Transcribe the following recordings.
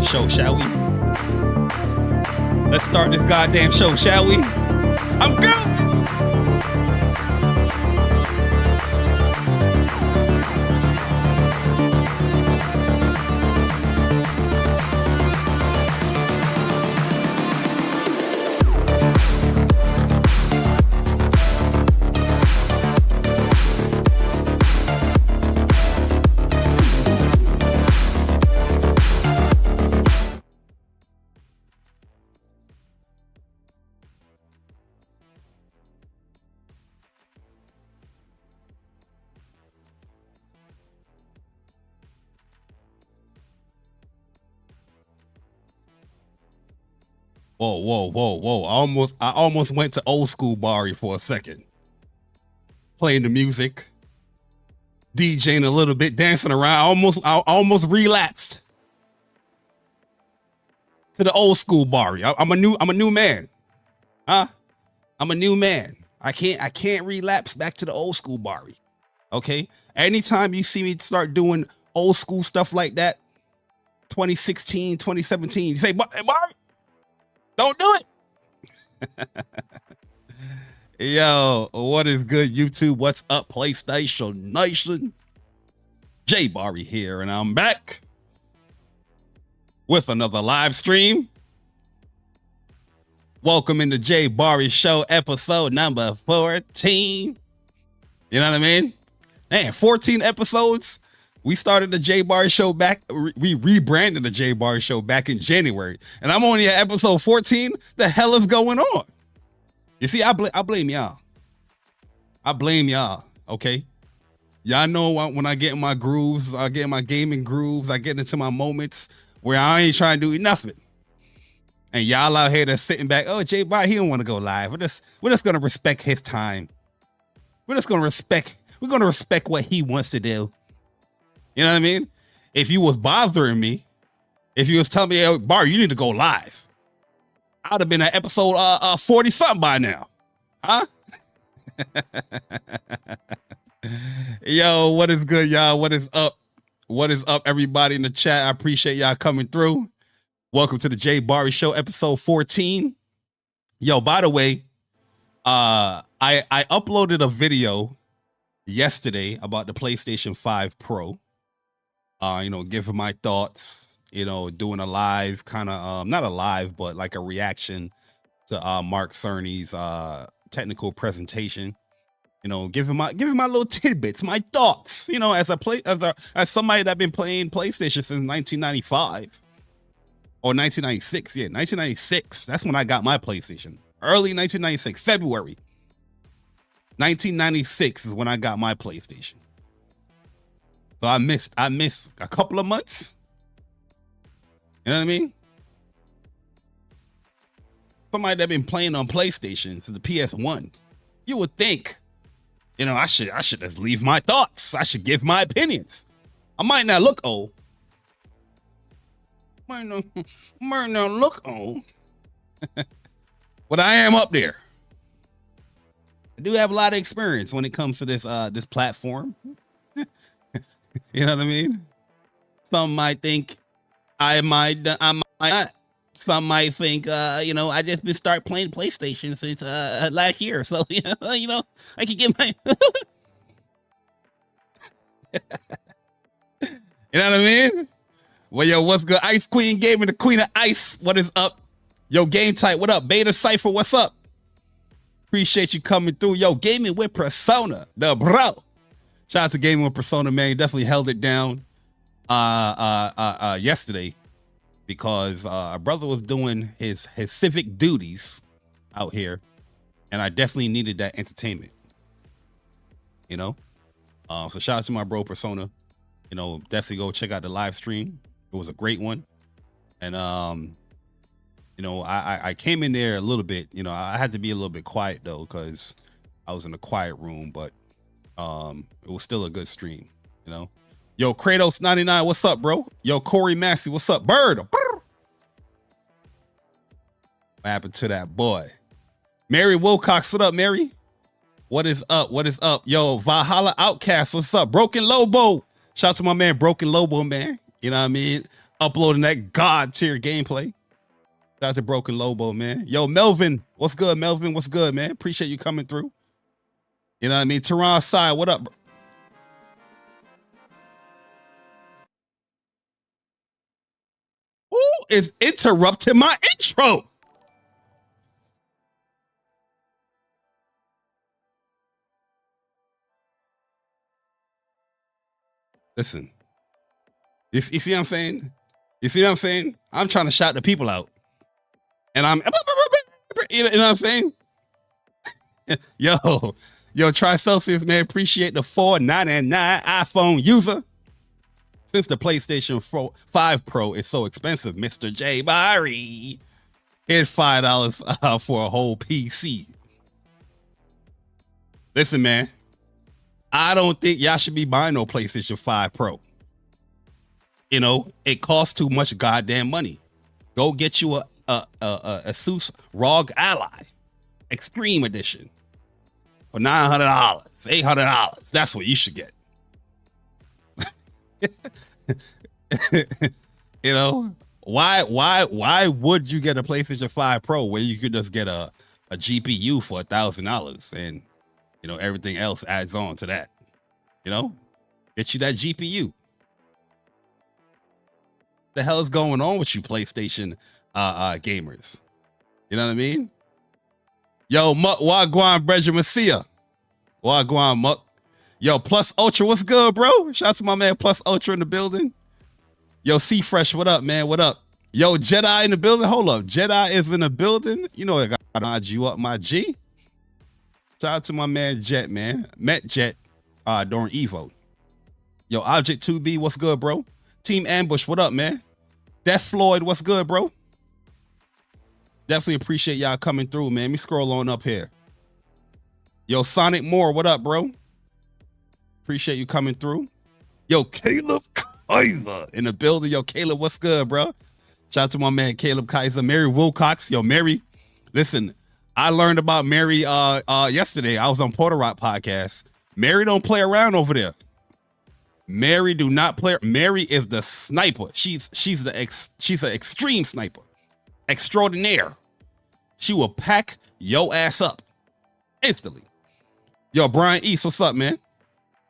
show, shall we? Let's start this goddamn show, shall we? I'm going! Whoa, whoa, whoa, whoa. I almost went to old school Bari for a second. Playing the music, DJing a little bit, dancing around. I almost relapsed to the old school Bari. I'm a new man. Huh? I'm a new man. I can't relapse back to the old school Bari. Okay? Anytime you see me start doing old school stuff like that, 2016, 2017, you say, Bari, don't do it. Yo, what is good, YouTube? What's up, PlayStation Nation? JAYBARI here, and I'm back with another live stream. Welcome into JAYBARI Show, episode number 14. You know what I mean? Man, 14 episodes. We started the JAYBARI Show back. We rebranded the JAYBARI Show back in January, and I'm only at episode 14. The hell is going on? You see, I blame y'all. I blame y'all. Okay, y'all know when I get in my grooves, I get in my gaming grooves, I get into my moments where I ain't trying to do nothing, and y'all out here that's sitting back. Oh, JAYBARI, he don't want to go live. We're just gonna respect his time. We're gonna respect what he wants to do. You know what I mean? If you was bothering me, if you was telling me, hey, Bari, you need to go live, I'd have been at episode 40 something by now. Huh? Yo, what is good, y'all? What is up? What is up, everybody in the chat? I appreciate y'all coming through. Welcome to the JAYBARI Show, episode 14. Yo, by the way, I uploaded a video yesterday about the PlayStation 5 Pro. Giving my thoughts, doing a live kind of, not a live, but like a reaction to Mark Cerny's technical presentation. Giving my little tidbits, my thoughts. As somebody that's been playing PlayStation since 1995 or 1996. Yeah, 1996. That's when I got my PlayStation. Early 1996, February 1996 is when I got my PlayStation. So I missed a couple of months. You know what I mean? Somebody that been playing on PlayStation since the PS1. You would think, I should just leave my thoughts. I should give my opinions. I might not look old. Might not look old. But I am up there. I do have a lot of experience when it comes to this platform. You know what I mean? Some might think I might not. Some might think, I just been start playing PlayStation since last year. So, I can get my... You know what I mean? Well, yo, what's good? Ice Queen Gaming, the Queen of Ice. What is up? Yo, Game Type, what up? Beta Cypher, what's up? Appreciate you coming through. Yo, Gaming with Persona, the bro. Shout out to Gaming with Persona, man. You definitely held it down yesterday because a brother was doing his civic duties out here, and I definitely needed that entertainment. So shout out to my bro Persona. Definitely go check out the live stream. It was a great one, and I came in there a little bit. I had to be a little bit quiet though because I was in a quiet room, but it was still a good stream, Yo, Kratos 99, what's up, bro? Yo, Corey Massey, what's up? Bird. What happened to that boy? Mary Wilcox, what up, Mary? What is up? What is up? Yo, Valhalla Outcast, what's up? Broken Lobo. Shout out to my man, Broken Lobo, man. You know what I mean? uploading that god tier gameplay. Shout out to Broken Lobo, man. Yo, Melvin, what's good, Melvin? What's good, man? Appreciate you coming through. You know what I mean? Tehran Side, what up, bro? Who is interrupting my intro? Listen, you see what I'm saying? You see what I'm saying? I'm trying to shout the people out. And I'm, you know what I'm saying? Yo, Try Celsius, man, appreciate the $4.99 iPhone user. Since the PlayStation 5 Pro is so expensive, Mr. JAYBARI, here's $5 for a whole PC. Listen, man, I don't think y'all should be buying no PlayStation 5 Pro. You know, it costs too much goddamn money. Go get you a Asus ROG Ally Extreme Edition for $900, $800. That's what you should get. You know, why would you get a PlayStation 5 Pro where you could just get a GPU for $1,000 and, you know, everything else adds on to that? You know, get you that GPU. The hell is going on with you PlayStation gamers? You know what I mean? Yo, Muck Wagwan Bredja Masia. Wagwan Muck. Yo, Plus Ultra, what's good, bro? Shout out to my man Plus Ultra in the building. Yo, C Fresh, what up, man? What up? Yo, Jedi in the building. Hold up. Jedi is in the building. You know I gotta nod you up, my G. Shout out to my man Jet, man. Met Jet during Evo. Yo, Object 2B, what's good, bro? Team Ambush, what up, man? Death Floyd, what's good, bro? Definitely appreciate y'all coming through, man. Let me scroll on up here. Yo, Sonic Moore, what up, bro? Appreciate you coming through. Yo, Caleb Kaiser in the building. Yo, Caleb, what's good, bro? Shout out to my man Caleb Kaiser. Mary Wilcox. Yo, Mary, listen, I learned about Mary yesterday. I was on Porter Rock podcast. Mary don't play around over there. Mary do not play. Mary is the sniper. She's an extreme sniper, extraordinaire. She will pack your ass up instantly. Yo, Brian East, what's up, man?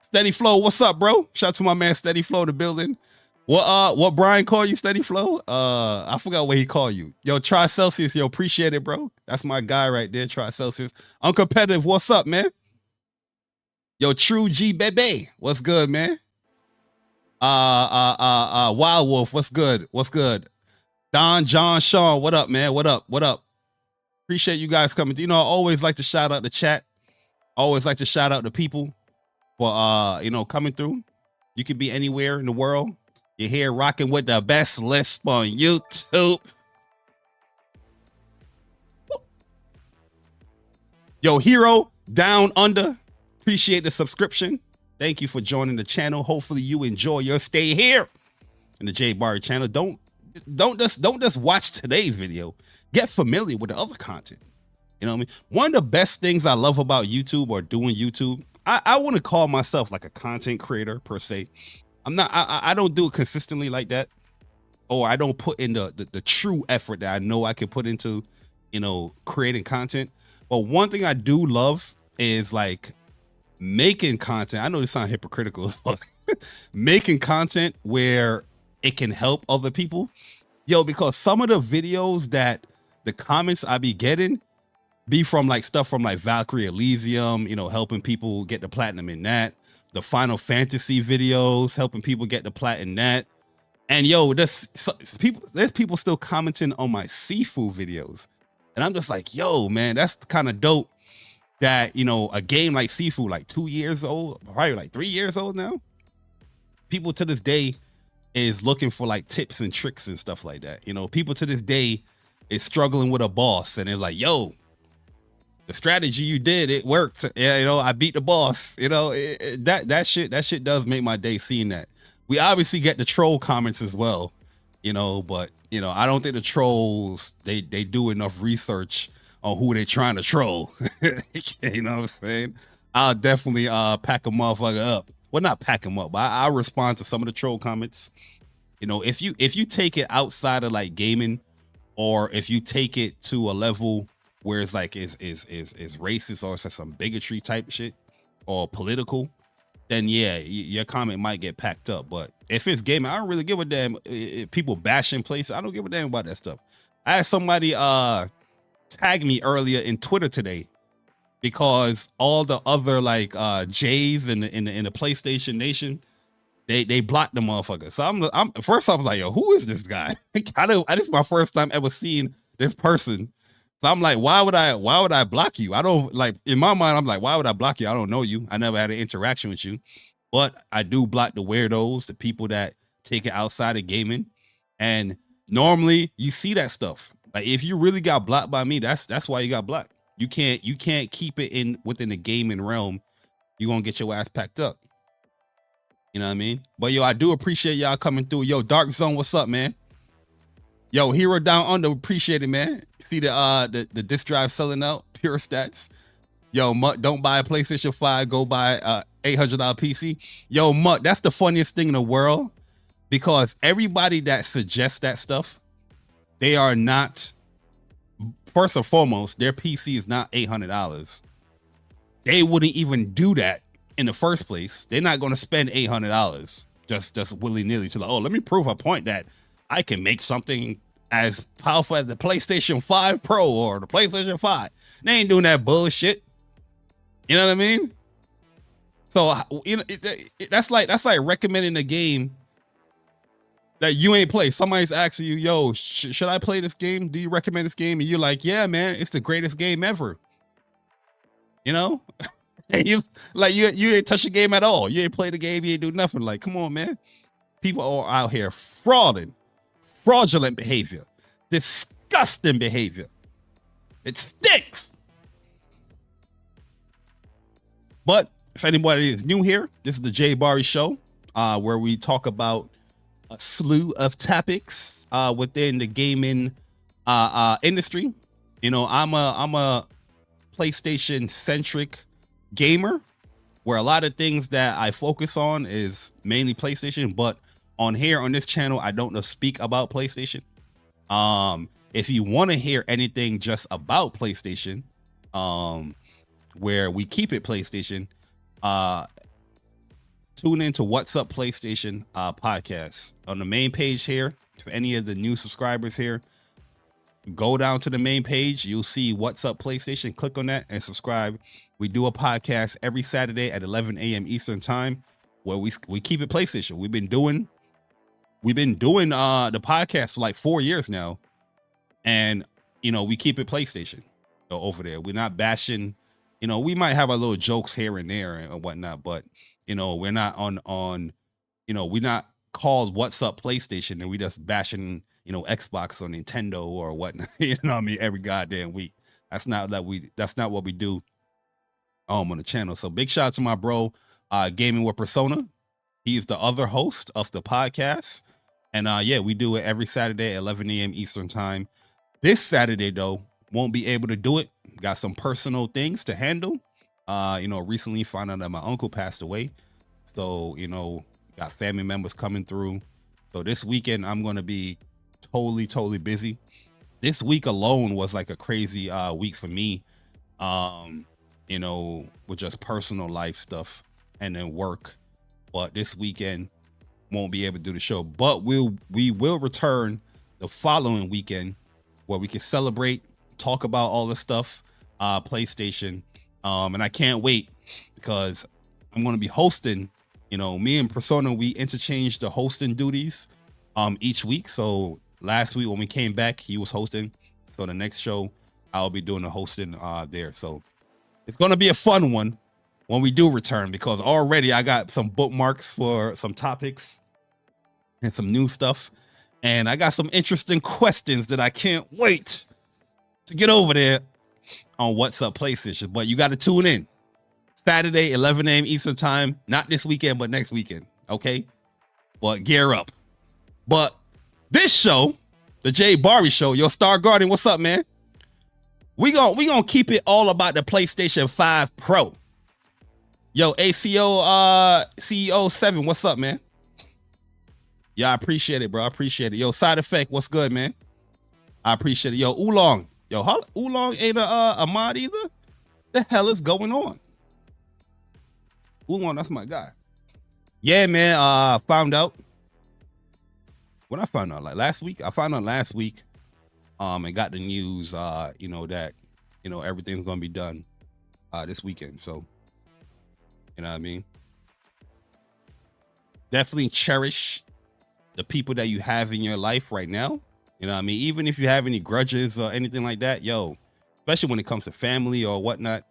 Steady Flow, what's up, bro? Shout out to my man Steady Flow in the building. What Brian called you, Steady Flow? I forgot what he called you. Yo, Try Celsius, yo, appreciate it, bro. That's my guy right there, Try Celsius. Uncompetitive, what's up, man? Yo, True G Bebe, what's good, man? Wild Wolf, what's good? What's good? Don John Sean, what up, man? What up? What up? Appreciate you guys coming. You know, I always like to shout out the chat. Always like to shout out the people for you know, coming through. You could be anywhere in the world. You're here rocking with the best lisp on YouTube. Yo, Hero Down Under, appreciate the subscription. Thank you for joining the channel. Hopefully you enjoy your stay here in the JAYBARI channel. Don't just watch today's video. Get familiar with the other content. You know what I mean? One of the best things I love about YouTube or doing YouTube, I want to call myself like a content creator per se. I'm not, I don't do it consistently like that. Or I don't put in the true effort that I know I can put into, you know, creating content. But one thing I do love is like making content. I know this sounds hypocritical, but making content where it can help other people. Yo, because some of the videos that the comments I be getting be from like stuff from like Valkyrie Elysium, you know, helping people get the platinum in that. The Final Fantasy videos, helping people get the platinum in that. And yo, there's people still commenting on my seafood videos. And I'm just like, yo, man, that's kind of dope that, you know, a game like Seafood, like 2 years old, probably like 3 years old now. People to this day is looking for like tips and tricks and stuff like that. You know, people to this day is struggling with a boss and they're like, yo, the strategy you did, it worked. Yeah, you know, I beat the boss. You know, that shit does make my day seeing that. We obviously get the troll comments as well, you know, but you know, I don't think the trolls they do enough research on who they trying to troll. You know what I'm saying? I'll definitely pack a motherfucker up. Well, not pack them up, but I'll respond to some of the troll comments. You know, if you take it outside of like gaming, or if you take it to a level where it's like is racist or it's some bigotry type shit or political, then yeah, your comment might get packed up. But if it's gaming, I don't really give a damn if people bashing places. I don't give a damn about that stuff. I had somebody tag me earlier in Twitter today because all the other like Jays in the PlayStation Nation, they blocked the motherfucker. So I'm first I was like, yo, who is this guy? This is my first time ever seeing this person. So I'm like, why would I block you? I don't, like, in my mind, I'm like, why would I block you? I don't know you. I never had an interaction with you. But I do block the weirdos, the people that take it outside of gaming. And normally you see that stuff. Like if you really got blocked by me, that's why you got blocked. You can't keep it within the gaming realm. You're gonna get your ass packed up. You know what I mean? But yo, I do appreciate y'all coming through. Yo, Dark Zone, what's up, man? Yo, Hero Down Under, appreciate it, man. See the disk drive selling out, pure stats. Yo, Mutt, don't buy a PlayStation 5, go buy a $800 PC. Yo, Mutt, that's the funniest thing in the world, because everybody that suggests that stuff, they are not, first and foremost, their PC is not $800. They wouldn't even do that in the first place. They're not going to spend $800 just willy-nilly to like, oh, let me prove a point that I can make something as powerful as the PlayStation 5 Pro or the PlayStation 5. They ain't doing that bullshit. You know what I mean? So you know, that's like recommending a game that you ain't played. Somebody's asking you, yo, should I play this game? Do you recommend this game? And you're like, yeah, man, it's the greatest game ever. You know? And you ain't touch the game at all. You ain't play the game. You ain't do nothing. Like, come on, man. People are out here fraudulent behavior, disgusting behavior. It stinks. But if anybody is new here, this is the JAYBARI Show, where we talk about a slew of topics within the gaming industry. You know, I'm a PlayStation centric gamer, where a lot of things that I focus on is mainly PlayStation, but on here on this channel, I don't speak about PlayStation. If you want to hear anything just about PlayStation, where we keep it PlayStation, tune into What's Up PlayStation podcast on the main page here. For any of the new subscribers here, go down to the main page. You'll see What's Up PlayStation. Click on that and subscribe. We do a podcast every Saturday at 11 a.m. Eastern time, where we keep it PlayStation. We've been doing the podcast for like 4 years now, and you know, we keep it PlayStation over there. We're not bashing. You know, we might have our little jokes here and there and whatnot, but you know, we're not on you know, we're not called What's Up PlayStation and we just bashing, you know, Xbox or Nintendo or whatnot. You know what I mean? Every goddamn week. That's not what we do on the channel. So big shout out to my bro, Gaming with Persona. He's the other host of the podcast. And yeah, we do it every Saturday at 11 a.m. Eastern time. This Saturday, though, won't be able to do it. Got some personal things to handle. You know, recently found out that my uncle passed away. So, you know, got family members coming through. So this weekend, I'm going to be totally busy. This week alone was like a crazy week for me. You know, with just personal life stuff and then work. But this weekend won't be able to do the show. But we will return the following weekend, where we can celebrate, talk about all the stuff, PlayStation. And I can't wait, because I'm going to be hosting. You know, me and Persona, we interchange the hosting duties each week. So last week when we came back, he was hosting. So the next show, I'll be doing the hosting there. So it's going to be a fun one when we do return, because already I got some bookmarks for some topics and some new stuff. And I got some interesting questions that I can't wait to get over there on What's Up PlayStation. But you got to tune in. Saturday, 11 a.m. Eastern time. Not this weekend, but next weekend. Okay? But gear up. But this show, the JAYBARI Show, your Star Guardian, what's up, man? We gonna keep it all about the PlayStation 5 Pro. Yo, ACO CEO 7, what's up, man? Yeah, I appreciate it, bro. I appreciate it. Yo, Side Effect, what's good, man? I appreciate it. Yo, Oolong. Yo, Oolong ain't a mod either? The hell is going on? Oolong, that's my guy. Yeah, man. Found out. When I found out, like last week, I found out last week, and got the news, you know, that, you know, everything's gonna be done this weekend. So, you know what I mean? Definitely cherish the people that you have in your life right now. You know what I mean? Even if you have any grudges or anything like that, yo, especially when it comes to family or whatnot,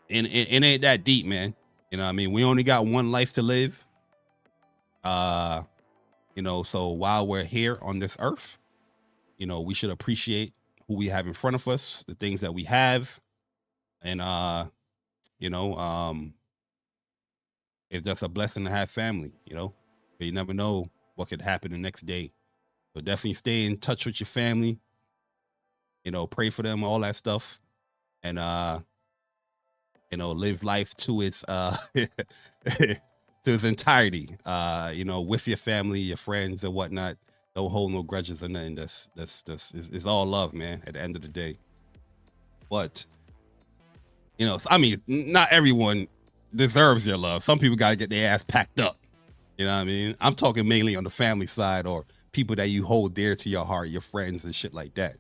and it ain't that deep, man. You know what I mean? We only got one life to live. You know, so while we're here on this earth, you know, we should appreciate who we have in front of us, the things that we have. And you know, it's just a blessing to have family, you know. But you never know what could happen the next day. So definitely stay in touch with your family, you know, pray for them, all that stuff. And you know, live life to its to its entirety. You know, with your family, your friends and whatnot. Don't hold no grudges or nothing. That's it's all love, man, at the end of the day. But you know, I mean, not everyone deserves your love. Some people gotta get their ass packed up. You know what I mean? I'm talking mainly on the family side or people that you hold dear to your heart, your friends and shit like that.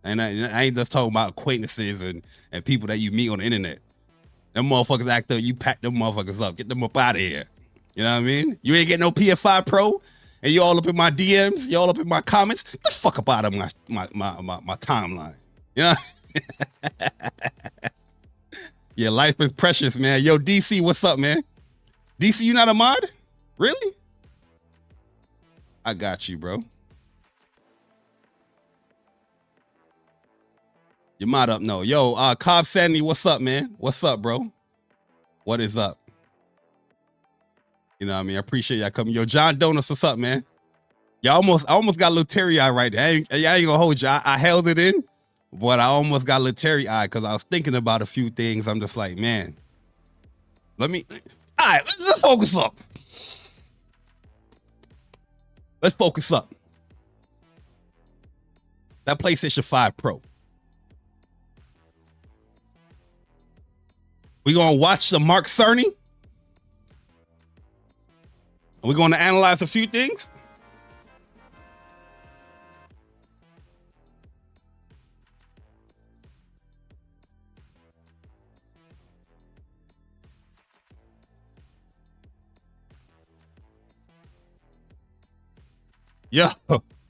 And I ain't just talking about acquaintances and people that you meet on the internet. Them motherfuckers act up, you pack them motherfuckers up, get them up out of here. You know what I mean? You ain't getting no PS5 Pro and you all up in my DMs, you all up in my comments. Get the fuck up out of my timeline. You know? Yeah, life is precious, man. Yo, DC, what's up, man? DC, you not a mod? Really? I got you, bro. You mod up? No. Yo, Cobb Sandy, what's up, man? What's up, bro? What is up? You know what I mean? I appreciate y'all coming. Yo, John Donuts, what's up, man? I almost got a little teary-eye right there. I ain't gonna hold you. I held it in, but I almost got a little teary-eye because I was thinking about a few things. I'm just like, man, all right, let's focus up. Let's focus up. That PlayStation 5 Pro. We're going to watch some Mark Cerny. We're going to analyze a few things.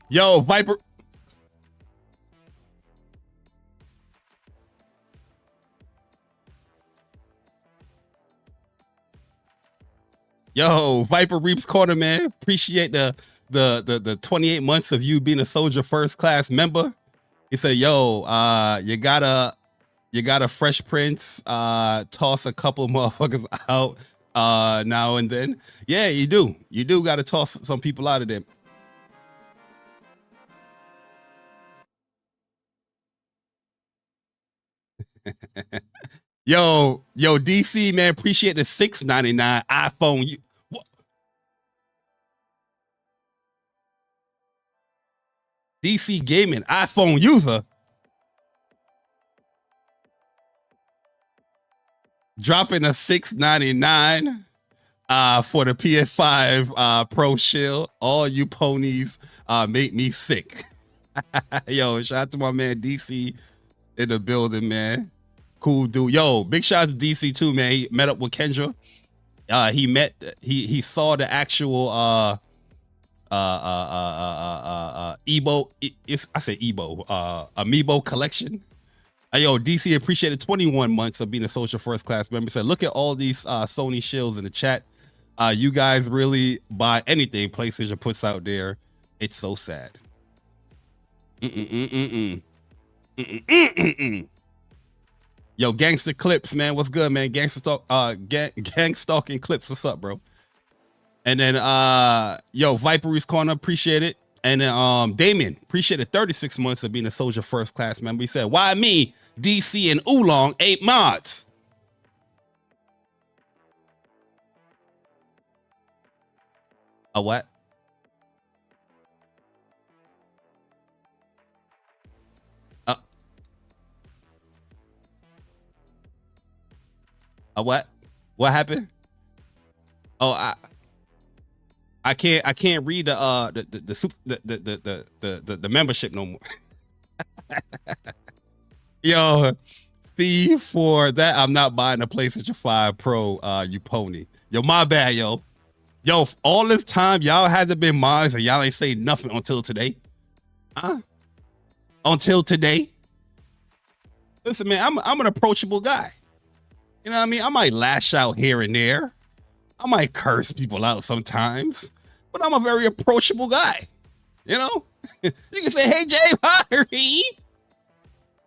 Yo, Viper. Yo, Viper Reaps Corner, man. Appreciate the 28 months of you being a Soldier First Class member. He said, yo, you gotta Fresh Prince toss a couple motherfuckers out now and then. Yeah, you do. You do gotta toss some people out of there. Yo, DC, man, appreciate the $6.99 iPhone. DC Gaming iPhone user dropping a $6.99 for the PS5 Pro Shield. All you ponies make me sick. Yo, shout out to my man DC in the building, man. Cool dude. Yo, big shout out to DC too, man. He met up with Kendra. He saw the actual Ebo. I say Ebo. Amiibo collection. Yo, DC appreciated 21 months of being a Social First Class member. Said, look at all these Sony shields in the chat. You guys really buy anything PlayStation puts out there. It's so sad. Yo, Gangster Clips, man, what's good, man? Gang stalking Clips, what's up, bro? And then yo, Vipery's Corner, appreciate it. And then Damien, appreciate it. 36 months of being a Soldier First Class member. He said, why me, DC, and Oolong 8 mods? A what? Uh, a what? What happened? Oh, I can't read the membership no more. Yo, see, for that I'm not buying a PlayStation 5 Pro, you pony. Yo, my bad, yo. Yo, all this time y'all hasn't been mine, and y'all ain't say nothing until today. Huh? Until today. Listen, man, I'm an approachable guy. You know what I mean? I might lash out here and there. I might curse people out sometimes, but I'm a very approachable guy. You know? You can say, hey, JAYBARI,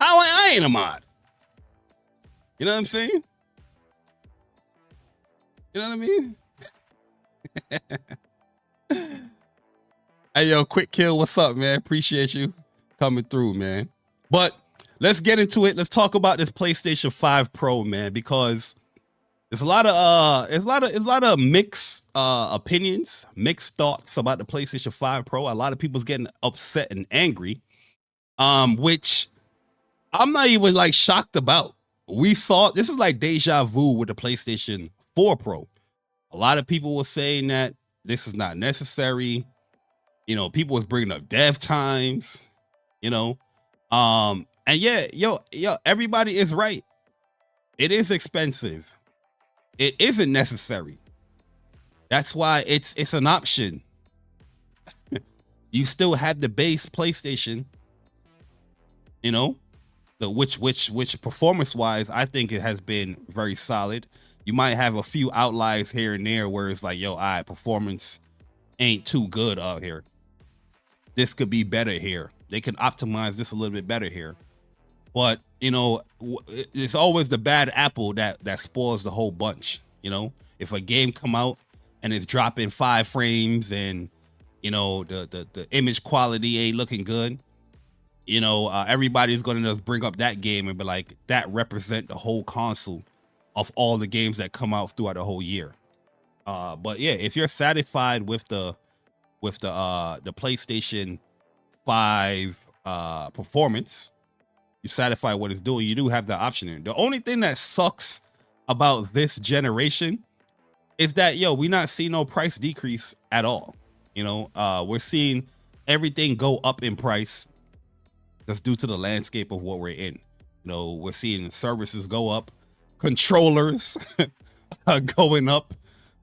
how I ain't a mod. You know what I'm saying? You know what I mean? Hey, yo, Quick Kill, what's up, man? Appreciate you coming through, man. But let's get into it. Let's talk about this PlayStation 5 Pro, man, because there's a lot of mixed opinions, mixed thoughts about the PlayStation 5 Pro. A lot of people's getting upset and angry, which I'm not even like shocked about. We saw this is like deja vu with the PlayStation 4 Pro. A lot of people were saying that this is not necessary. You know, people was bringing up dev times, you know. And yeah, yo, everybody is right. It is expensive. It isn't necessary. That's why it's an option. You still have the base PlayStation, you know, which performance wise, I think it has been very solid. You might have a few outliers here and there where it's like, yo, all right, performance ain't too good out here. This could be better here. They can optimize this a little bit better here. But, you know, it's always the bad apple that spoils the whole bunch. You know, if a game come out and it's dropping 5 frames and, you know, the image quality ain't looking good, you know, everybody's going to just bring up that game and be like, that represent the whole console of all the games that come out throughout the whole year. But yeah, if you're satisfied with the PlayStation 5 performance, you satisfy what it's doing, you do have the option in. The only thing that sucks about this generation is that, yo, we not seeing no price decrease at all. You know, we're seeing everything go up in price. That's due to the landscape of what we're in. You know, we're seeing services go up, controllers going up.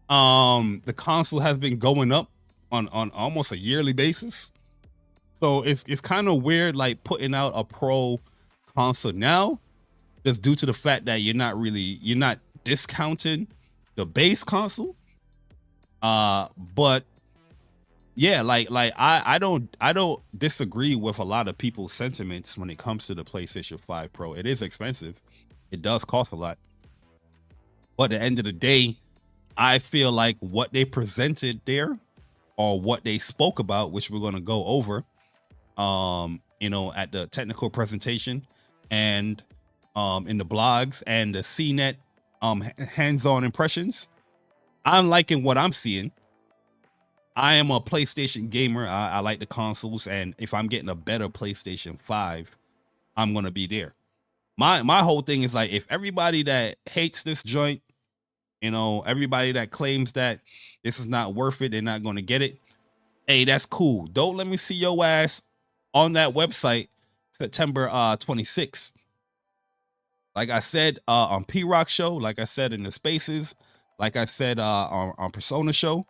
The console has been going up on almost a yearly basis. So it's kind of weird, like putting out a pro console now, just due to the fact that you're not discounting the base console. But yeah, like I don't disagree with a lot of people's sentiments when it comes to the PlayStation 5 Pro. It is expensive. It does cost a lot. But at the end of the day, I feel like what they presented there, or what they spoke about, which we're going to go over, you know, at the technical presentation and in the blogs and the CNET hands-on impressions, I'm liking what I'm seeing. I am a PlayStation gamer. I like the consoles, and if I'm getting a better PlayStation 5, I'm gonna be there. My whole thing is like, if everybody that hates this joint, you know, everybody that claims that this is not worth it, they're not gonna get it, hey, that's cool. Don't let me see your ass on that website September 26th. Like I said on P-Rock show, like I said in the spaces, like I said on Persona show,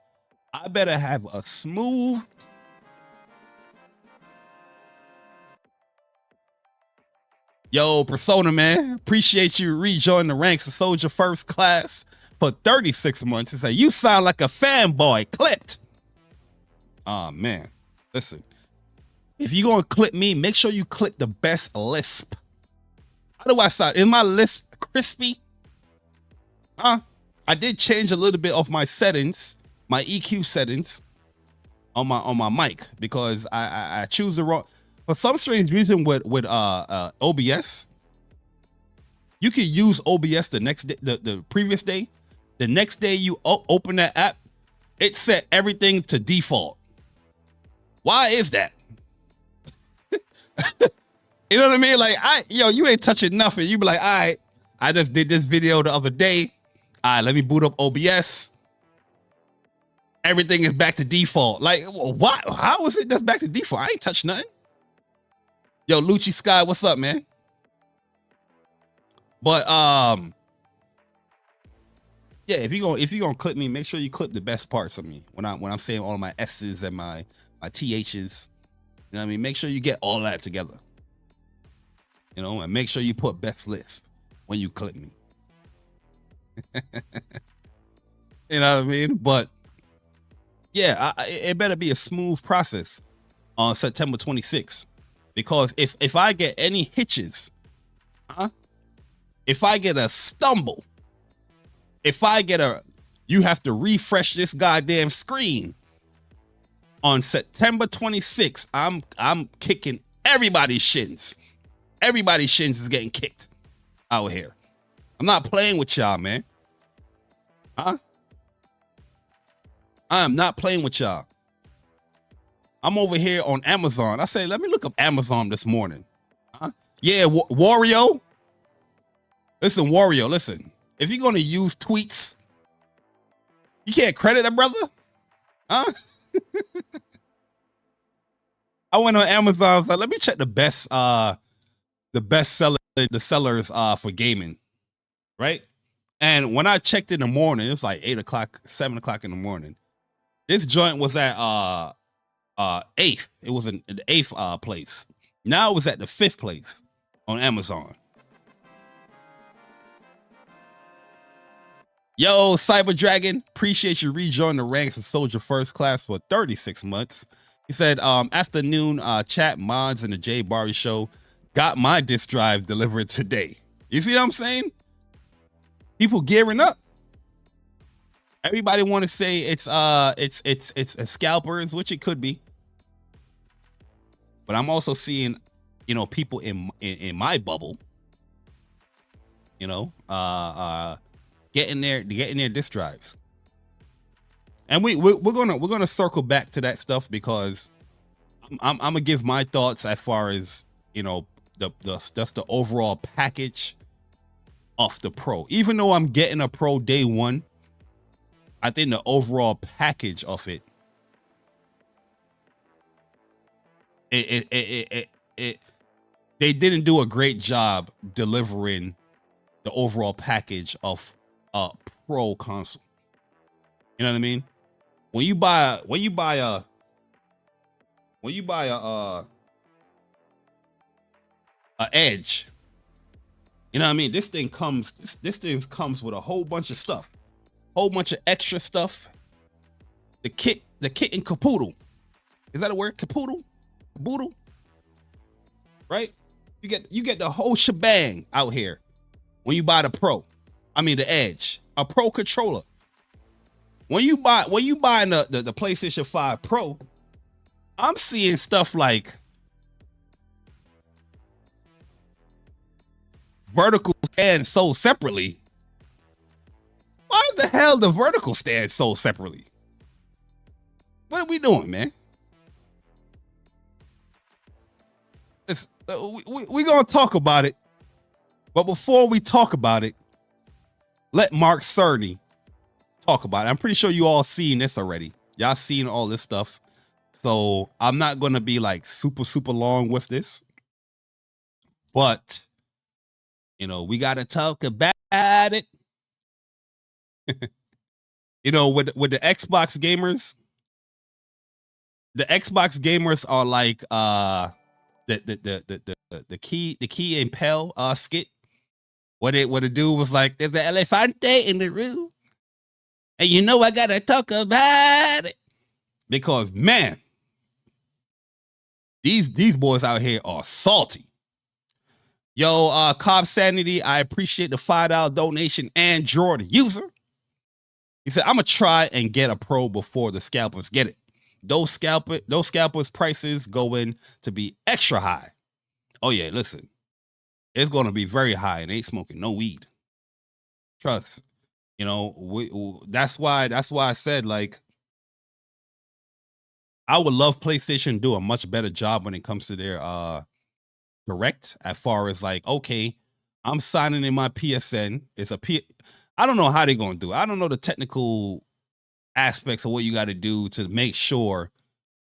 I better have a smooth yo Persona, man. Appreciate you rejoining the ranks of Soldier First Class for 36 months. And say you sound like a fanboy. Clipped. Oh man, listen. If you're gonna clip me, make sure you clip the best lisp. How do I sound? Is my lisp crispy? Huh? I did change a little bit of my settings, my EQ settings on my mic, because I choose the wrong. For some strange reason with OBS, you can use OBS the next day, the previous day. The next day you open that app, it set everything to default. Why is that? You know what I mean? Like, you ain't touching nothing. You be like, all right, I just did this video the other day. All right, let me boot up OBS. Everything is back to default. Like, what? How is it just back to default? I ain't touched nothing. Yo, Lucci Sky, what's up, man? But yeah, if you gonna clip me, make sure you clip the best parts of me when I'm saying all of my S's and my THs. You know what I mean? Make sure you get all that together. You know, and make sure you put best list when you clip me. You know what I mean? But yeah, it better be a smooth process on September 26th. Because if I get any hitches, if I get a stumble, if I get you have to refresh this goddamn screen on September 26th, I'm kicking everybody's shins. Everybody's shins is getting kicked out here. I'm not playing with y'all, man. I am not playing with y'all. I'm over here on Amazon. I say, let me look up Amazon this morning. Yeah, Wario. Listen, Wario, listen. If you're going to use tweets, you can't credit a brother? Huh? I went on Amazon. I was like, let me check the best sellers for gaming, right? And when I checked in the morning, it was like 8 o'clock, 7 o'clock in the morning. This joint was at 8th. It was in the 8th place. Now it was at the 5th place on Amazon. Yo, Cyber Dragon, appreciate you rejoining the ranks of Soldier First Class for 36 months. He said, afternoon chat mods and the JAYBARI show got my disk drive delivered today. You see what I'm saying? People gearing up. Everybody want to say it's scalpers, which it could be. But I'm also seeing, you know, people in my bubble, you know, getting their disk drives. And we're gonna circle back to that stuff because I'm gonna give my thoughts as far as, you know, just the overall package of the Pro. Even though I'm getting a Pro day one, I think the overall package of it, they didn't do a great job delivering the overall package of a Pro console. You know what I mean? When you buy a Edge, you know what I mean? This thing comes with a whole bunch of stuff, whole bunch of extra stuff. The kit and capoodle. Is that a word? Capoodle? Caboodle? Right? You get the whole shebang out here when you buy the Pro. I mean the Edge, a Pro controller. When you buy the PlayStation 5 Pro, I'm seeing stuff like vertical stand sold separately. Why the hell the vertical stand sold separately? What are we doing, man? We're gonna talk about it, but before we talk about it, let Mark Cerny talk about it. I'm pretty sure you all seen this already. Y'all seen all this stuff. So I'm not going to be like super long with this. But, you know, we got to talk about it. You know, with the Xbox gamers are like the key and Pell skit. What it do was like, there's an elefante in the room. And you know I gotta talk about it. Because man, these boys out here are salty. Yo, Cobb Sanity, I appreciate the $5 donation and draw the user. He said, I'm gonna try and get a Pro before the scalpers get it. Those scalpers prices going to be extra high. Oh yeah, listen. It's gonna be very high and ain't smoking no weed. Trust. You know, that's why I said, like, I would love PlayStation to do a much better job when it comes to their direct, as far as like, okay, I'm signing in my PSN. I don't know how they're gonna do it. I don't know the technical aspects of what you got to do to make sure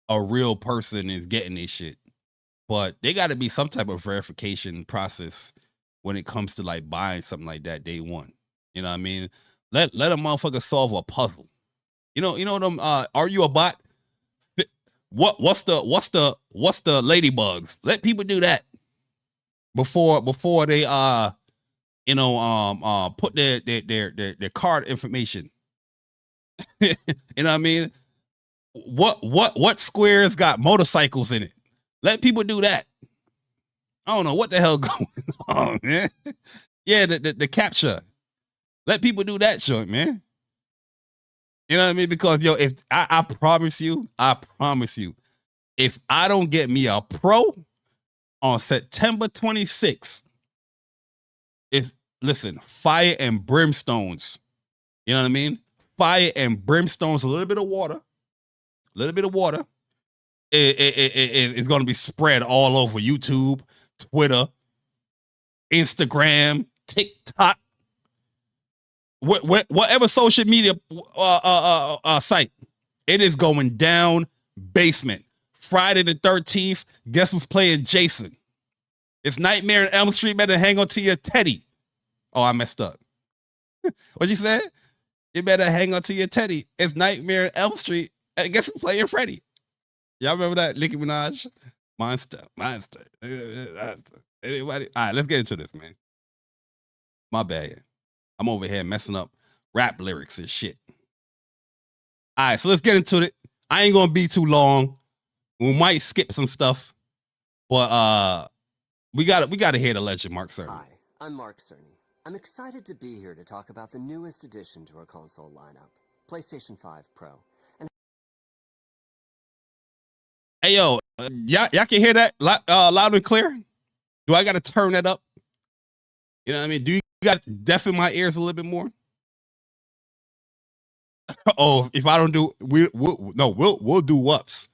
a real person is getting this shit. But they got to be some type of verification process when it comes to like buying something like that day one. You know what I mean? Let a motherfucker solve a puzzle. You know them. Are you a bot? What's the ladybugs? Let people do that before they put their card information. You know what I mean? What squares got motorcycles in it? Let people do that. I don't know what the hell going on, man. Yeah, the capture. Let people do that shit, man. You know what I mean? Because yo, if I promise you, if I don't get me a Pro on September 26th, listen, fire and brimstones. You know what I mean? Fire and brimstones, a little bit of water. It's going to be spread all over YouTube, Twitter, Instagram, TikTok, whatever social media site. It is going down basement. Friday the 13th, guess who's playing Jason? It's Nightmare on Elm Street. Better hang on to your teddy. Oh, I messed up. What you said? You better hang on to your teddy. It's Nightmare on Elm Street. And guess who's playing Freddy? Y'all remember that? Nicki Minaj? Monster. Anybody? All right, let's get into this, man. My bad. I'm over here messing up rap lyrics and shit. All right, so let's get into it. I ain't gonna be too long. We might skip some stuff, but we gotta hear the legend, Mark Cerny. Hi, I'm Mark Cerny. I'm excited to be here to talk about the newest addition to our console lineup, PlayStation 5 Pro. Hey yo, y'all can hear that loud and clear? Do I gotta turn that up? You know what I mean? Do you got to deafen my ears a little bit more? Oh, if I don't do, we'll do whoops.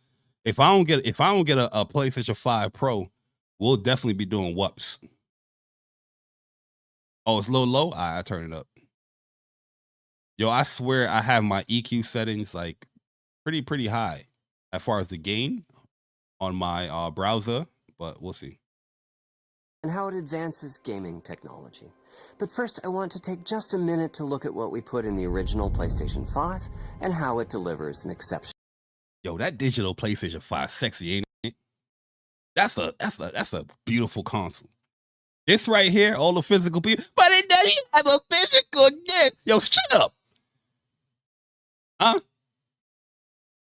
If I don't get a PlayStation 5 Pro, we'll definitely be doing whoops. Oh, it's a little low. I turn it up. Yo, I swear I have my EQ settings like pretty high as far as the gain on my browser, but we'll see. And how it advances gaming technology. But first, I want to take just a minute to look at what we put in the original PlayStation 5 and how it delivers an exception. Yo, that digital PlayStation 5 sexy, ain't it? That's a beautiful console. This right here, all the physical people, but it doesn't have a physical disc. Yo, shut up. Huh?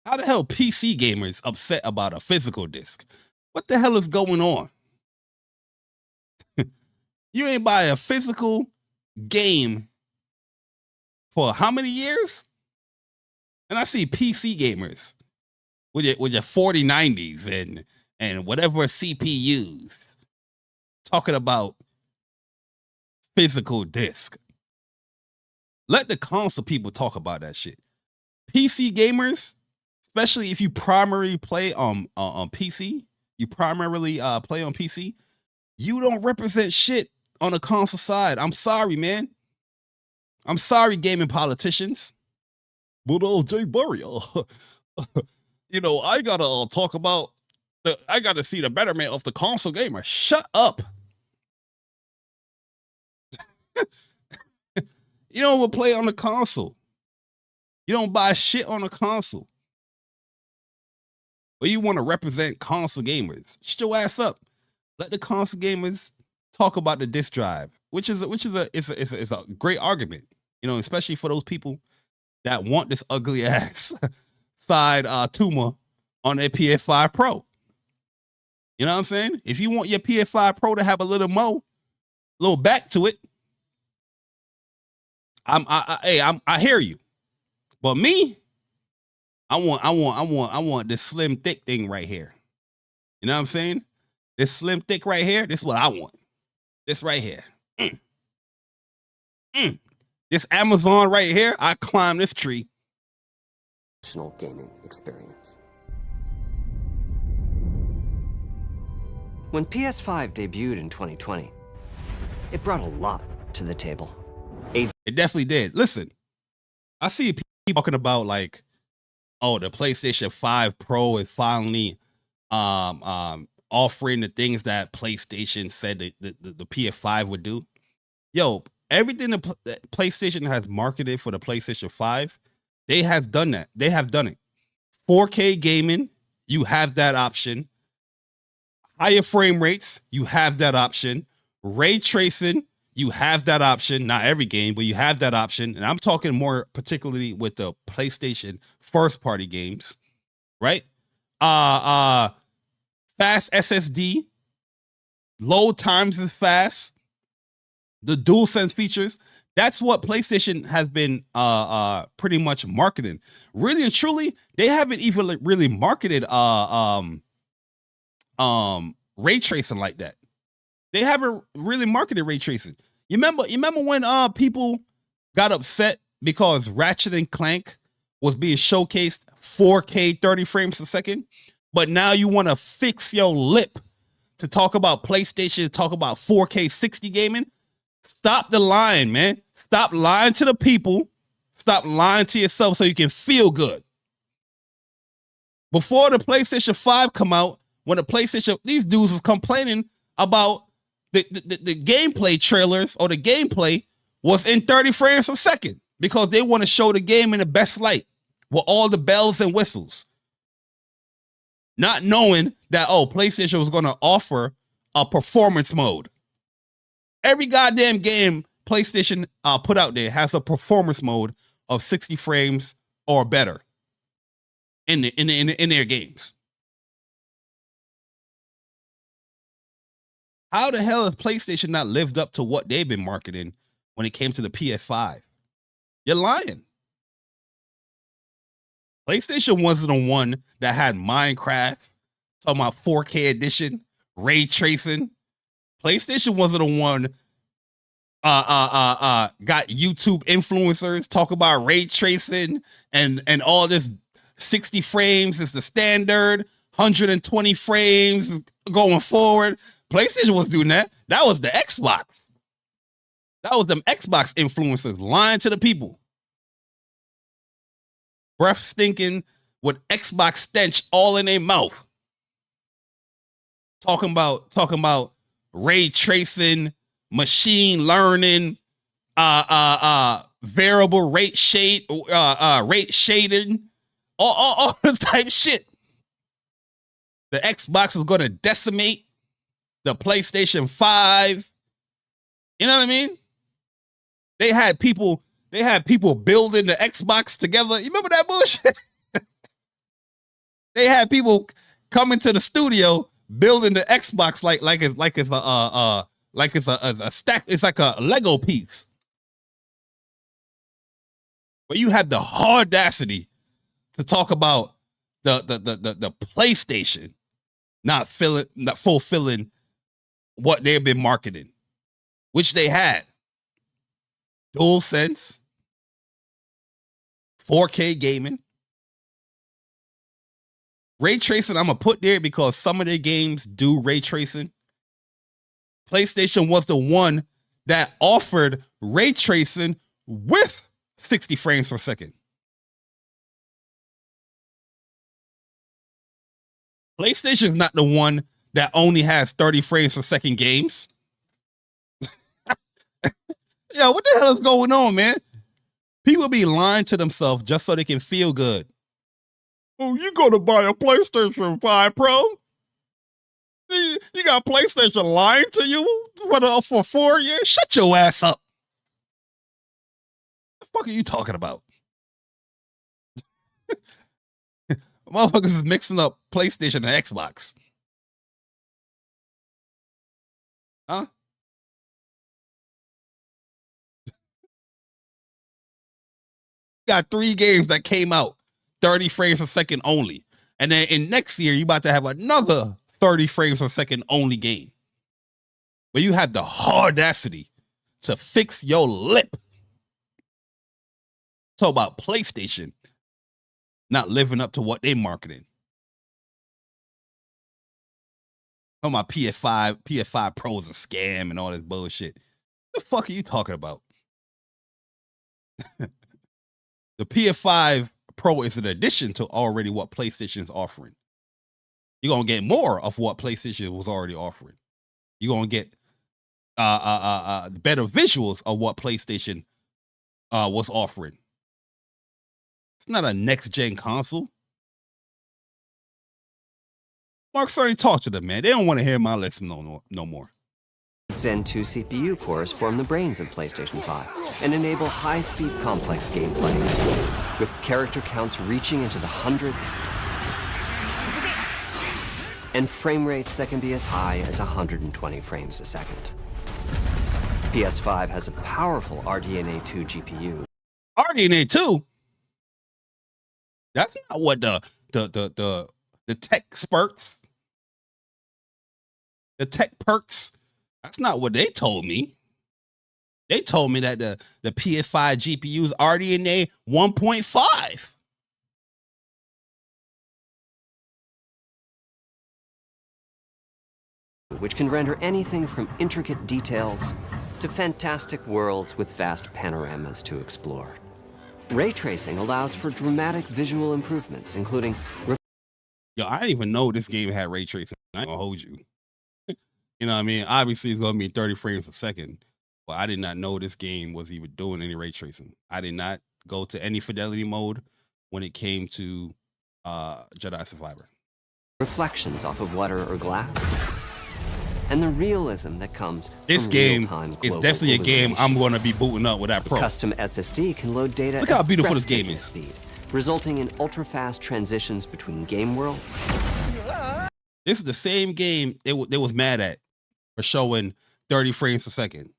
How the hell PC gamers upset about a physical disc? What the hell is going on? You ain't buy a physical game for how many years? And I see PC gamers with your 4090s and whatever CPUs talking about physical disc. Let the console people talk about that shit. PC gamers, especially if you primarily play on PC, you don't represent shit on the console side. I'm sorry, man. I'm sorry, gaming politicians. But JAYBARI, I gotta talk about I gotta see the betterment of the console gamer. Shut up. You don't play on the console. You don't buy shit on the console. But you want to represent console gamers. Shut your ass up. Let the console gamers talk about the disc drive, which is a great argument, especially for those people that want this ugly ass side tumor on their PS5 Pro. You know what I'm saying? If you want your PS5 Pro to have a little back to it, I hear you. But me, I want this slim thick thing right here. You know what I'm saying? This slim thick right here, this is what I want. This right here. This Amazon right here, I climb this tree. Gaming experience. When PS5 debuted in 2020, it brought a lot to the table. It definitely did. Listen, I see people talking about like, oh, the PlayStation 5 Pro is finally offering the things that PlayStation said the PS5 would do. Yo, everything that PlayStation has marketed for the PlayStation 5, they have done that. They have done it. 4K gaming, you have that option. Higher frame rates, you have that option. Ray tracing, you have that option. Not every game, but you have that option. And I'm talking more particularly with the PlayStation first party games, right? Fast SSD, load times is fast. The DualSense features, that's what PlayStation has been pretty much marketing. Really and truly, they haven't even really marketed ray tracing like that. They haven't really marketed ray tracing. You remember when people got upset because Ratchet and Clank was being showcased 4K 30 frames a second, but now you want to fix your lip to talk about PlayStation, talk about 4K 60 gaming? Stop the lying, man. Stop lying to the people. Stop lying to yourself so you can feel good. Before the PlayStation 5 come out, when the PlayStation, these dudes was complaining about the gameplay trailers, or the gameplay was in 30 frames a second because they want to show the game in the best light with all the bells and whistles. Not knowing that, oh, PlayStation was going to offer a performance mode. Every goddamn game PlayStation put out there has a performance mode of 60 frames or better in their games. How the hell has PlayStation not lived up to what they've been marketing when it came to the PS5? You're lying. PlayStation wasn't the one that had Minecraft, talking about 4K edition, ray tracing. PlayStation wasn't the one got YouTube influencers talk about ray tracing and all this. 60 frames is the standard, 120 frames going forward. PlayStation was doing that. That was the Xbox. That was them Xbox influencers lying to the people. Breath stinking with Xbox stench all in their mouth. Talking about ray tracing, machine learning, variable rate shading, all this type of shit. The Xbox is going to decimate the PlayStation 5. You know what I mean? They had people building the Xbox together. You remember that bullshit? They had people coming to the studio building the Xbox like it's a stack. It's like a Lego piece. But you had the audacity to talk about the PlayStation not fulfilling what they've been marketing, which they had. DualSense, 4K gaming, ray tracing. I'm gonna put there because some of their games do ray tracing. PlayStation was the one that offered ray tracing with 60 frames per second. PlayStation's not the one that only has 30 frames per second games. Yo, what the hell is going on, man? People be lying to themselves just so they can feel good. Oh, you gonna buy a PlayStation 5 Pro? You got PlayStation lying to you for 4 years? Shut your ass up. What the fuck are you talking about? Motherfuckers is mixing up PlayStation and Xbox. Huh? Got 3 games that came out 30 frames per second only. And then in next year, you about to have another 30 frames per second only game. But you have the audacity to fix your lip. Talk about PlayStation not living up to what they marketing. Oh, my PS5 Pro is a scam and all this bullshit. What the fuck are you talking about? The PS5 Pro is an addition to already what PlayStation is offering. You're gonna get more of what PlayStation was already offering. You're gonna get better visuals of what PlayStation was offering. It's not a next gen console. Mark Cerny, talk to them, man. They don't want to hear my lesson no more. Zen 2 CPU cores form the brains of PlayStation 5 and enable high-speed complex gameplay, with character counts reaching into the hundreds and frame rates that can be as high as 120 frames a second. PS5 has a powerful RDNA 2 GPU. RDNA 2? That's not what the tech spurts, the tech perks, that's not what they told me. They told me that the PS5 GPU is RDNA 1.5. Which can render anything from intricate details to fantastic worlds with vast panoramas to explore. Ray tracing allows for dramatic visual improvements, including... Yo, I didn't even know this game had ray tracing. I ain't gonna hold you. You know what I mean? Obviously, it's gonna be 30 frames a second, but I did not know this game was even doing any ray tracing. I did not go to any fidelity mode when it came to Jedi Survivor. Reflections off of water or glass, and the realism that comes this from game real-time is definitely a game I'm going to be booting up with that Pro. Custom SSD can load data Look how at beautiful this game breathtaking is. speed, resulting in ultra-fast transitions between game worlds. This is the same game they was mad at for showing 30 frames a second.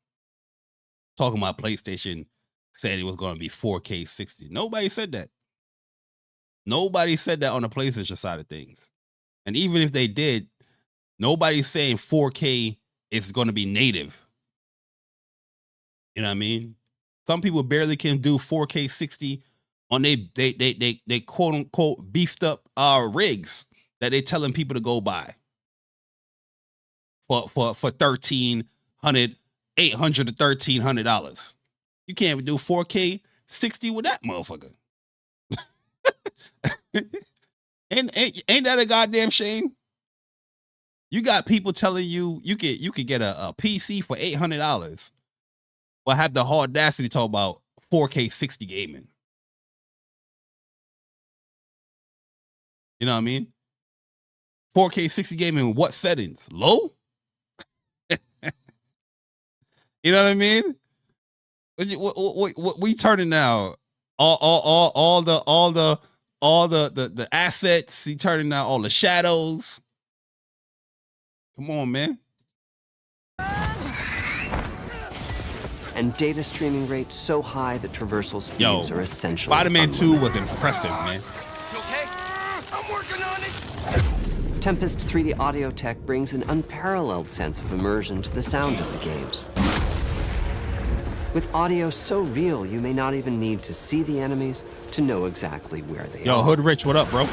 Talking about PlayStation said it was going to be 4K 60. Nobody said that. Nobody said that on the PlayStation side of things. And even if they did, nobody's saying 4K is going to be native. You know what I mean? Some people barely can do 4K 60 on they quote unquote beefed up rigs that they telling people to go buy for $1,300, $800 to $1,300. You can't even do 4K 60 with that motherfucker. ain't that a goddamn shame? You got people telling you you could get a PC for $800, but have the audacity to talk about 4K 60 gaming. You know what I mean? 4K 60 gaming, what settings? Low? You know what I mean? What we turning now? All the assets. He turning now all the shadows. Come on, man. And data streaming rates so high that traversal speeds are essential. Spider-Man 2 was impressive, man. You okay? I'm working on it. Tempest 3D audio tech brings an unparalleled sense of immersion to the sound of the games. With audio so real, you may not even need to see the enemies to know exactly where they are. Yo, Hood Rich, what up, bro?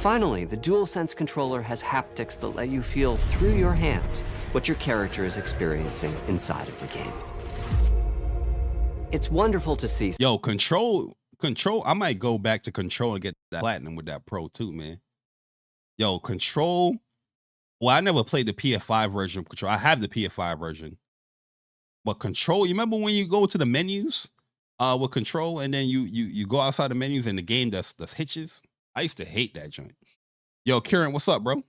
Finally, the DualSense controller has haptics that let you feel through your hands what your character is experiencing inside of the game. It's wonderful to see. Yo, Control, I might go back to Control and get that platinum with that Pro too, man. Yo, Control. Well, I never played the PS5 version of Control. I have the PS5 version. But Control, you remember when you go to the menus with Control and then you go outside the menus and the game that's hitches? I used to hate that joint. Yo, Kieran, what's up, bro?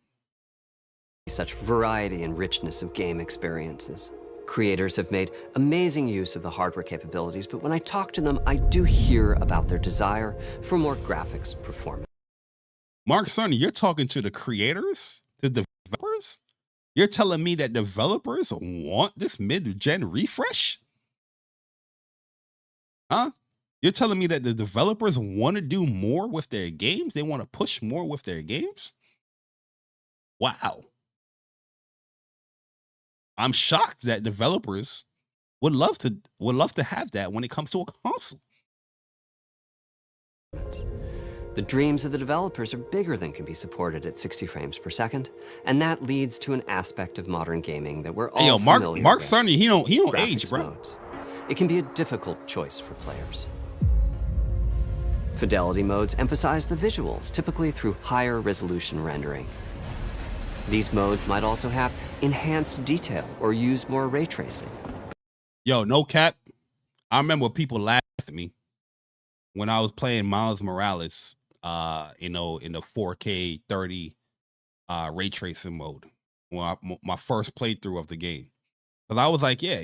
Such variety and richness of game experiences. Creators have made amazing use of the hardware capabilities, but when I talk to them, I do hear about their desire for more graphics performance. Mark Cerny, you're talking to the creators, the developers? You're telling me that developers want this mid-gen refresh? Huh? You're telling me that the developers want to do more with their games? They want to push more with their games? Wow. I'm shocked that developers would love to have that when it comes to a console. The dreams of the developers are bigger than can be supported at 60 frames per second, and that leads to an aspect of modern gaming that we're all Hey, yo, familiar Mark with. Cerny, he don't Graphics age, bro. modes. It can be a difficult choice for players. Fidelity modes emphasize the visuals, typically through higher resolution rendering. These modes might also have enhanced detail or use more ray tracing. Yo, no cap. I remember people laughed at me when I was playing Miles Morales, in the 4K 30 ray tracing mode. My first playthrough of the game. Because I was like, yeah,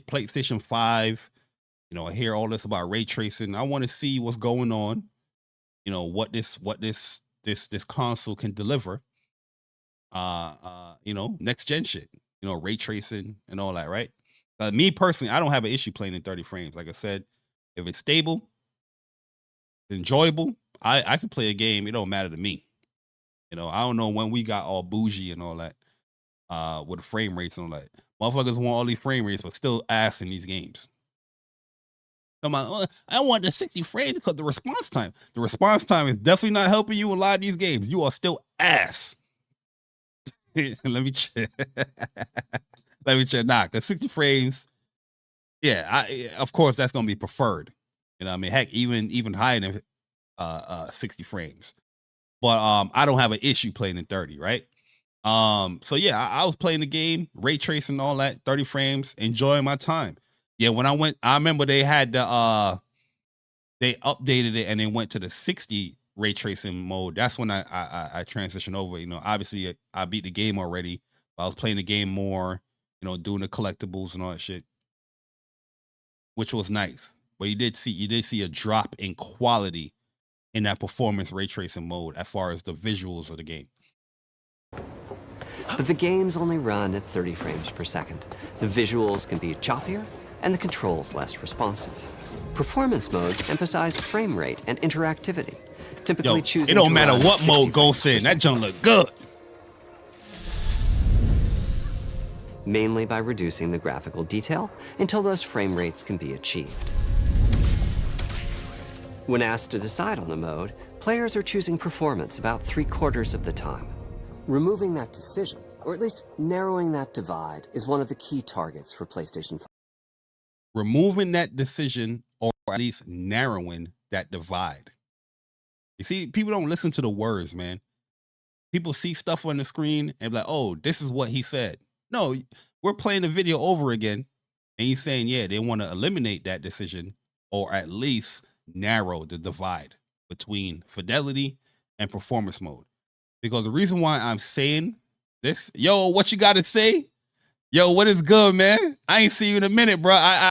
PlayStation 5, I hear all this about ray tracing. I want to see what's going on, what this console can deliver. Next gen shit, ray tracing and all that, right? Me personally, I don't have an issue playing in 30 frames. Like I said, if it's stable, enjoyable, I can play a game. It don't matter to me. I don't know when we got all bougie and all that, with the frame rates and all that. Motherfuckers want all these frame rates, but still ass in these games. I'm like, oh, I want the 60 frames because the response time. The response time is definitely not helping you in a lot of these games. You are still ass. Let me check. Let me check. Nah, because 60 frames, yeah, of course that's gonna be preferred. Heck, even higher than 60 frames. But I don't have an issue playing in 30, right? So yeah, I was playing the game, ray tracing and all that, 30 frames, enjoying my time. Yeah, when I remember they had the they updated it and they went to the 60 ray tracing mode. That's when I transitioned over. Obviously I beat the game already, but I was playing the game more, doing the collectibles and all that shit, which was nice. But you did see a drop in quality in that performance ray tracing mode as far as the visuals of the game. But the games only run at 30 frames per second. The visuals can be choppier, and the controls less responsive. Performance modes emphasize frame rate and interactivity. Typically choosing it don't to matter run what 60 mode goes frames in. per That junk look good. mainly by reducing the graphical detail until those frame rates can be achieved. When asked to decide on a mode, players are choosing performance about 3/4 of the time. Removing that decision, or at least narrowing that divide, is one of the key targets for PlayStation 5. Removing that decision, or at least narrowing that divide. You see, people don't listen to the words, man. People see stuff on the screen and be like, oh, this is what he said. No, we're playing the video over again, and he's saying, yeah, they want to eliminate that decision, or at least narrow the divide between fidelity and performance mode. Because the reason why I'm saying this, yo, what you got to say? Yo, what is good, man? I ain't see you in a minute, bro.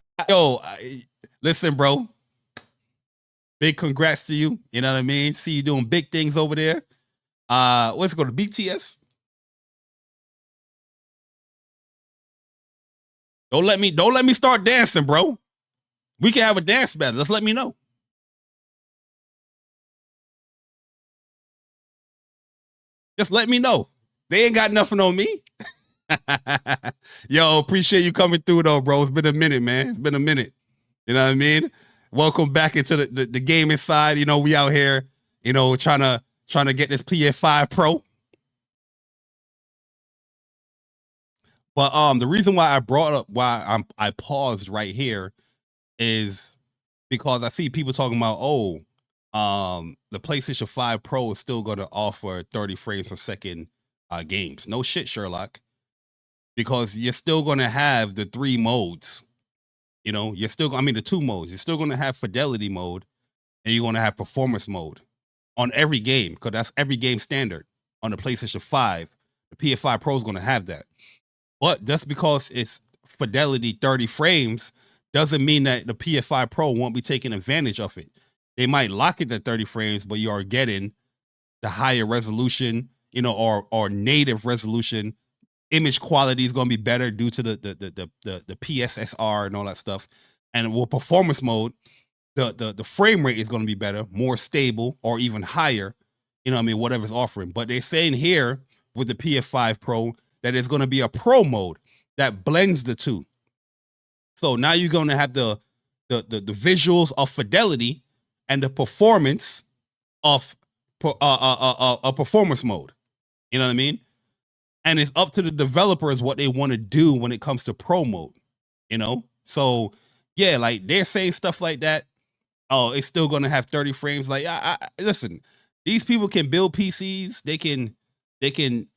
Listen, bro. Big congrats to you. You know what I mean? See you doing big things over there. Let's go to BTS. Don't let me start dancing, bro. We can have a dance battle. Just let me know. Just let me know. They ain't got nothing on me. Yo, appreciate you coming through though, bro. It's been a minute, man. It's been a minute. You know what I mean? Welcome back into the gaming side. We out here, trying to get this PS5 Pro. But the reason why I brought up I paused right here is because I see people talking about, the PlayStation 5 Pro is still going to offer 30 frames per second games. No shit, Sherlock. Because you're still going to have the 3 modes. The 2 modes. You're still going to have fidelity mode, and you're going to have performance mode on every game, because that's every game standard on the PlayStation 5. The PS5 Pro is going to have that. But just because it's fidelity 30 frames doesn't mean that the PS5 Pro won't be taking advantage of it. They might lock it at 30 frames, but you are getting the higher resolution, or native resolution. Image quality is going to be better due to the PSSR and all that stuff. And with performance mode, the frame rate is going to be better, more stable, or even higher, whatever's offering. But they're saying here with the PS5 Pro that there's going to be a pro mode that blends the two. So now you're going to have the visuals of fidelity and the performance of a performance mode. You know what I mean? And it's up to the developers what they want to do when it comes to pro mode. You know, so yeah, like they're saying stuff like that. Oh, it's still gonna have 30 frames. Like, listen, these people can build PCs. They can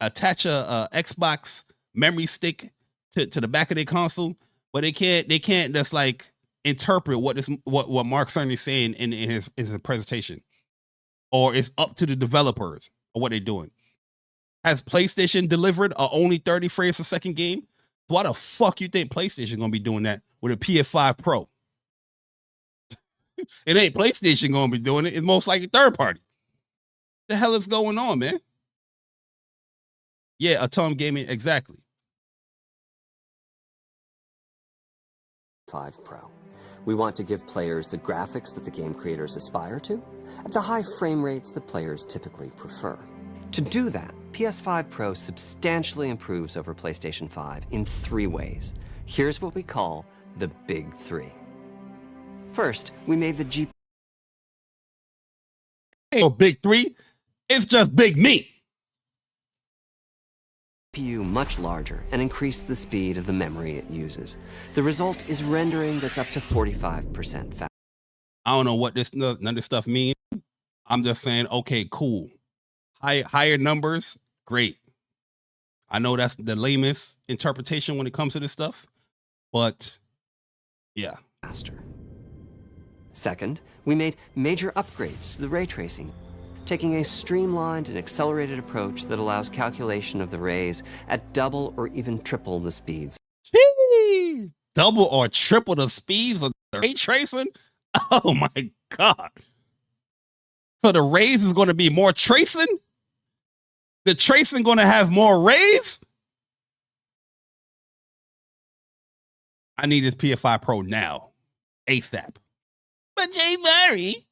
attach a Xbox memory stick to the back of their console, but they can't just like interpret what Mark Cerny is saying in his presentation. Or it's up to the developers or what they're doing. Has PlayStation delivered a only 30 frames a second game? Why the fuck you think PlayStation gonna be doing that with a PS5 Pro? It ain't PlayStation gonna be doing it. It's most likely third party. The hell is going on, man? Yeah, Atom Gaming, exactly. 5 Pro. We want to give players the graphics that the game creators aspire to, at the high frame rates that players typically prefer. To do that, PS5 Pro substantially improves over PlayStation 5 in 3 ways. Here's what we call the Big 3. First, we made the GPU Big 3, it's just big meat. much larger and increased the speed of the memory it uses. The result is rendering that's up to 45% faster. I don't know what none of this stuff means. I'm just saying, okay, cool. Higher numbers, great. I know that's the lamest interpretation when it comes to this stuff, but yeah. Second, we made major upgrades to the ray tracing, taking a streamlined and accelerated approach that allows calculation of the rays at double or even triple the speeds. Jeez. Double or triple the speeds of the ray tracing? Oh my God. So the rays is going to be more tracing? The tracing going to have more rays? I need this PS5 Pro now. ASAP. But JAYBARI,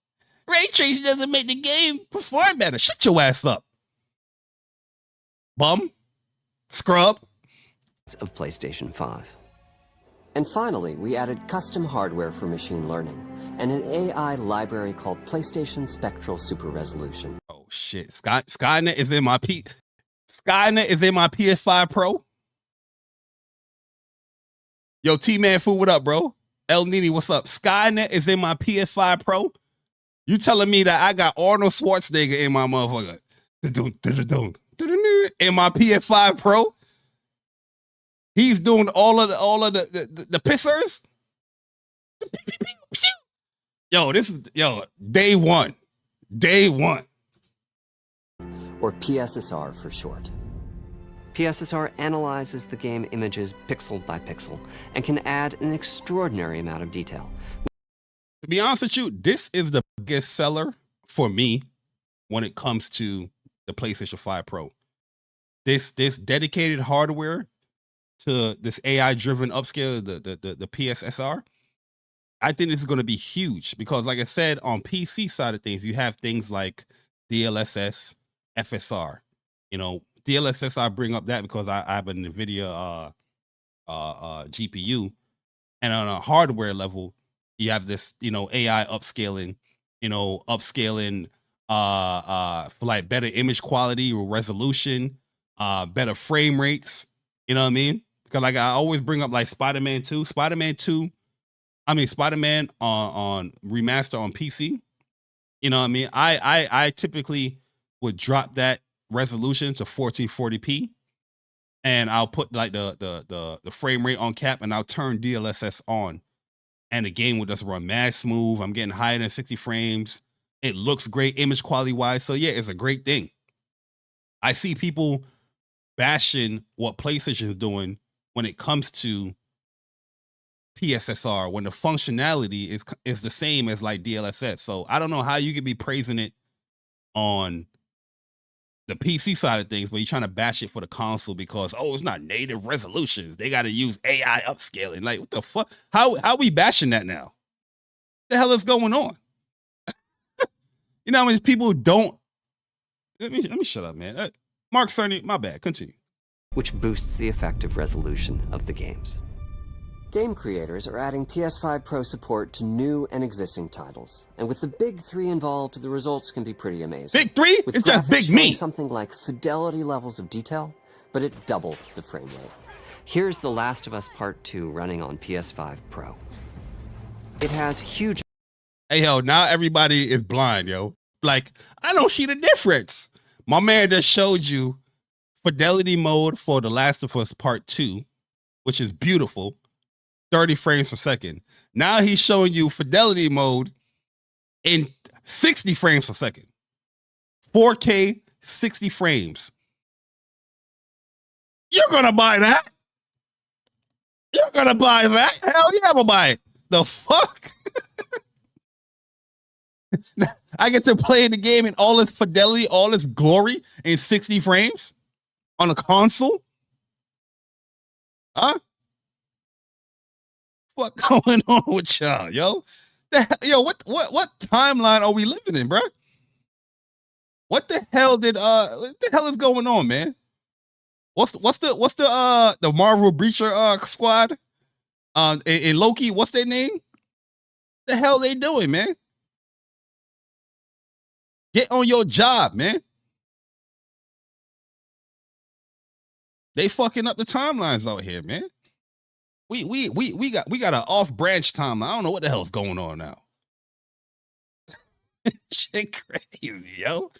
ray tracing doesn't make the game perform better. Shut your ass up. Bum. Scrub. Of PlayStation 5. And finally, we added custom hardware for machine learning and an AI library called PlayStation Spectral Super Resolution. Oh shit. Skynet is in my PS5 Pro. Yo, T-Man Food, what up, bro? El Nini, what's up? Skynet is in my PS5 Pro. You telling me that I got Arnold Schwarzenegger in my motherfucker? In my PS5 Pro? He's doing all of the pissers? Yo, day one. Day one. Or PSSR for short. PSSR analyzes the game images pixel by pixel and can add an extraordinary amount of detail. To be honest with you, this is the biggest seller for me when it comes to the PlayStation 5 Pro. This dedicated hardware to this AI-driven upscale, the PSSR, I think this is going to be huge because, like I said, on PC side of things, you have things like DLSS, FSR. You know, DLSS, I bring up that because I have a NVIDIA GPU, and on a hardware level, you have this, you know, AI upscaling, for like better image quality or resolution, better frame rates. You know what I mean? Because like I always bring up like Spider-Man on remaster on PC. You know what I mean? I typically would drop that resolution to 1440p, and I'll put like the frame rate on cap, and I'll turn DLSS on, and the game will just run mad smooth. I'm getting higher than 60 frames. It looks great image quality wise. So yeah, it's a great thing. I see people bashing what PlayStation is doing when it comes to PSSR, when the functionality is the same as like DLSS. So I don't know how you could be praising it on the PC side of things, but you're trying to bash it for the console because, oh, it's not native resolutions. They got to use AI upscaling. Like, what the fuck? How we bashing that now? The hell is going on? You know how many people don't? Let me shut up, man. Mark Cerny, my bad. Continue. Which boosts the effective resolution of the games. Game creators are adding PS5 Pro support to new and existing titles. And with the big three involved, the results can be pretty amazing. Big three? With It's just big graphics me. showing something like fidelity levels of detail, but at double the frame rate. Here's The Last of Us Part 2 running on PS5 Pro. It has huge... Hey, yo, now everybody is blind, yo. Like, I don't see the difference. My man just showed you fidelity mode for The Last of Us Part 2, which is beautiful, 30 frames per second. Now he's showing you fidelity mode in 60 frames per second. 4K, 60 frames. You're gonna buy that? You're gonna buy that? Hell yeah, I'm gonna buy it. The fuck? I get to play the game in all its fidelity, all its glory in 60 frames on a console? Huh? What going on with y'all, yo? Yo, what timeline are we living in, bro? What the hell is going on, man? What's the Marvel Breacher squad? In Loki, what's their name? The hell they doing, man? Get on your job, man. They fucking up the timelines out here, man. We got an off-branch timeline. I don't know what the hell's going on now. Shit crazy, yo.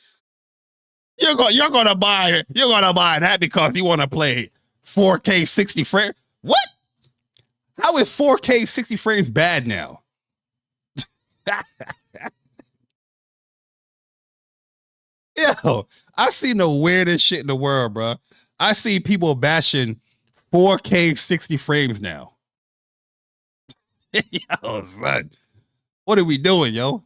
You're gonna buy that because you want to play 4K 60 frames. What? How is 4K 60 frames bad now? Yo, I seen the weirdest shit in the world, bro. I see people bashing 4K 60 frames now. Yo, son. What are we doing, yo?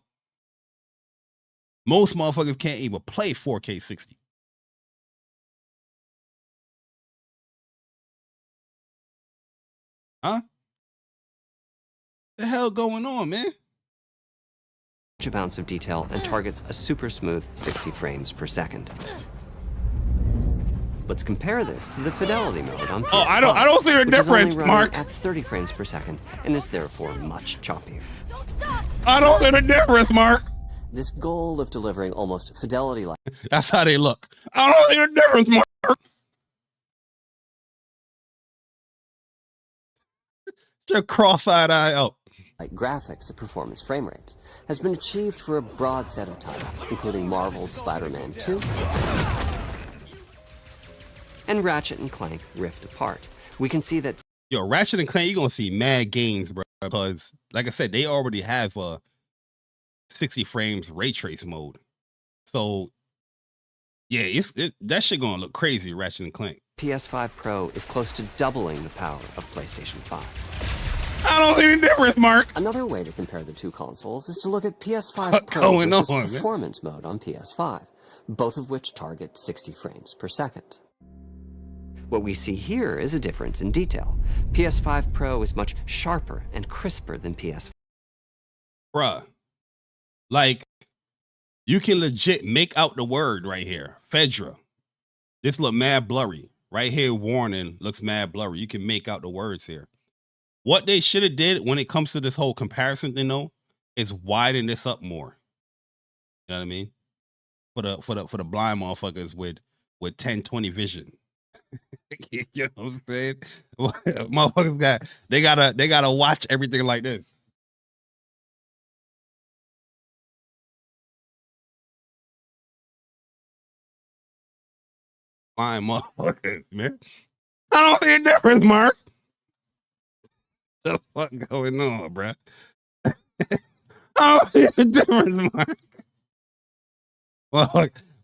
Most motherfuckers can't even play 4K 60. Huh? The hell going on, man? amounts of detail and targets a super smooth 60 frames per second. Let's compare this to the fidelity mode on PS5, Oh, I don't see the difference, Mark. At 30 frames per second and is therefore much choppier. I don't see the difference, Mark. This goal of delivering almost fidelity-like That's how they look. I don't see the difference, Mark. Just cross-eyed eye out. graphics at performance frame rates has been achieved for a broad set of titles, including Marvel's Spider-Man 2 and Ratchet & Clank Rift Apart. We can see that Yo, Ratchet & Clank, you're going to see mad gains, bro, because, like I said, they already have a 60 frames ray trace mode. So, yeah, that shit going to look crazy, Ratchet & Clank. PS5 Pro is close to doubling the power of PlayStation 5. I don't see the difference, Mark. Another way to compare the two consoles is to look at PS5 Pro going versus on, performance mode on PS5, both of which target 60 frames per second. What we see here is a difference in detail. PS5 Pro is much sharper and crisper than PS5. Bruh, like, you can legit make out the word right here. Fedra. This look mad blurry. Right here, warning looks mad blurry. You can make out the words here. What they should have did when it comes to this whole comparison thing, though, is widen this up more. You know what I mean? For the blind motherfuckers with 1020 vision. You know what I'm saying? Motherfuckers gotta watch everything like this. Blind motherfuckers, man. I don't see a difference, Mark. The fuck going on, bruh? I don't see a difference, Mark.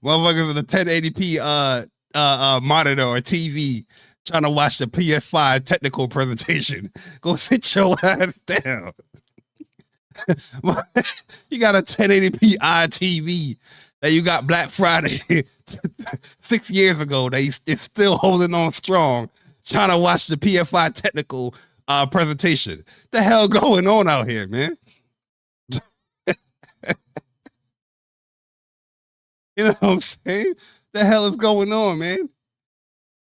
Motherfuckers with a 1080p monitor or TV trying to watch the PS5 technical presentation. Go sit your ass down. You got a 1080p TV that you got Black Friday 6 years ago that it's still holding on strong, trying to watch the PS5 technical presentation. The hell going on out here, man? You know what I'm saying? The hell is going on, man?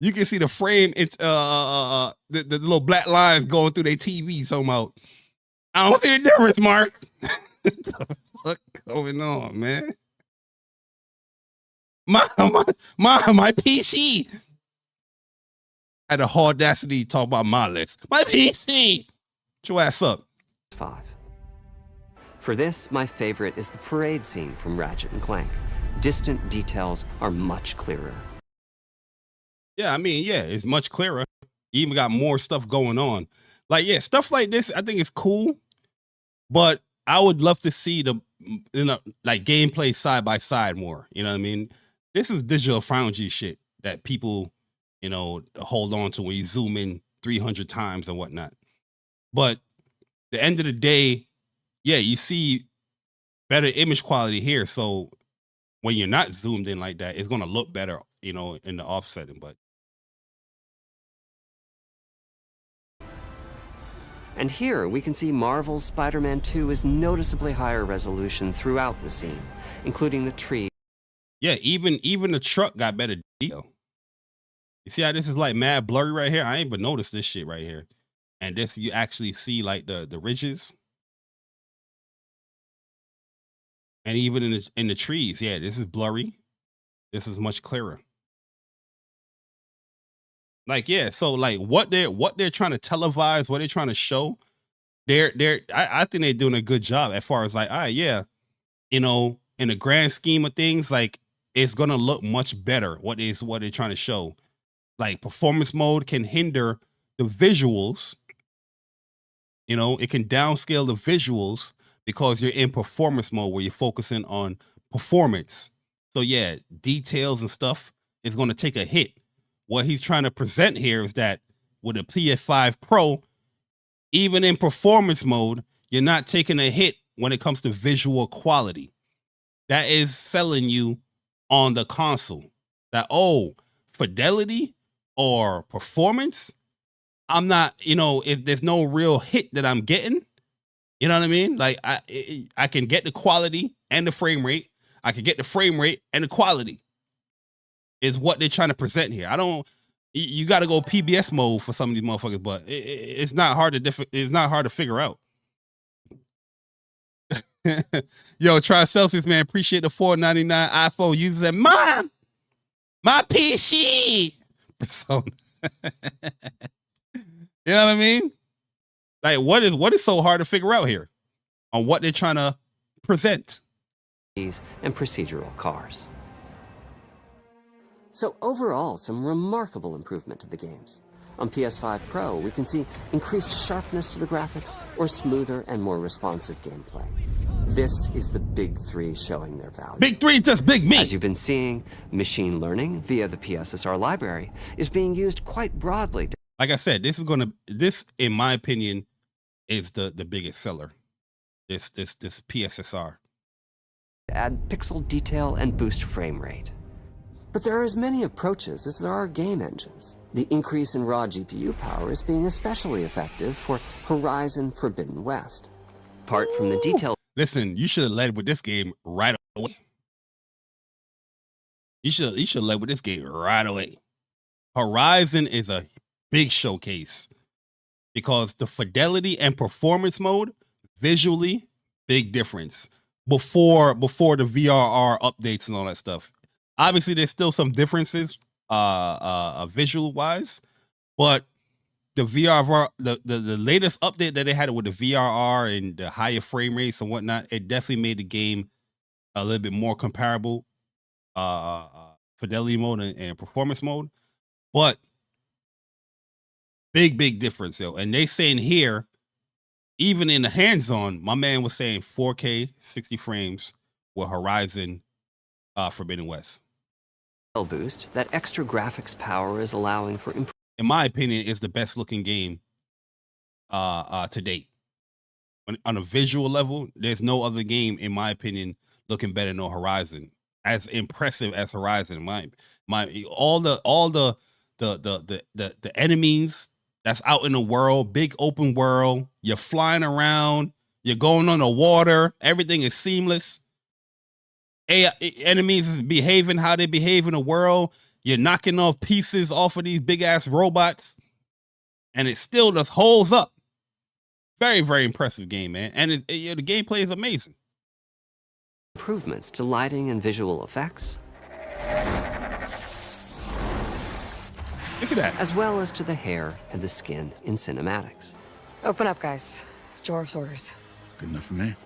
You can see the frame. It's the little black lines going through their TV. Somehow, I don't see the difference, Mark. What the fuck going on, man? My PC. I had the audacity to talk about my list. My PC. Get your ass up. 5. For this, my favorite is the parade scene from Ratchet and Clank. Distant details are much clearer. Yeah, I mean, yeah, it's much clearer. You even got more stuff going on. Like, yeah, stuff like this, I think it's cool, but I would love to see the, like gameplay side by side more. You know what I mean? This is digital foundry shit that people, hold on to when you zoom in 300 times and whatnot. But the end of the day, yeah, you see better image quality here. So when you're not zoomed in like that, it's going to look better, in the offsetting. But And here we can see Marvel's Spider-Man 2 is noticeably higher resolution throughout the scene, including the tree. yeah, even the truck got better detail. You see how this is like mad blurry right here? I ain't even noticed this shit right here. And this, you actually see like the ridges. And even in the trees, yeah, this is blurry. This is much clearer. Like, yeah, so like what they're trying to televise, what they're trying to show, I think they're doing a good job as far as like, all right, yeah, in the grand scheme of things, like it's gonna look much better. What they're trying to show. Like performance mode can hinder the visuals. It can downscale the visuals because you're in performance mode where you're focusing on performance. So yeah, details and stuff is going to take a hit. What he's trying to present here is that with a PS5 Pro, even in performance mode, you're not taking a hit when it comes to visual quality. That is selling you on the console that, fidelity or performance, I'm not, if there's no real hit that I'm getting, you know what I mean? Like I can get the quality and the frame rate. I can get the frame rate and the quality is what they're trying to present here. You got to go PBS mode for some of these motherfuckers, but it's not hard to figure out. Yo, Try Celsius, man, appreciate the $4.99 iPhone users and Mom, my PC. Persona. You know what I mean? Like, what is so hard to figure out here on what they're trying to present? And procedural cars. So overall, some remarkable improvement to the games. On PS5 Pro, we can see increased sharpness to the graphics or smoother and more responsive gameplay. This is the big three showing their value. Big three, just big me. As you've been seeing, machine learning via the PSSR library is being used quite broadly. Like I said, this, in my opinion, is the biggest seller. This PSSR. To add pixel detail and boost frame rate. But there are as many approaches as there are game engines. The increase in raw GPU power is being especially effective for Horizon Forbidden West. Apart from the detail. Listen, you should have led with this game right away. You should have led with this game right away. Horizon is a big showcase because the fidelity and performance mode, visually, big difference. Before the VRR updates and all that stuff. Obviously, there's still some differences, visual wise, but the VRR, the latest update that they had with the VRR and the higher frame rates and whatnot, it definitely made the game a little bit more comparable, fidelity mode and performance mode. But big difference, yo. And they saying here, even in the hands-on, my man was saying 4K, 60 frames with Horizon Forbidden West. Boost, that extra graphics power is allowing for, in my opinion, is the best looking game to date. On a visual level, there's no other game, in my opinion, looking better than Horizon. As impressive as Horizon. All the enemies that's out in the world, big open world. You're flying around. You're going on the water. Everything is seamless. Enemies is behaving how they behave in the world. You're knocking off pieces off of these big ass robots, and it still just holds up. Very, very impressive game, man. And the gameplay is amazing. Improvements to lighting and visual effects, Look at that. as well as to the hair and the skin in cinematics. Open up, guys. Dwarf's orders. Good enough for me.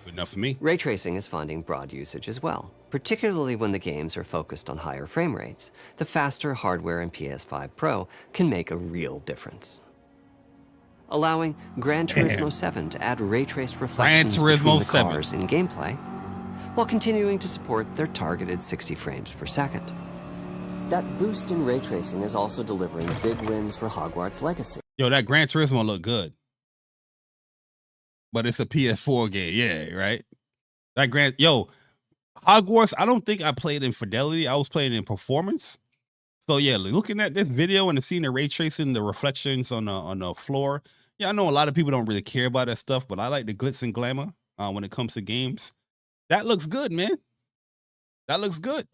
Good enough for me. Ray tracing is finding broad usage as well, particularly when the games are focused on higher frame rates. The faster hardware in PS5 Pro can make a real difference, allowing Gran Turismo 7 to add ray-traced reflections between the cars in gameplay, while continuing to support their targeted 60 frames per second. That boost in ray tracing is also delivering big wins for Hogwarts Legacy. Yo, that Gran Turismo look good. But it's a PS4 game, yeah, right? Hogwarts, I don't think I played in fidelity. I was playing in performance. So yeah, looking at this video and seeing the ray tracing, the reflections on the floor. Yeah, I know a lot of people don't really care about that stuff, but I like the glitz and glamour when it comes to games. That looks good, man. That looks good.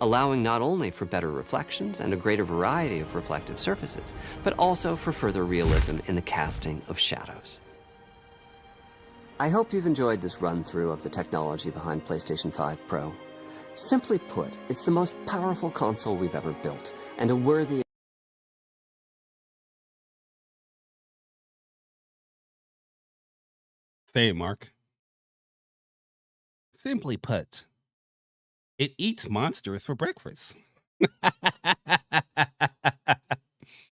Allowing not only for better reflections and a greater variety of reflective surfaces, but also for further realism in the casting of shadows. I hope you've enjoyed this run-through of the technology behind PlayStation 5 Pro. Simply put, it's the most powerful console we've ever built, and a worthy... Say it, Mark. Simply put, it eats monsters for breakfast.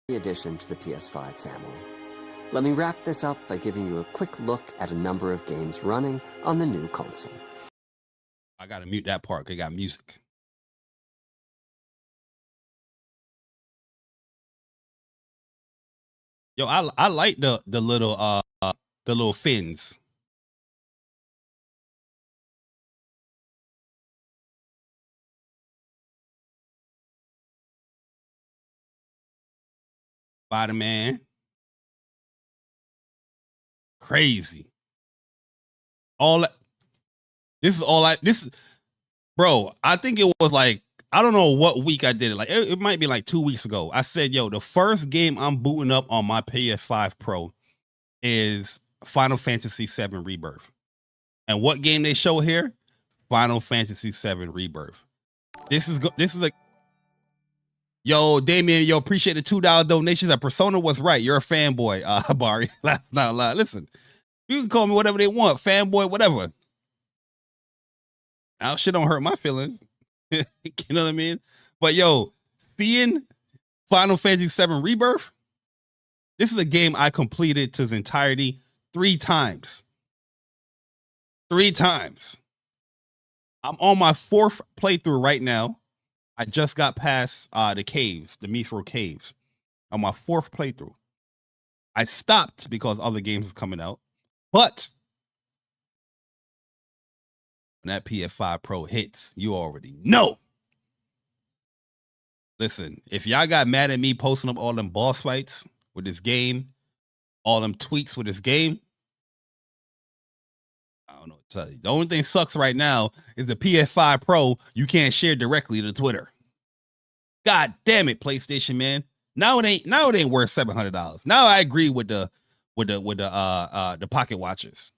addition to the PS5 family. Let me wrap this up by giving you a quick look at a number of games running on the new console. I gotta mute that part. They got music. Yo, I like the little fins. Spider-Man. Crazy. All that. Bro, I think it was like, I don't know what week I did it. Like, it might be like 2 weeks ago. I said, yo, the first game I'm booting up on my PS5 Pro is Final Fantasy VII Rebirth. And what game they show here? Final Fantasy VII Rebirth. This is like, yo, Damien, yo, appreciate the $2 donations. That Persona was right. You're a fanboy, Bari. Laugh out loud. Listen, you can call me whatever they want, fanboy, whatever. Now shit don't hurt my feelings. You know what I mean? But yo, seeing Final Fantasy VII Rebirth, this is a game I completed to its entirety 3 times. 3 times. I'm on my 4th playthrough right now. I just got past the caves, the Mithril caves. On my 4th playthrough. I stopped because other games was coming out. But when that PS5 Pro hits, you already know. Listen, if y'all got mad at me posting up all them boss fights with this game, all them tweets with this game, I don't know what to tell you. The only thing sucks right now is the PS5 Pro you can't share directly to Twitter. God damn it, PlayStation, man. Now it ain't worth $700. Now I agree with the pocket watches.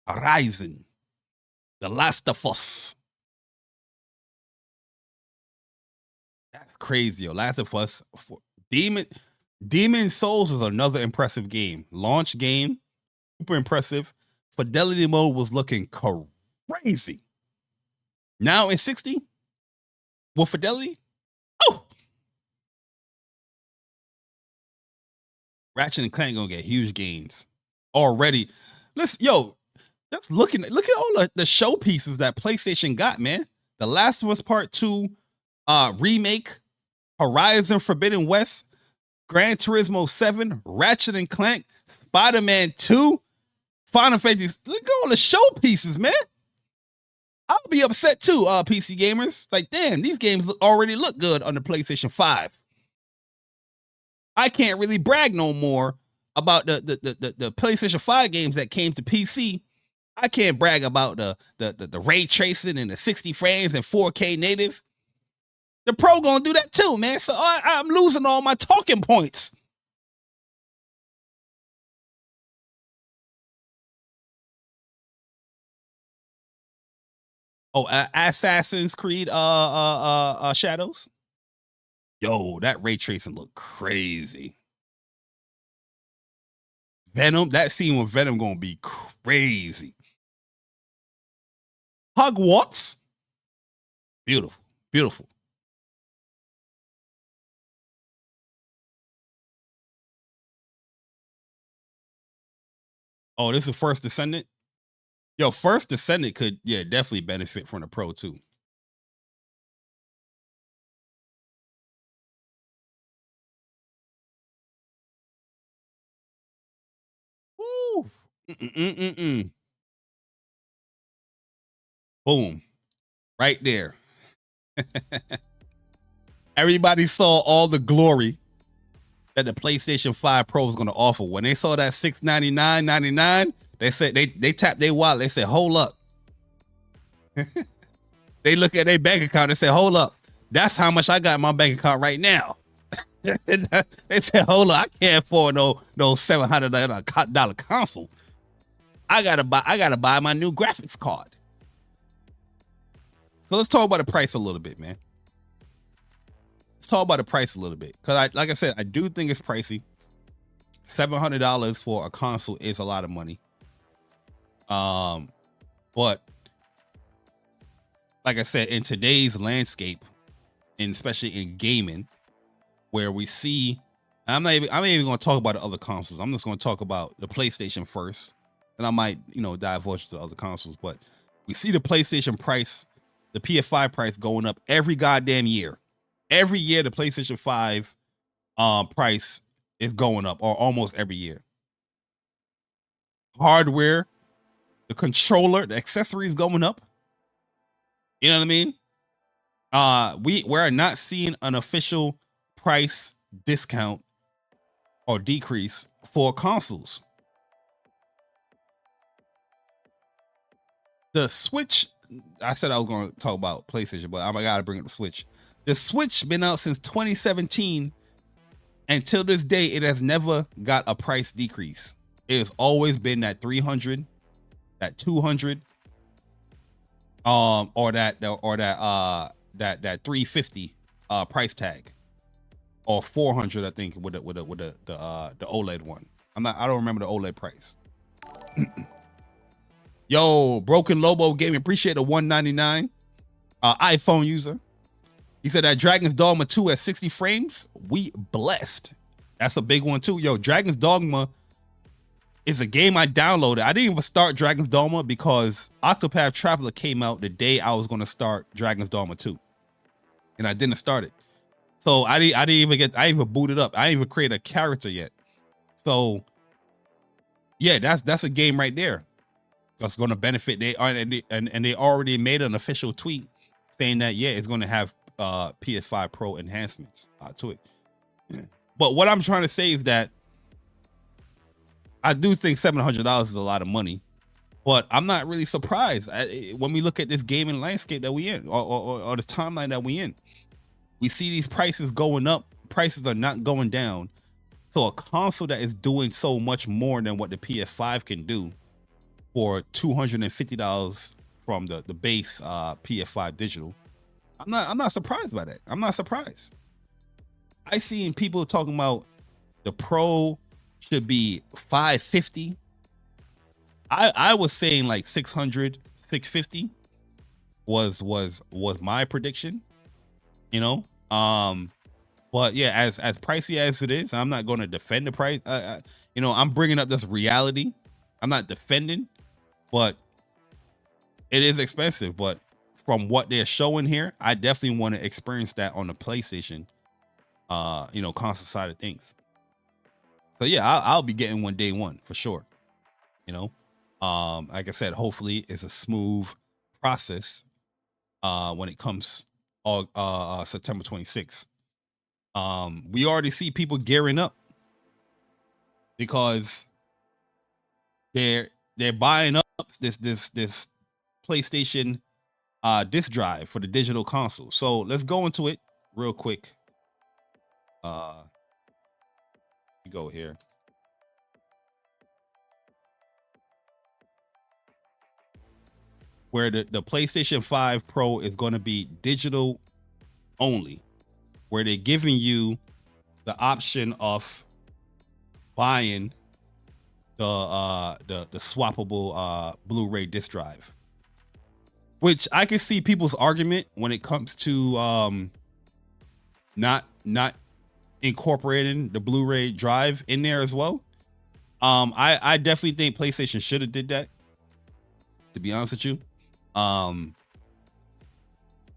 Horizon, The Last of Us. That's crazy, yo. Last of Us. Demon Souls is another impressive game. Launch game, super impressive. Fidelity mode was looking crazy. Now in 60 with fidelity. Oh, Ratchet and Clank gonna get huge gains already. Listen, yo. Look at all the showpieces that PlayStation got, man. The Last of Us Part 2 remake, Horizon Forbidden West, Gran Turismo 7, Ratchet and Clank, Spider-Man 2, Final Fantasy. Look at all the showpieces, man. I'll be upset too, PC gamers. Like, damn, these games already look good on the PlayStation 5. I can't really brag no more about the PlayStation 5 games that came to PC. I can't brag about the ray tracing and the 60 frames and 4K native. The Pro gonna do that too, man. So I'm losing all my talking points. Oh, Assassin's Creed Shadows. Yo, that ray tracing look crazy. Venom, that scene with Venom gonna be crazy. Hogwarts, beautiful, beautiful. Oh, this is First Descendant. Yo, First Descendant could, yeah, definitely benefit from the Pro too. Woo. Boom. Right there. Everybody saw all the glory that the PlayStation 5 Pro was going to offer. When they saw that $699.99, they said they tapped their wallet. They said, hold up. They look at their bank account and say, hold up. That's how much I got in my bank account right now. They said, hold up, I can't afford no $700 console. I gotta buy my new graphics card. So let's talk about the price a little bit, man. Let's talk about the price a little bit. Because like I said, I do think it's pricey. $700 for a console is a lot of money. But like I said, in today's landscape, and especially in gaming, where we see, I'm not even going to talk about the other consoles. I'm just going to talk about the PlayStation first, and I might, divulge to the other consoles. But we see the PlayStation price, the PS5 price going up every goddamn year. Every year, the PlayStation 5 price is going up, or almost every year. Hardware, the controller, the accessories going up. You know what I mean? We're not seeing an official price discount or decrease for consoles. The Switch, I said I was going to talk about PlayStation, but I gotta bring up the Switch. The Switch been out since 2017. Until this day, it has never got a price decrease. It has always been that 300, that 200, or that 350 price tag, or 400, I think, with the OLED one. I don't remember the OLED price. Yo, Broken Lobo Gaming, appreciate the $199. iPhone user. He said that Dragon's Dogma 2 at 60 frames. We blessed. That's a big one too. Yo, Dragon's Dogma is a game I downloaded. I didn't even start Dragon's Dogma because Octopath Traveler came out the day I was going to start Dragon's Dogma 2. And I didn't start it. So I didn't even boot it up. I didn't even create a character yet. So yeah, that's a game right there that's going to benefit. They already made an official tweet saying that, yeah, it's going to have PS5 Pro enhancements to it. But what I'm trying to say is that I do think $700 is a lot of money, but I'm not really surprised when we look at this gaming landscape that we in, or the timeline that we in. We see these prices going up. Prices are not going down. So a console that is doing so much more than what the PS5 can do for $250 from the base PS5 digital, I'm not surprised by that. I'm not surprised. I seen people talking about the Pro should be $550. I was saying like $600, $650 was my prediction, but yeah, as pricey as it is, I'm not going to defend the price. I'm bringing up this reality. I'm not defending, but it is expensive. But from what they're showing here, I definitely want to experience that on the PlayStation, console side of things. So yeah, I'll be getting one day one for sure. Like I said, hopefully it's a smooth process when it comes September 26th. We already see people gearing up because they're buying up this PlayStation disk drive for the digital console. So let's go into it real quick. We go here. Where the PlayStation 5 Pro is going to be digital only, where they're giving you the option of buying the swappable Blu-ray disc drive, which I can see people's argument when it comes to not incorporating the Blu-ray drive in there as well. I definitely think PlayStation should have did that, to be honest with you.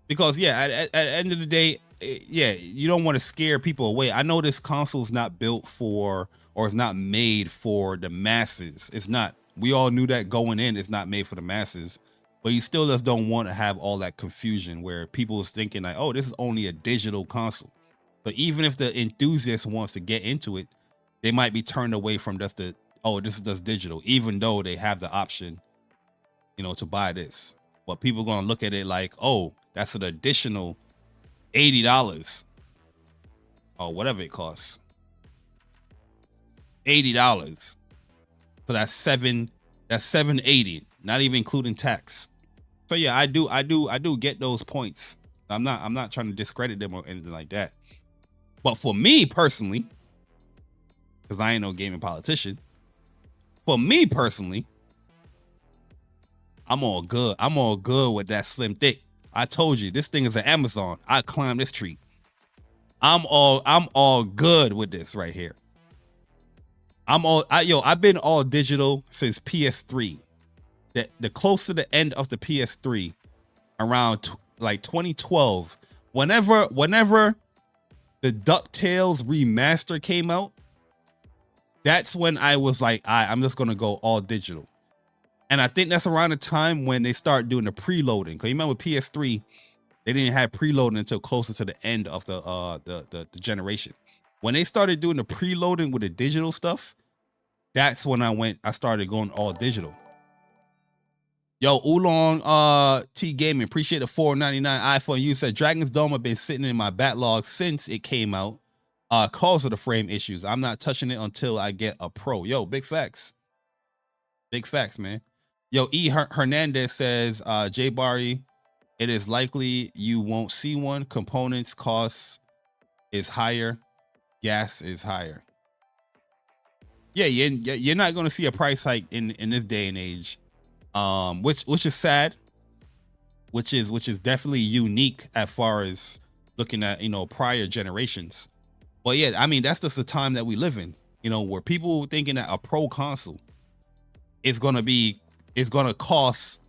Because yeah, at the end of the day, yeah, you don't want to scare people away. I know this console is not built for, or it's not made for the masses. It's not. We all knew that going in. It's not made for the masses, but you still just don't want to have all that confusion where people is thinking like, oh, this is only a digital console. But even if the enthusiast wants to get into it, they might be turned away from just the, oh, this is just digital, even though they have the option, you know, to buy this. But people are gonna look at it like, oh, that's an additional $80 or whatever it costs. $80. So that's $780, not even including tax. So yeah, I do get those points. I'm not trying to discredit them or anything like that. But for me personally, because I ain't no gaming politician, for me personally, I'm all good. I'm all good with that slim thick. I told you this thing is an Amazon. I climbed this tree. I'm all good with this right here. I've been all digital since PS3. The close to the end of the PS3, around like 2012. Whenever the DuckTales remaster came out, that's when I was like, I'm just gonna go all digital. And I think that's around the time when they start doing the preloading. Because you remember PS3, they didn't have preloading until closer to the end of the generation. When they started doing the preloading with the digital stuff, that's when I started going all digital. Yo, Oolong T Gaming, appreciate the $4.99 iPhone. You said Dragon's Dome have been sitting in my backlog since it came out. Cause of the frame issues. I'm not touching it until I get a Pro. Yo, big facts. Big facts, man. Yo, Hernandez says, JAYBARI, it is likely you won't see one. Components costs is higher. Gas is higher. Yeah, you're not going to see a price hike in this day and age, which is sad, which is definitely unique as far as looking at, you know, prior generations. But yeah, I mean, that's just the time that we live in, you know, where people thinking that a Pro console is going to cost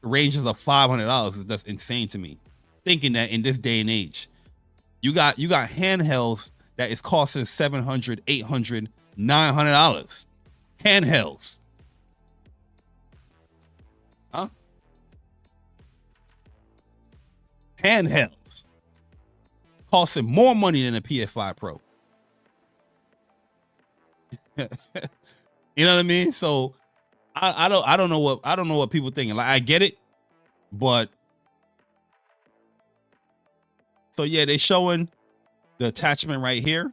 ranges of $500. That's insane to me. Thinking that in this day and age, you got handhelds that is costing $700, $800, $900. Handhelds. Huh? Handhelds. Costing more money than a PS5 Pro. You know what I mean? So I don't know what people thinking. Like, I get it, but so yeah, they showing the attachment right here.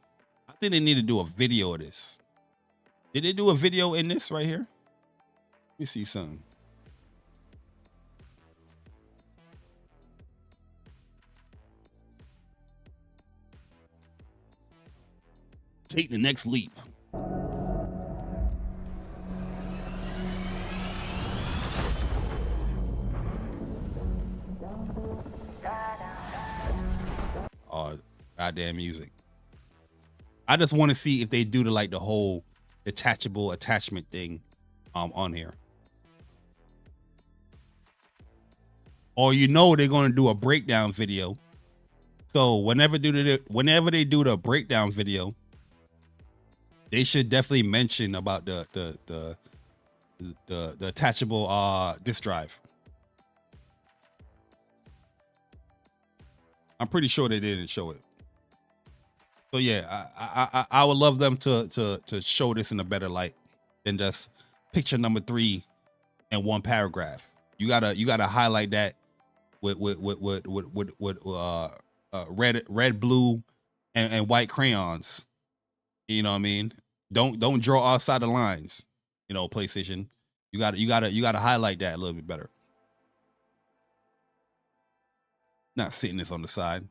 I think they need to do a video of this. Did they do a video in this right here? Let me see something. Take the next leap. Oh, goddamn music. I just want to see if they do the whole detachable attachment thing on here. Or you know they're going to do a breakdown video. So whenever they do the breakdown video, they should definitely mention about the attachable disk drive. I'm pretty sure they didn't show it. So yeah, I would love them to show this in a better light than just picture number 3 in one paragraph. You gotta highlight that with red, blue, and white crayons. You know what I mean? Don't draw outside the lines. You know, PlayStation. You gotta highlight that a little bit better. Not sitting this on the side.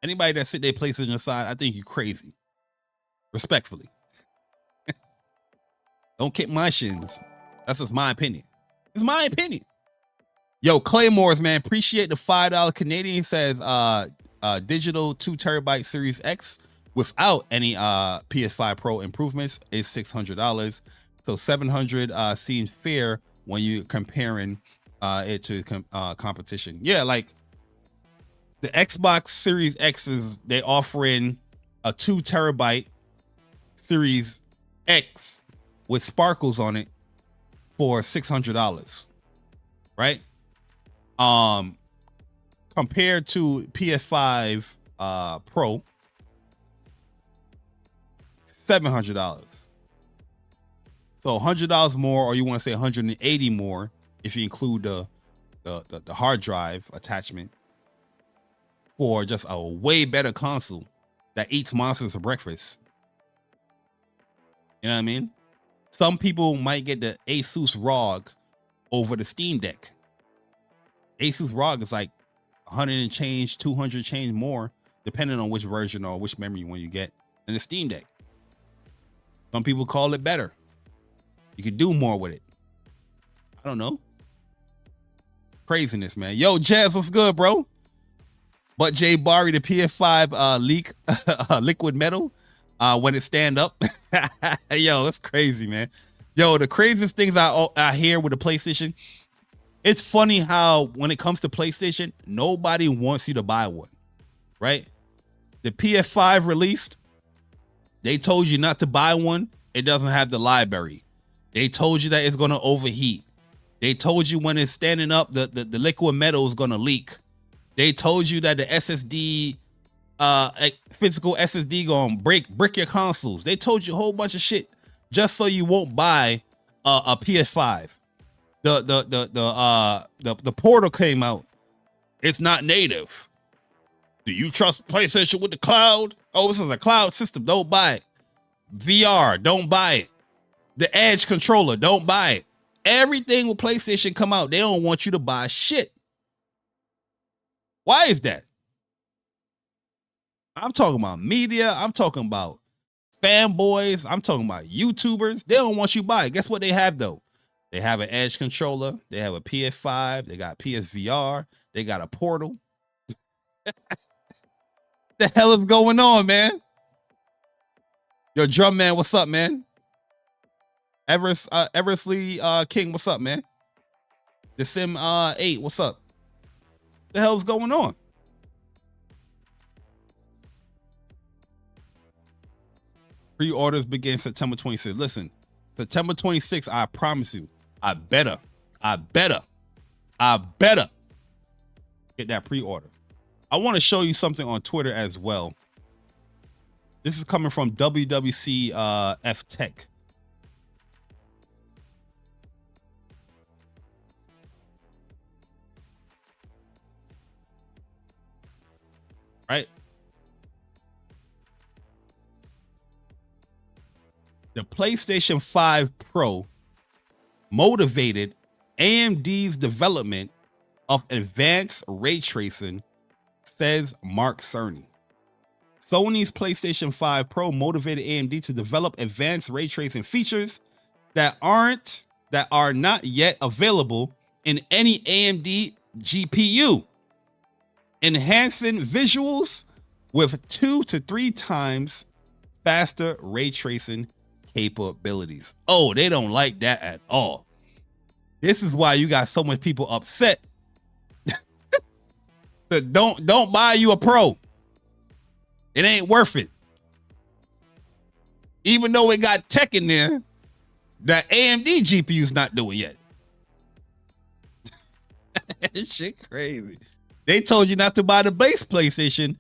Anybody that sit their PlayStation aside, I think you crazy. Respectfully. Don't kick my shins. That's just my opinion. It's my opinion. Yo, Claymores, man, appreciate the $5 Canadian. He says digital 2TB Series X without any PS5 Pro improvements is $600. So $700 seems fair when you're comparing it to competition. Yeah, like the Xbox Series X's, they offering a 2TB Series X with sparkles on it for $600, right? Compared to PS5 Pro, $700. So $100 more, or you want to say $180 more if you include the hard drive attachment, for just a way better console that eats monsters for breakfast. You know what I mean? Some people might get the Asus ROG over the Steam Deck. Asus ROG is like 100 and change, 200 change more, depending on which version or which memory one you get, than the Steam Deck. Some people call it better. You could do more with it. I don't know. Craziness, man. Yo, Jazz, what's good, bro? But JAYBARI, the PS5 liquid metal, when it stand up. Yo, it's crazy, man. Yo, the craziest things I hear with the PlayStation, it's funny how when it comes to PlayStation, nobody wants you to buy one, right? The PS5 released, they told you not to buy one. It doesn't have the library. They told you that it's going to overheat. They told you when it's standing up, the liquid metal is going to leak. They told you that the SSD, physical SSD gonna brick your consoles. They told you a whole bunch of shit just so you won't buy a PS5. The Portal came out. It's not native. Do you trust PlayStation with the cloud? Oh, this is a cloud system. Don't buy it. VR, don't buy it. The Edge controller, don't buy it. Everything with PlayStation come out, they don't want you to buy shit. Why is that? I'm talking about media. I'm talking about fanboys. I'm talking about YouTubers. They don't want you to buy it. Guess what they have, though? They have an Edge controller. They have a PS5. They got PSVR. They got a Portal. The hell is going on, man? Yo, Drum Man, what's up, man? Eversley King, what's up, man? The Sim 8, what's up? The hell's going on? Pre-orders begin September 26th. Listen, September 26th, I promise you, I better get that pre-order. I want to show you something on Twitter as well. This is coming from WWC F Tech. Right? The PlayStation 5 Pro motivated AMD's development of advanced ray tracing, says Mark Cerny. Sony's PlayStation 5 Pro motivated AMD to develop advanced ray tracing features that are not yet available in any AMD GPU, enhancing visuals with 2 to 3 times faster ray tracing capabilities. Oh, they don't like that at all. This is why you got so much people upset. Don't buy you a Pro. It ain't worth it. Even though it got tech in there that AMD GPU's not doing yet. This shit crazy. They told you not to buy the base PlayStation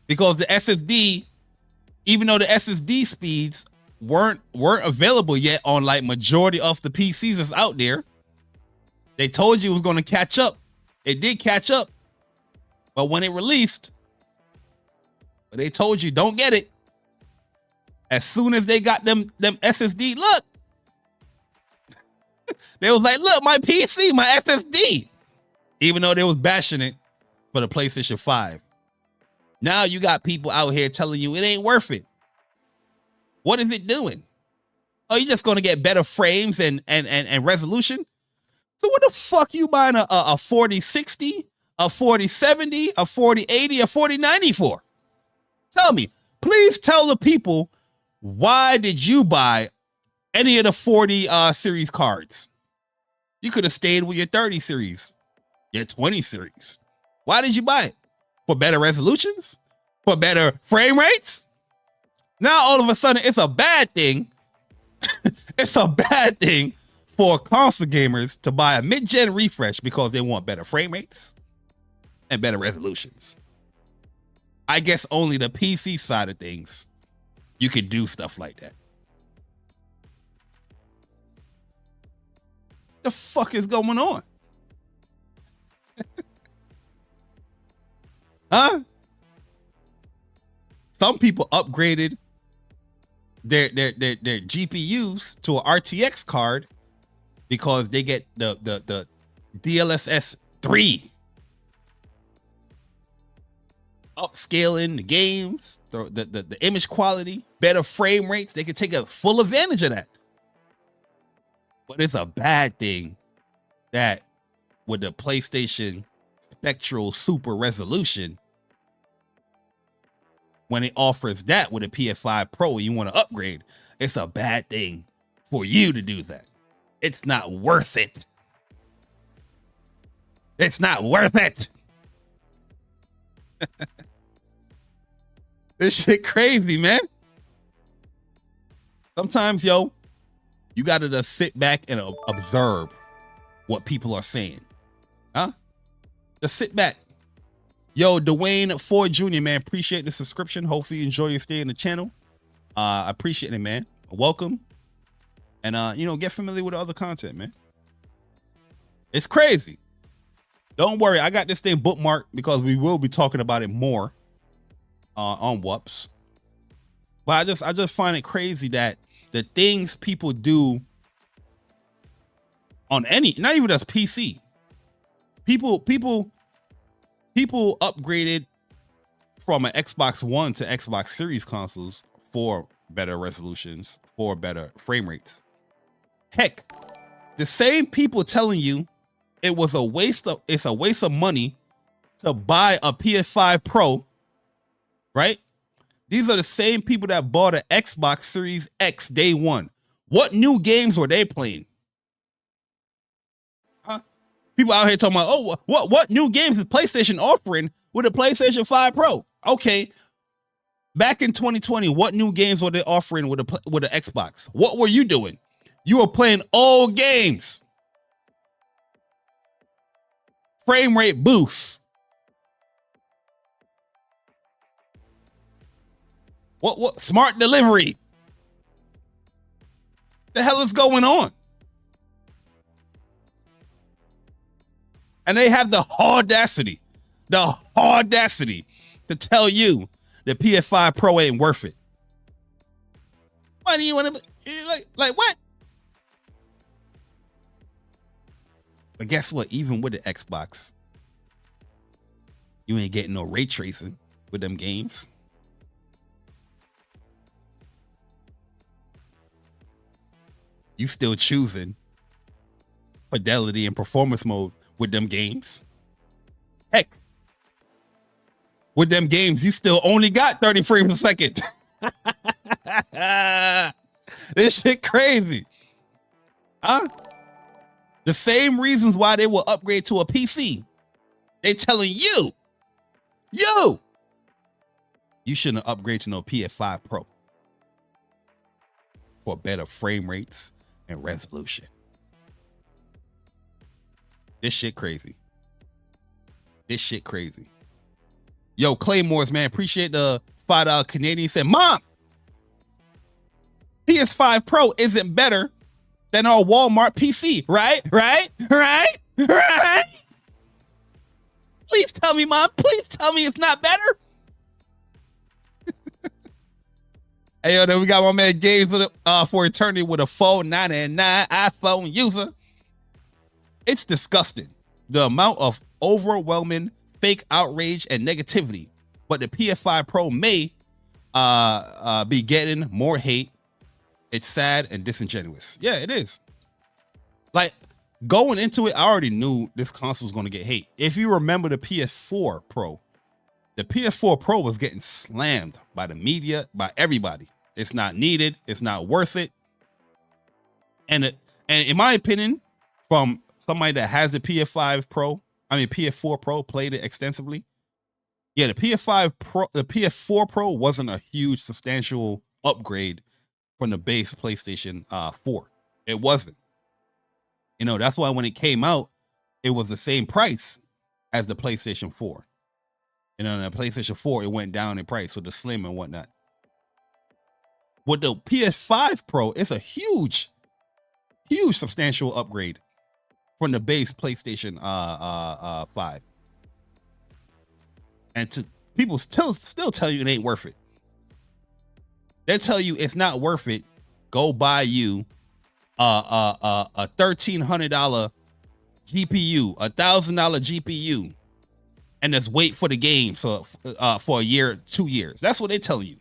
because the SSD even though the SSD speeds weren't available yet on like majority of the PCs that's out there. They told you it was going to catch up. It did catch up. But when it released, they told you don't get it. As soon as they got them SSD, look. They was like, look, my PC, my SSD. Even though they was bashing it for the PlayStation 5. Now you got people out here telling you it ain't worth it. What is it doing? Oh, you're just going to get better frames and resolution? So what the fuck you buying a 4060, a 4070, a 4080, a 4090 for? Tell me. Please tell the people, why did you buy any of the 40 series cards? You could have stayed with your 30 series, your 20 series. Why did you buy it? For better resolutions? For better frame rates? Now all of a sudden it's a bad thing. It's a bad thing for console gamers to buy a mid-gen refresh because they want better frame rates and better resolutions. I guess only the PC side of things, you could do stuff like that. The fuck is going on? Huh? Some people upgraded their GPUs to an RTX card because they get the DLSS 3. Upscaling the games, the image quality, better frame rates. They can take a full advantage of that. But it's a bad thing that with the PlayStation Spectral Super Resolution, when it offers that with a PS5 Pro, you want to upgrade, it's a bad thing for you to do that. It's not worth it. It's not worth it. This shit crazy, man. Sometimes, yo, you gotta just sit back and observe what people are saying. Huh? Just sit back. Yo, Dwayne Ford Jr., man, appreciate the subscription. Hopefully you enjoy your stay in the channel. I appreciate it, man. Welcome. And, get familiar with the other content, man. It's crazy. Don't worry. I got this thing bookmarked because we will be talking about it more on Whoops. But I just find it crazy that the things people do on not even just PC. People upgraded from an Xbox One to Xbox Series consoles for better resolutions, for better frame rates. Heck, the same people telling you it's a waste of money to buy a PS5 Pro, right? These are the same people that bought an Xbox Series X day one. What new games were they playing? Huh? People out here talking about, oh, what new games is PlayStation offering with a PlayStation 5 Pro? Okay, back in 2020, what new games were they offering with the Xbox? What were you doing? You were playing old games. Frame rate boosts. What smart delivery? The hell is going on? And they have the audacity to tell you the PS5 Pro ain't worth it. Why do you want to like what? But guess what? Even with the Xbox, you ain't getting no ray tracing with them games. You still choosing fidelity and performance mode with them games. Heck, with them games, you still only got 30 frames a second. This shit crazy. Huh? The same reasons why they will upgrade to a PC. They telling you shouldn't upgrade to no PS5 Pro for better frame rates and resolution. This shit crazy. This shit crazy. Yo, Claymores, man, appreciate the $5 Canadian. He said, Mom, PS5 Pro isn't better than our Walmart PC, right? Please tell me, Mom. Please tell me it's not better. Hey, yo, then we got my man Games for Eternity with a 499 iPhone user. It's disgusting, the amount of overwhelming fake outrage and negativity, but the PS5 Pro may be getting more hate. It's sad and disingenuous. Yeah, it is. Like, going into it, I already knew this console was going to get hate. If you remember the PS4 Pro, the PS4 Pro was getting slammed by the media, by everybody. It's not needed. It's not worth it. And in my opinion, from somebody that has the PS4 Pro, played it extensively. Yeah, the PS4 Pro wasn't a huge, substantial upgrade from the base PlayStation 4. It wasn't. You know, that's why when it came out, it was the same price as the PlayStation 4. You know, the PlayStation 4, it went down in price with the Slim and whatnot. With the PS5 Pro, it's a huge, substantial upgrade from the base PlayStation 5. And people still tell you it ain't worth it. They tell you it's not worth it. Go buy you a $1,300 GPU, $1,000 GPU, and just wait for the game for a year, 2 years. That's what they tell you.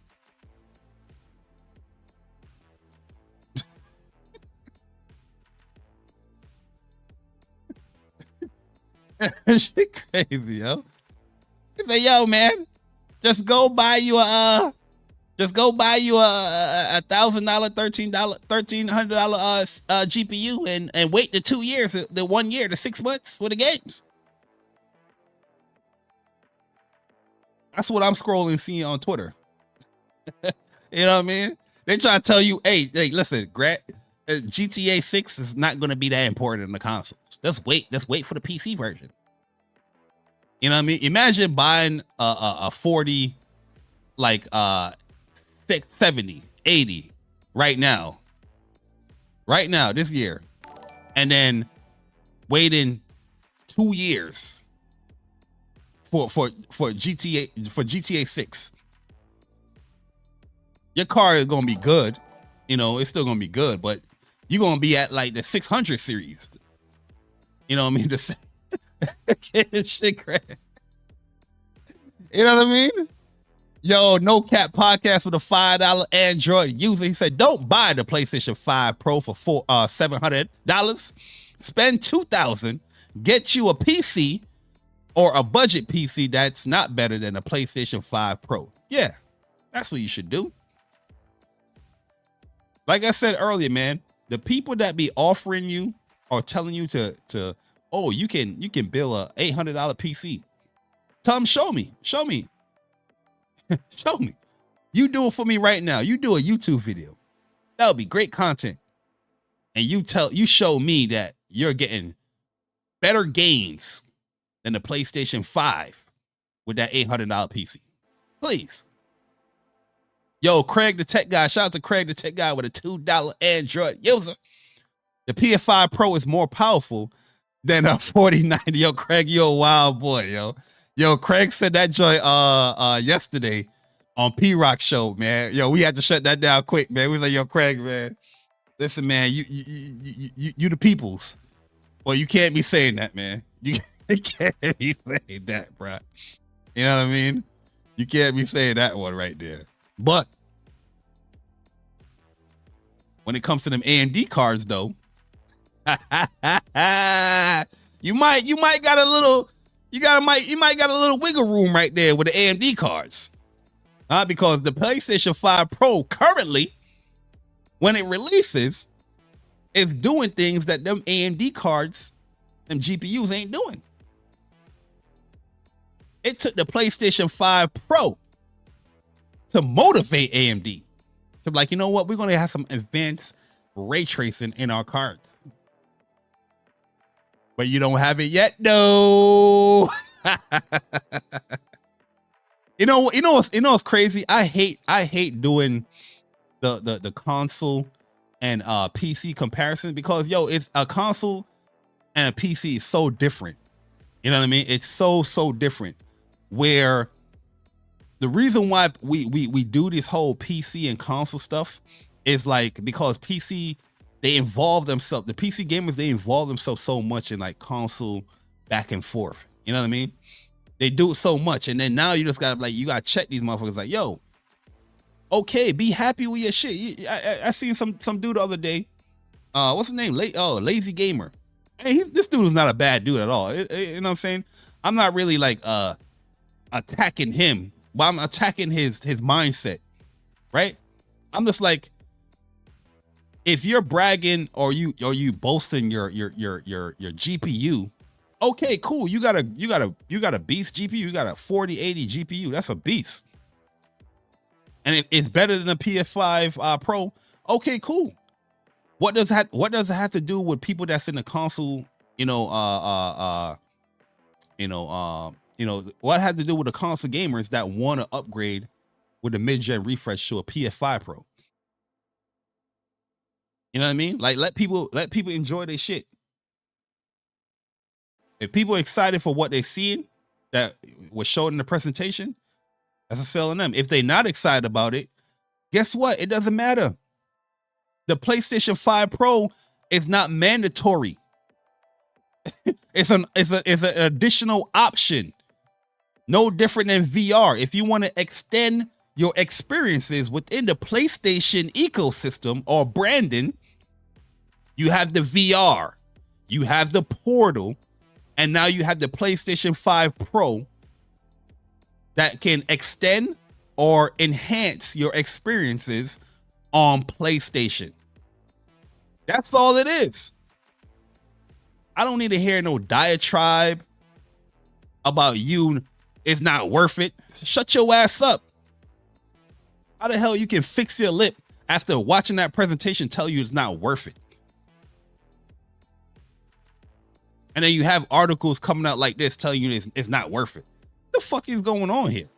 Shit crazy, yo. He said, yo, man, just go buy you a $1,000, $1,300 GPU and wait the 2 years, the 1 year, the 6 months for the games. That's what I'm scrolling seeing on Twitter. You know what I mean? They try to tell you, hey, listen, GTA 6 is not going to be that important in the consoles. Let's wait for the PC version. You know what I mean? Imagine buying a 40, like 70, 80 right now, this year, and then waiting 2 years for GTA 6. Your car is gonna be good, you know, it's still gonna be good, but you're gonna be at like the 600 series. You know what I mean? Shit crazy. You know what I mean? Yo, No Cap Podcast with a $5 Android user. He said, don't buy the PlayStation 5 Pro for $700. Spend $2,000. Get you a PC or a budget PC that's not better than a PlayStation 5 Pro. Yeah, that's what you should do. Like I said earlier, man, the people that be offering you or telling you to oh, you can build a $800 PC. Tell them, show me. Show me. You do it for me right now. You do a YouTube video. That would be great content. And you show me that you're getting better games than the PlayStation 5 with that $800 PC. Please. Yo, Craig the Tech Guy. Shout out to Craig the Tech Guy with a $2 Android user. The PS5 Pro is more powerful than a 4090. Yo, Craig, you a wild boy, yo. Yo, Craig said that joint yesterday on P-Rock show, man. Yo, we had to shut that down quick, man. We was like, yo, Craig, man, listen, man, you the peoples. Well, you can't be saying that, man. You can't be saying that, bro. You know what I mean? You can't be saying that one right there. But when it comes to them AMD cards, though, you might got a little, you might got a little wiggle room right there with the AMD cards, because the PlayStation 5 Pro currently, when it releases, is doing things that them AMD cards, them GPUs ain't doing. It took the PlayStation 5 Pro to motivate AMD to be like, you know what, we're gonna have some advanced ray tracing in our cards. But you don't have it yet, no. You know what's crazy? I hate doing the console and PC comparison, because yo, it's a console and a PC is so different. You know what I mean? It's so different. Where the reason why we do this whole PC and console stuff is like because PC, they involve themselves. The PC gamers, they involve themselves so much in like console back and forth. You know what I mean? They do it so much, and then now you just gotta you gotta check these motherfuckers. Like, yo, okay, be happy with your shit. I seen some dude the other day. What's his name? Lazy Gamer. Hey, this dude is not a bad dude at all. You know what I'm saying? I'm not really like attacking him, but I'm attacking his mindset, right? I'm just like, if you're bragging or you boasting your GPU, okay, cool. You got a beast GPU. You got a 4080 GPU. That's a beast. And it's better than a PS5 Pro. Okay, cool. What does it have to do with people that's in the console? What had to do with the console gamers that want to upgrade with a mid-gen refresh to a PS5 Pro? You know what I mean? Like, let people enjoy their shit. If people are excited for what they're seeing that was shown in the presentation, that's a sell on them. If they're not excited about it, guess what? It doesn't matter. The PlayStation 5 Pro is not mandatory. It's an additional option. No different than VR. If you want to extend your experiences within the PlayStation ecosystem or branding, you have the VR, you have the Portal, and now you have the PlayStation 5 Pro that can extend or enhance your experiences on PlayStation. That's all it is. I don't need to hear no diatribe about you. It's not worth it. Shut your ass up. How the hell you can fix your lip after watching that presentation tell you it's not worth it? And then you have articles coming out like this telling you it's not worth it. What the fuck is going on here?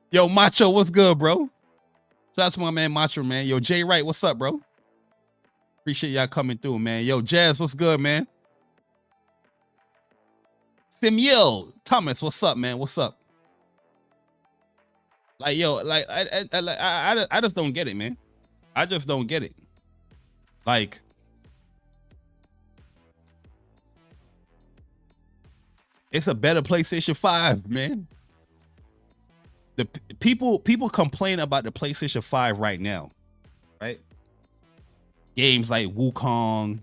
Yo, Macho, what's good, bro? Shout out to my man Macho, man. Yo, Jay Wright, what's up, bro? Appreciate y'all coming through, man. Yo, Jazz, what's good, man? Samuel Thomas, what's up, man? What's up? Like, yo, like I just don't get it, man. I just don't get it. Like, it's a better PlayStation 5, man. The people complain about the PlayStation 5 right now, right? Games like Wukong,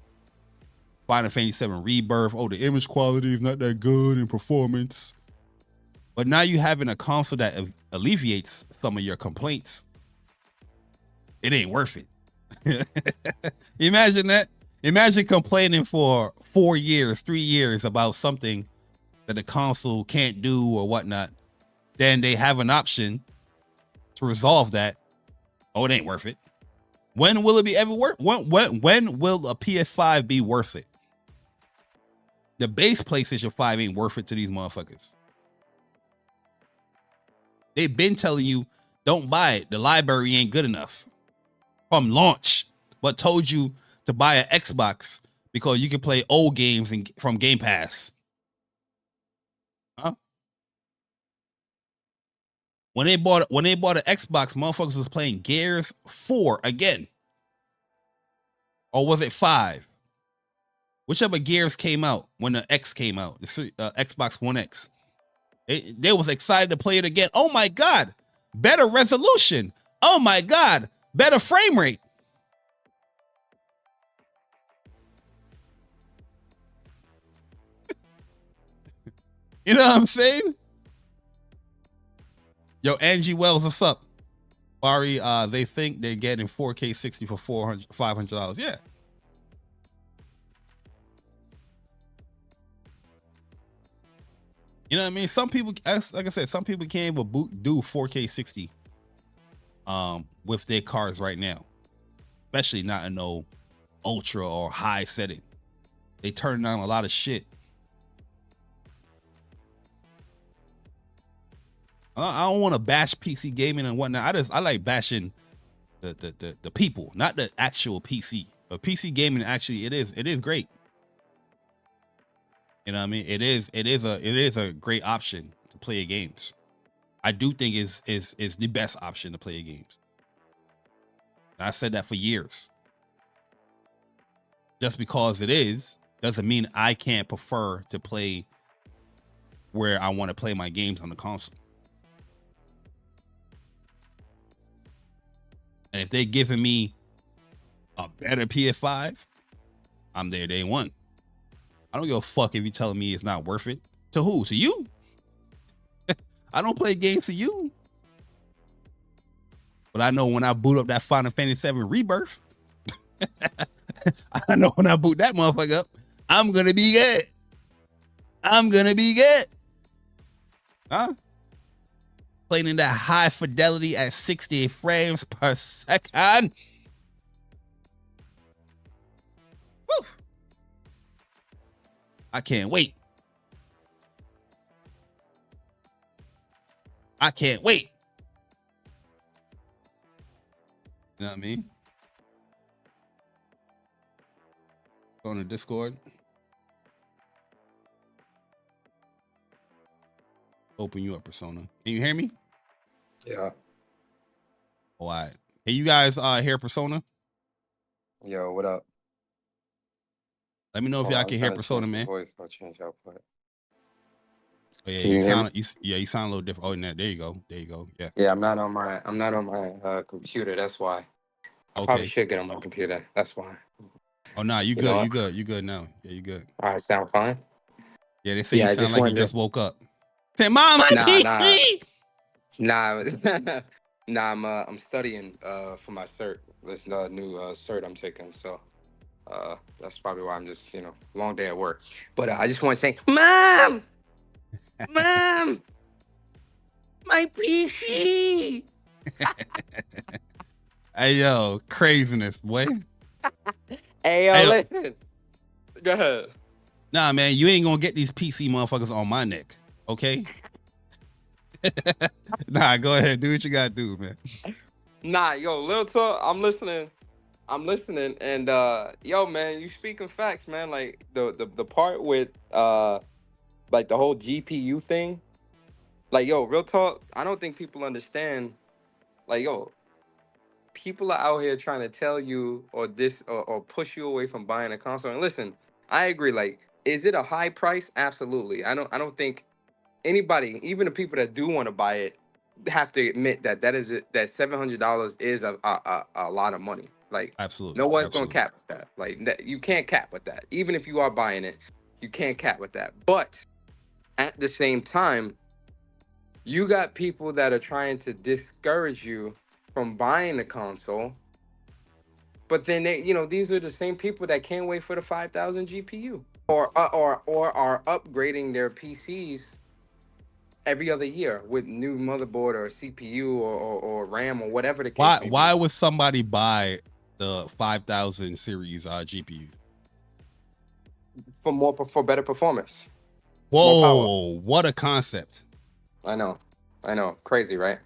Final Fantasy VII Rebirth. Oh, the image quality is not that good in performance. But now you having a console that alleviates some of your complaints. It ain't worth it. Imagine that. Imagine complaining for 4 years, 3 years about something that the console can't do or whatnot. Then they have an option to resolve that. Oh, it ain't worth it. When will it be ever worth? When will a PS5 be worth it? The base PlayStation 5 ain't worth it to these motherfuckers. They've been telling you, don't buy it. The library ain't good enough from launch, but told you to buy an Xbox because you can play old games from Game Pass. Huh? When they bought an Xbox, motherfuckers was playing Gears 4 again. Or was it 5? Whichever Gears came out when the X came out, the Xbox One X. They was excited to play it again. Oh my God, better resolution. Oh my God, better frame rate. You know what I'm saying? Yo, Angie Wells, what's up? Bari, they think they're getting 4K 60 for $500. Yeah. You know what I mean? Some people, like I said, some people can't even do 4K 60 with their cars right now. Especially not in no ultra or high setting. They turn on a lot of shit. I don't want to bash PC gaming and whatnot. I like bashing the people, not the actual PC. But PC gaming actually it is great. You know what I mean? It is a great option to play games. I do think is the best option to play games. I said that for years. Just because it is doesn't mean I can't prefer to play where I want to play my games on the console. And if they're giving me a better PS5, I'm there day one. I don't give a fuck if you're telling me it's not worth it. To who? To you? I don't play games to you. But I know when I boot up that Final Fantasy VII Rebirth, I know when I boot that motherfucker up, I'm gonna be good. I'm gonna be good. Huh? Playing in that high fidelity at 60 frames per second. Woo. I can't wait. I can't wait. You know what I mean? Go on the Discord. Open you up, Persona. Can you hear me? Yeah. All right. Can you guys hear Persona? Yo, what up? Let me know if y'all can hear Persona, man. Voice, I'll change output. Oh, yeah, Can you hear me? you sound a little different. Oh, no, there you go. There you go. Yeah. Yeah, I'm not on my computer. That's why. I probably should get on my computer. That's why. Oh, no, you good. You good. You good now. Yeah, you good. All right, sound fine. Yeah, they say you sound like you just woke up. Say, Mom, my PC. Nah, I'm studying for my cert. This new cert I'm taking. So that's probably why I'm just long day at work. But I just want to say, Mom, Mom, my PC. Hey, yo, craziness, boy. Hey, listen. Go ahead. Nah, man, you ain't gonna get these PC motherfuckers on my neck, okay? Nah, go ahead, do what you gotta do, man. Nah, yo, Lil Talk, I'm listening, and yo, man, you speaking facts, man. Like the part with like the whole GPU thing, like yo, real talk. I don't think people understand. Like yo, people are out here trying to tell you or push you away from buying a console. And listen, I agree. Like, is it a high price? Absolutely. I don't think anybody, even the people that do want to buy it, have to admit that that $700 is a lot of money. Like, absolutely, no one's gonna cap with that. Like, you can't cap with that. Even if you are buying it, you can't cap with that. But at the same time, you got people that are trying to discourage you from buying the console. But then these are the same people that can't wait for the 5,000 GPU or are upgrading their PCs every other year with new motherboard or CPU or RAM or whatever the case may be. Why would somebody buy the 5,000 series GPU? For better performance. Whoa, what a concept. I know. Crazy, right?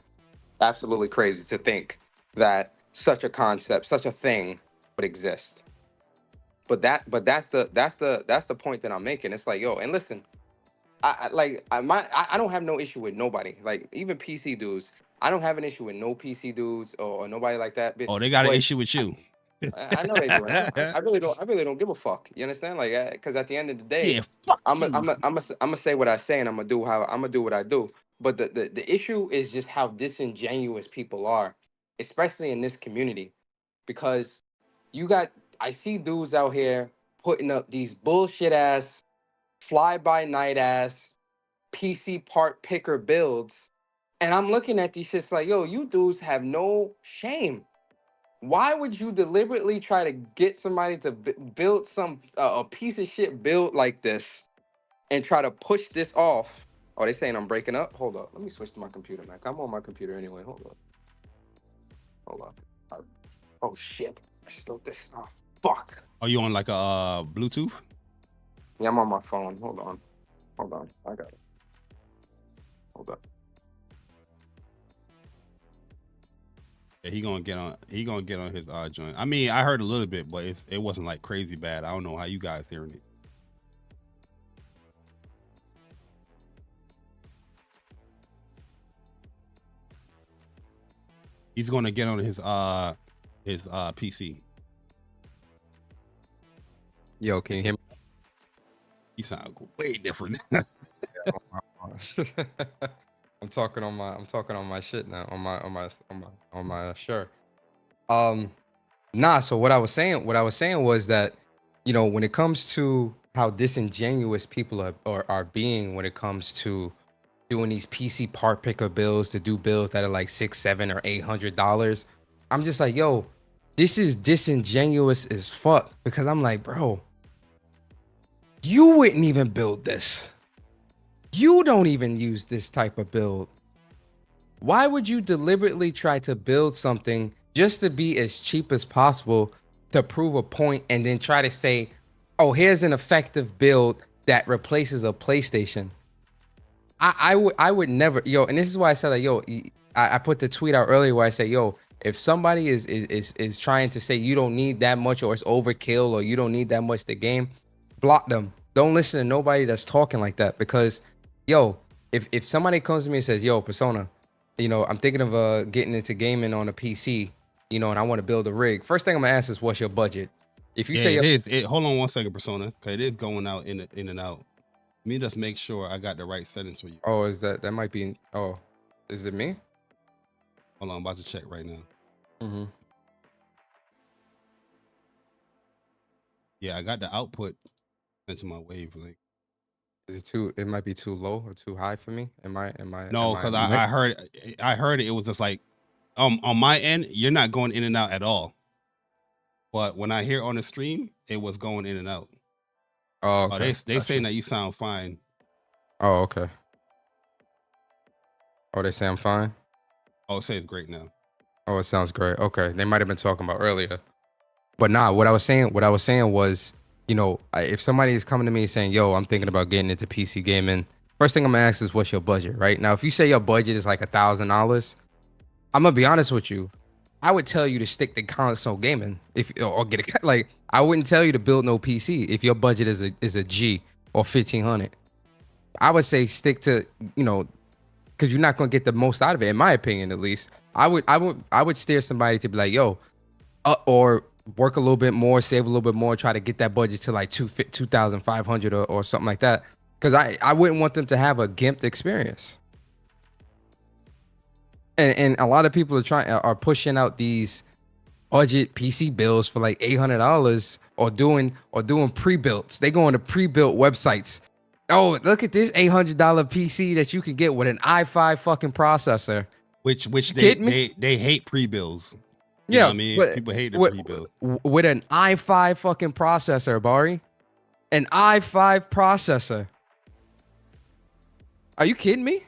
Absolutely crazy to think that such a concept, such a thing would exist. But that's the point that I'm making. It's like, yo, and listen, I don't have no issue with nobody. Like, even PC dudes, I don't have an issue with no PC dudes or nobody like that. Oh, they got an issue with you. I know they do. I really don't give a fuck. You understand? Like, because at the end of the day, yeah, I'm gonna say what I say, and I'm gonna do what I do. But the issue is just how disingenuous people are, especially in this community, because I see dudes out here putting up these bullshit ass, fly by night ass PC part picker builds, and I'm looking at these shits like, yo, you dudes have no shame. Why would you deliberately try to get somebody to build a piece of shit build like this and try to push this off? Oh, they saying I'm breaking up? Hold up. Let me switch to my computer, man. I'm on my computer anyway. Hold up. Oh, shit. I spilled this off. Fuck. Are you on like a Bluetooth? Yeah, I'm on my phone. Hold on. I got it. Hold up. Yeah, he gonna get on. He gonna get on his joint. I mean, I heard a little bit, but it wasn't like crazy bad. I don't know how you guys hearing it. He's gonna get on his PC. Yo, can you hear me? He sounds way different. I'm talking on my shit now, on my shirt. Nah, so what I was saying was that, you know, when it comes to how disingenuous people are being when it comes to doing these PC part picker bills to do bills that are like $600, $700 or $800, I'm just like, yo, this is disingenuous as fuck, because I'm like, bro, you wouldn't even build this. You don't even use this type of build. Why would you deliberately try to build something just to be as cheap as possible to prove a point, and then try to say, oh, here's an effective build that replaces a PlayStation? I would never, yo, and this is why I said that, yo, I put the tweet out earlier where I say, yo, if somebody is trying to say you don't need that much, or it's overkill, or you don't need that much to game, block them. Don't listen to nobody that's talking like that, because, yo, if somebody comes to me and says, yo, Persona, you know, I'm thinking of getting into gaming on a PC, you know, and I want to build a rig. First thing I'm gonna ask is, what's your budget? If you say it is. Hold on one second, Persona, because it is going out in and out. Let me just make sure I got the right settings for you. Oh, is that might be? Oh, is it me? Hold on, I'm about to check right now. Mm-hmm. Yeah, I got the output into my wavelength. Is it too? It might be too low or too high for me. Am I? No, because I heard it. It was just like, on my end, you're not going in and out at all. But when I hear on the stream, it was going in and out. Oh, okay. They saying that you sound fine. Oh, okay. Oh, they say I'm fine. Oh, it says great now. Oh, it sounds great. Okay, they might have been talking about earlier, but nah. What I was saying was, you know, if somebody is coming to me saying, "Yo, I'm thinking about getting into PC gaming," first thing I'm gonna ask is, "What's your budget?" Right now, if you say your budget is like $1,000, I'm gonna be honest with you. I would tell you to stick to console gaming, or get a, like, I wouldn't tell you to build no PC if your budget is a G or 1,500. I would say stick to, you know, because you're not gonna get the most out of it, in my opinion, at least. I would steer somebody to be like, yo, or work a little bit more, save a little bit more, try to get that budget to like 2,500 or something like that, because I wouldn't want them to have a gimped experience. And a lot of people are pushing out these budget PC builds for like $800, or doing pre-builts. They go into pre-built websites. Oh, look at this $800 PC that you can get with an i5 fucking processor. Which they hate pre-builds. You know what I mean? People hate the pre-build. With an i5 fucking processor, Bari. An i5 processor. Are you kidding me?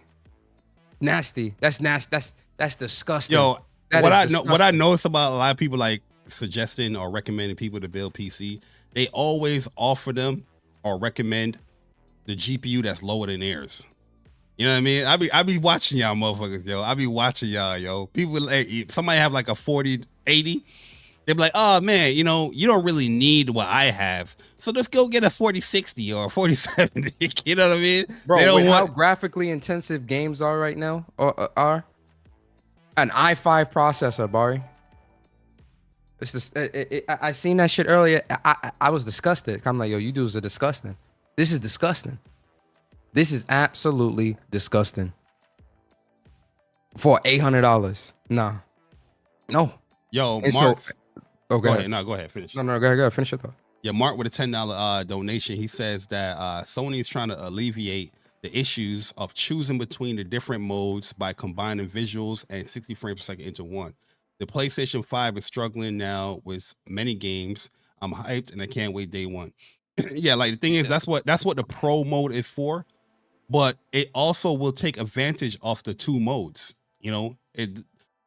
Nasty. That's nasty. That's disgusting. Yo, what I notice about a lot of people like suggesting or recommending people to build PC, they always offer them or recommend the GPU that's lower than theirs. You know what I mean? I be watching y'all motherfuckers, yo. I be watching y'all, yo. People, like, somebody have like a 4080, they be like, oh man, you know, you don't really need what I have, so just go get a 4060 or a 4070. You know what I mean? Bro, they don't how graphically intensive games are right now, or are an i5 processor, Bari. It's just, I seen that shit earlier. I was disgusted. I'm like, yo, you dudes are disgusting. This is disgusting. This is absolutely disgusting. For $800. Nah. No. Yo, and Mark. So, go ahead. No, go ahead. Finish. No, go ahead. Finish your thought. Yeah, Mark with a $10 donation. He says that Sony is trying to alleviate the issues of choosing between the different modes by combining visuals and 60 frames per second into one. The PlayStation 5 is struggling now with many games. I'm hyped and I can't wait day one. Yeah, like the thing is, that's what the pro mode is for, but it also will take advantage of the two modes. You know,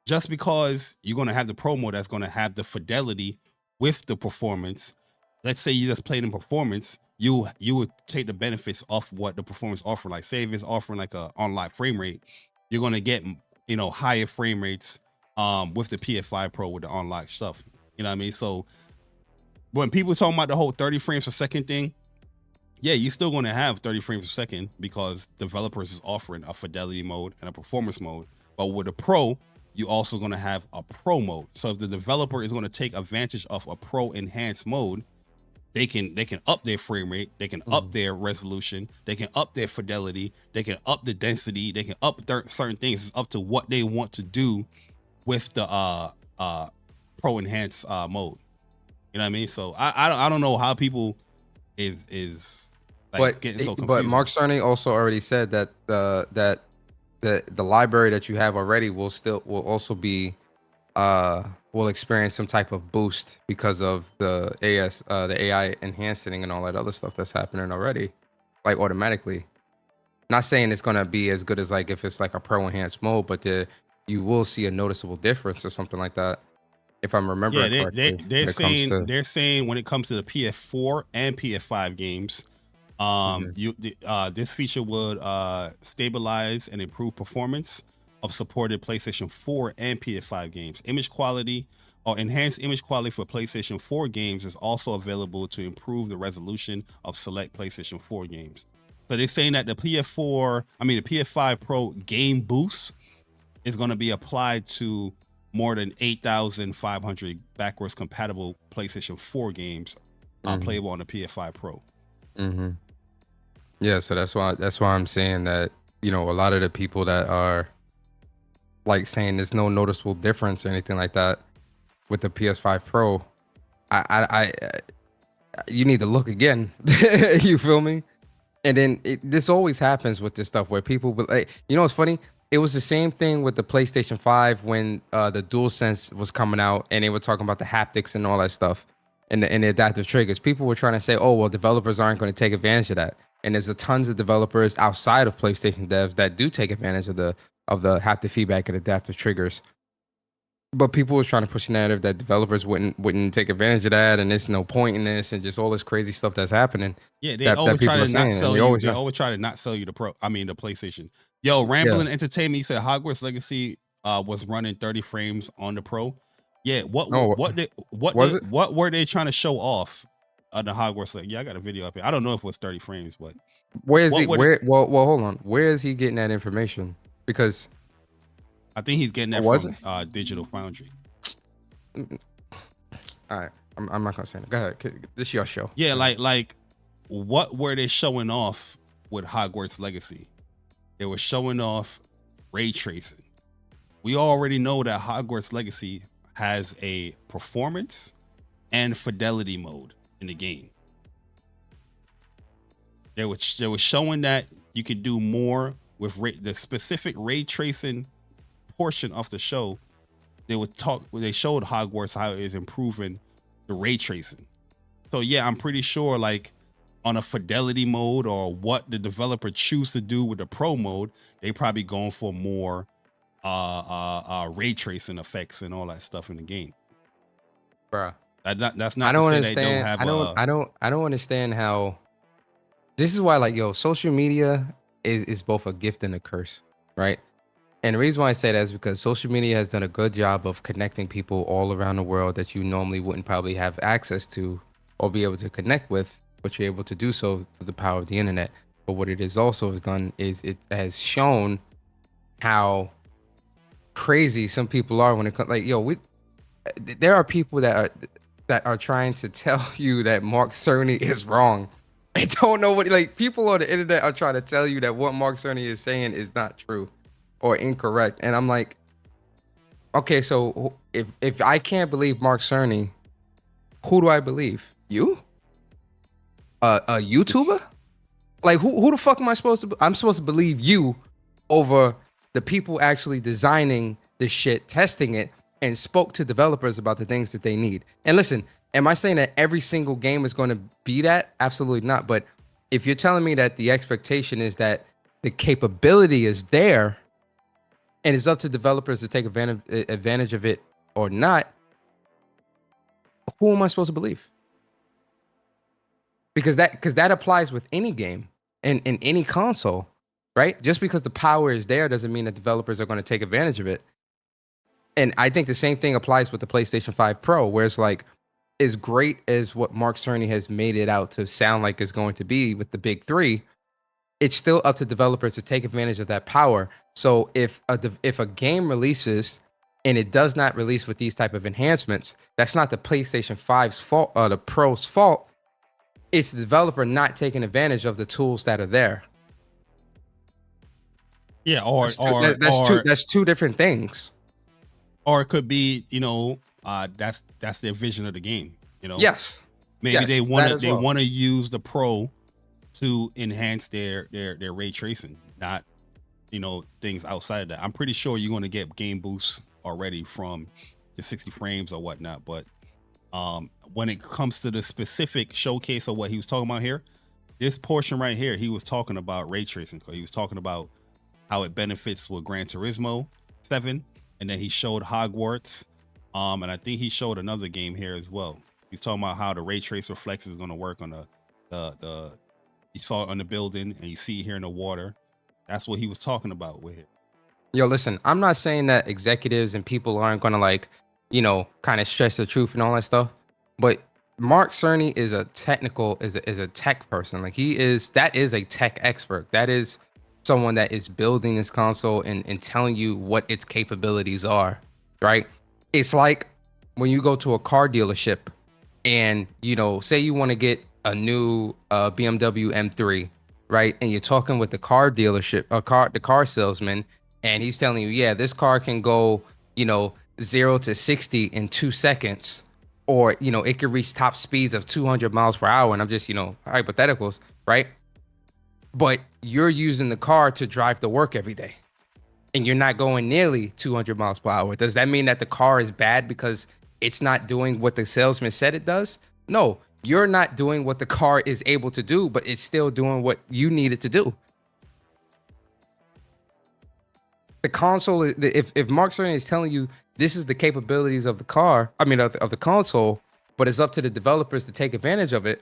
just because you're gonna have the pro mode that's gonna have the fidelity with the performance. Let's say you just played in performance, you would take the benefits of what the performance offer. Like, say if it's offering like a on live frame rate, you're gonna get, you know, higher frame rates with the PS5 Pro with the unlocked stuff. You know what I mean? So when people talking about the whole 30 frames per second thing, yeah, you're still going to have 30 frames per second because developers is offering a fidelity mode and a performance mode. But with a Pro, you're also going to have a Pro mode. So if the developer is going to take advantage of a Pro enhanced mode, they can up their frame rate, they can up their resolution, they can up their fidelity, they can up the density, they can up certain things. It's up to what they want to do with the Pro enhanced mode. You know what I mean? So I don't know how people is like getting so confused. But Mark Cerny also already said that the library that you have already will also be will experience some type of boost because of the AI enhancing and all that other stuff that's happening already, like automatically. Not saying it's gonna be as good as like if it's like a Pro enhanced mode, but you will see a noticeable difference or something like that. If I'm remembering correctly. They're saying when it comes to the PS4 and PS5 games, this feature would stabilize and improve performance of supported PlayStation 4 and PS5 games. Image quality or enhanced image quality for PlayStation 4 games is also available to improve the resolution of select PlayStation 4 games. So they're saying that the PS5 Pro game boost is going to be applied to more than 8,500 backwards compatible PlayStation 4 games playable on the PS5 Pro. Yeah, so that's why I'm saying that, you know, a lot of the people that are like saying there's no noticeable difference or anything like that with the PS5 Pro, I you need to look again. You feel me? And then this always happens with this stuff where people, like, you know, what's funny? It was the same thing with the PlayStation 5 when the DualSense was coming out and they were talking about the haptics and all that stuff and the adaptive triggers. People were trying to say, oh, well, developers aren't going to take advantage of that. And there's a tons of developers outside of PlayStation devs that do take advantage of the haptic feedback and adaptive triggers. But people were trying to push the narrative that developers wouldn't take advantage of that, and there's no point in this, and just all this crazy stuff that's happening. Yeah, they always try to not sell you. They always try to not sell you the PlayStation. Yo, Rambling Entertainment, you said Hogwarts Legacy was running 30 frames on the Pro. Yeah, what were they trying to show off on the Hogwarts Legacy? Yeah, I got a video up here. I don't know if it was 30 frames, but well, hold on. Where is he getting that information? Because I think he's getting that from Digital Foundry. All right, I'm not gonna say that. Go ahead. This is your show. Yeah, like what were they showing off with Hogwarts Legacy? They were showing off ray tracing. We already know that Hogwarts Legacy has a performance and fidelity mode in the game. They were showing that you could do more with the specific ray tracing portion of the show. They showed Hogwarts how it is improving the ray tracing. So yeah, I'm pretty sure like on a fidelity mode or what the developer choose to do with the Pro mode, they probably going for more ray tracing effects and all that stuff in the game. Bruh. That's not to say they don't have I don't understand how this is why, like, yo, social media is both a gift and a curse, right? And the reason why I say that is because social media has done a good job of connecting people all around the world that you normally wouldn't probably have access to or be able to connect with, but you're able to do so through the power of the internet. But what it is also has done is it has shown how crazy some people are when it comes, like, yo, there are people that are trying to tell you that Mark Cerny is wrong. I don't know what, like, people on the internet are trying to tell you that what Mark Cerny is saying is not true or incorrect. And I'm like, okay, so if I can't believe Mark Cerny, who do I believe? You? A YouTuber? Like, who the fuck am I supposed to? I'm supposed to believe you over the people actually designing this shit, testing it, and spoke to developers about the things that they need. And listen, am I saying that every single game is going to be that? Absolutely not. But if you're telling me that the expectation is that the capability is there and it's up to developers to take advantage of it or not, who am I supposed to believe? Because that applies with any game and in any console, right? Just because the power is there doesn't mean that developers are going to take advantage of it. And I think the same thing applies with the PlayStation 5 Pro, where it's like, as great as what Mark Cerny has made it out to sound like it's going to be with the big three, it's still up to developers to take advantage of that power. So if a game releases and it does not release with these type of enhancements, that's not the PlayStation 5's fault or the Pro's fault. It's the developer not taking advantage of the tools that are there. Yeah, That's two different things. Or it could be, that's their vision of the game. Yes. Maybe Yes, they that as want to well. use the Pro to enhance their ray tracing, not things outside of that. I'm pretty sure you're going to get game boosts already from the 60 frames or whatnot, but when it comes to the specific showcase of what he was talking about here, this portion right here, he was talking about ray tracing. He was talking about how it benefits with Gran Turismo 7, and then he showed Hogwarts, and I think he showed another game here as well. He's talking about how the ray trace reflex is going to work on the you saw it on the building, and you see it here in the water. That's what he was talking about with it. Yo, listen, I'm not saying that executives and people aren't gonna kind of stress the truth and all that stuff, but Mark Cerny is a tech person. Like that is a tech expert. That is someone that is building this console and telling you what its capabilities are, right? It's like when you go to a car dealership and say you want to get a new BMW M3, right? And you're talking with the car dealership, the car salesman, and he's telling you, yeah, this car can go, 0 to 60 in 2 seconds, or it could reach top speeds of 200 miles per hour. And I'm just, hypotheticals, right? But you're using the car to drive to work every day, and you're not going nearly 200 miles per hour. Does that mean that the car is bad because it's not doing what the salesman said it does? No, you're not doing what the car is able to do, but it's still doing what you need it to do. The console, if Mark Cerny is telling you this is the capabilities of the car, of the console, but it's up to the developers to take advantage of it.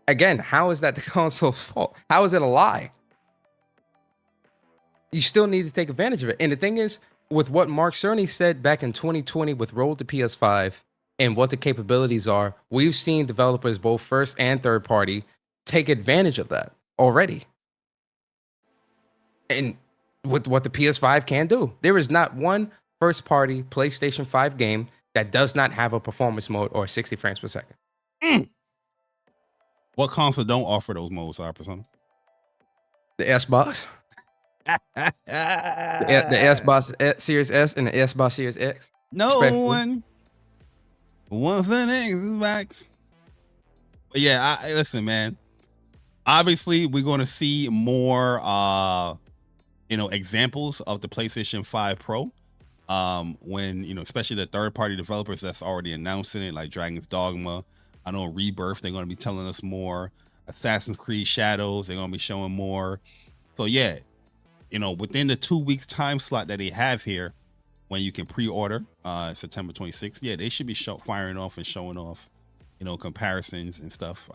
Again, how is that the console's fault? How is it a lie? You still need to take advantage of it. And the thing is, with what Mark Cerny said back in 2020 with Road to PS5 and what the capabilities are, we've seen developers, both first and third party, take advantage of that already. And with what the PS5 can do, there is not one first party PlayStation 5 game that does not have a performance mode or 60 frames per second. What console don't offer those modes, Persona? The Xbox. the Xbox Series S and the Xbox Series X. No one wants an Xbox. But yeah, listen, man. Obviously, we're going to see more, examples of the PlayStation 5 Pro. When especially the third-party developers that's already announcing it, like Dragon's Dogma. I know Rebirth, they're going to be telling us more. Assassin's Creed Shadows, they're going to be showing more. So yeah, within the 2 weeks time slot that they have here, when you can pre-order September 26th, yeah, they should be firing off and showing off, comparisons and stuff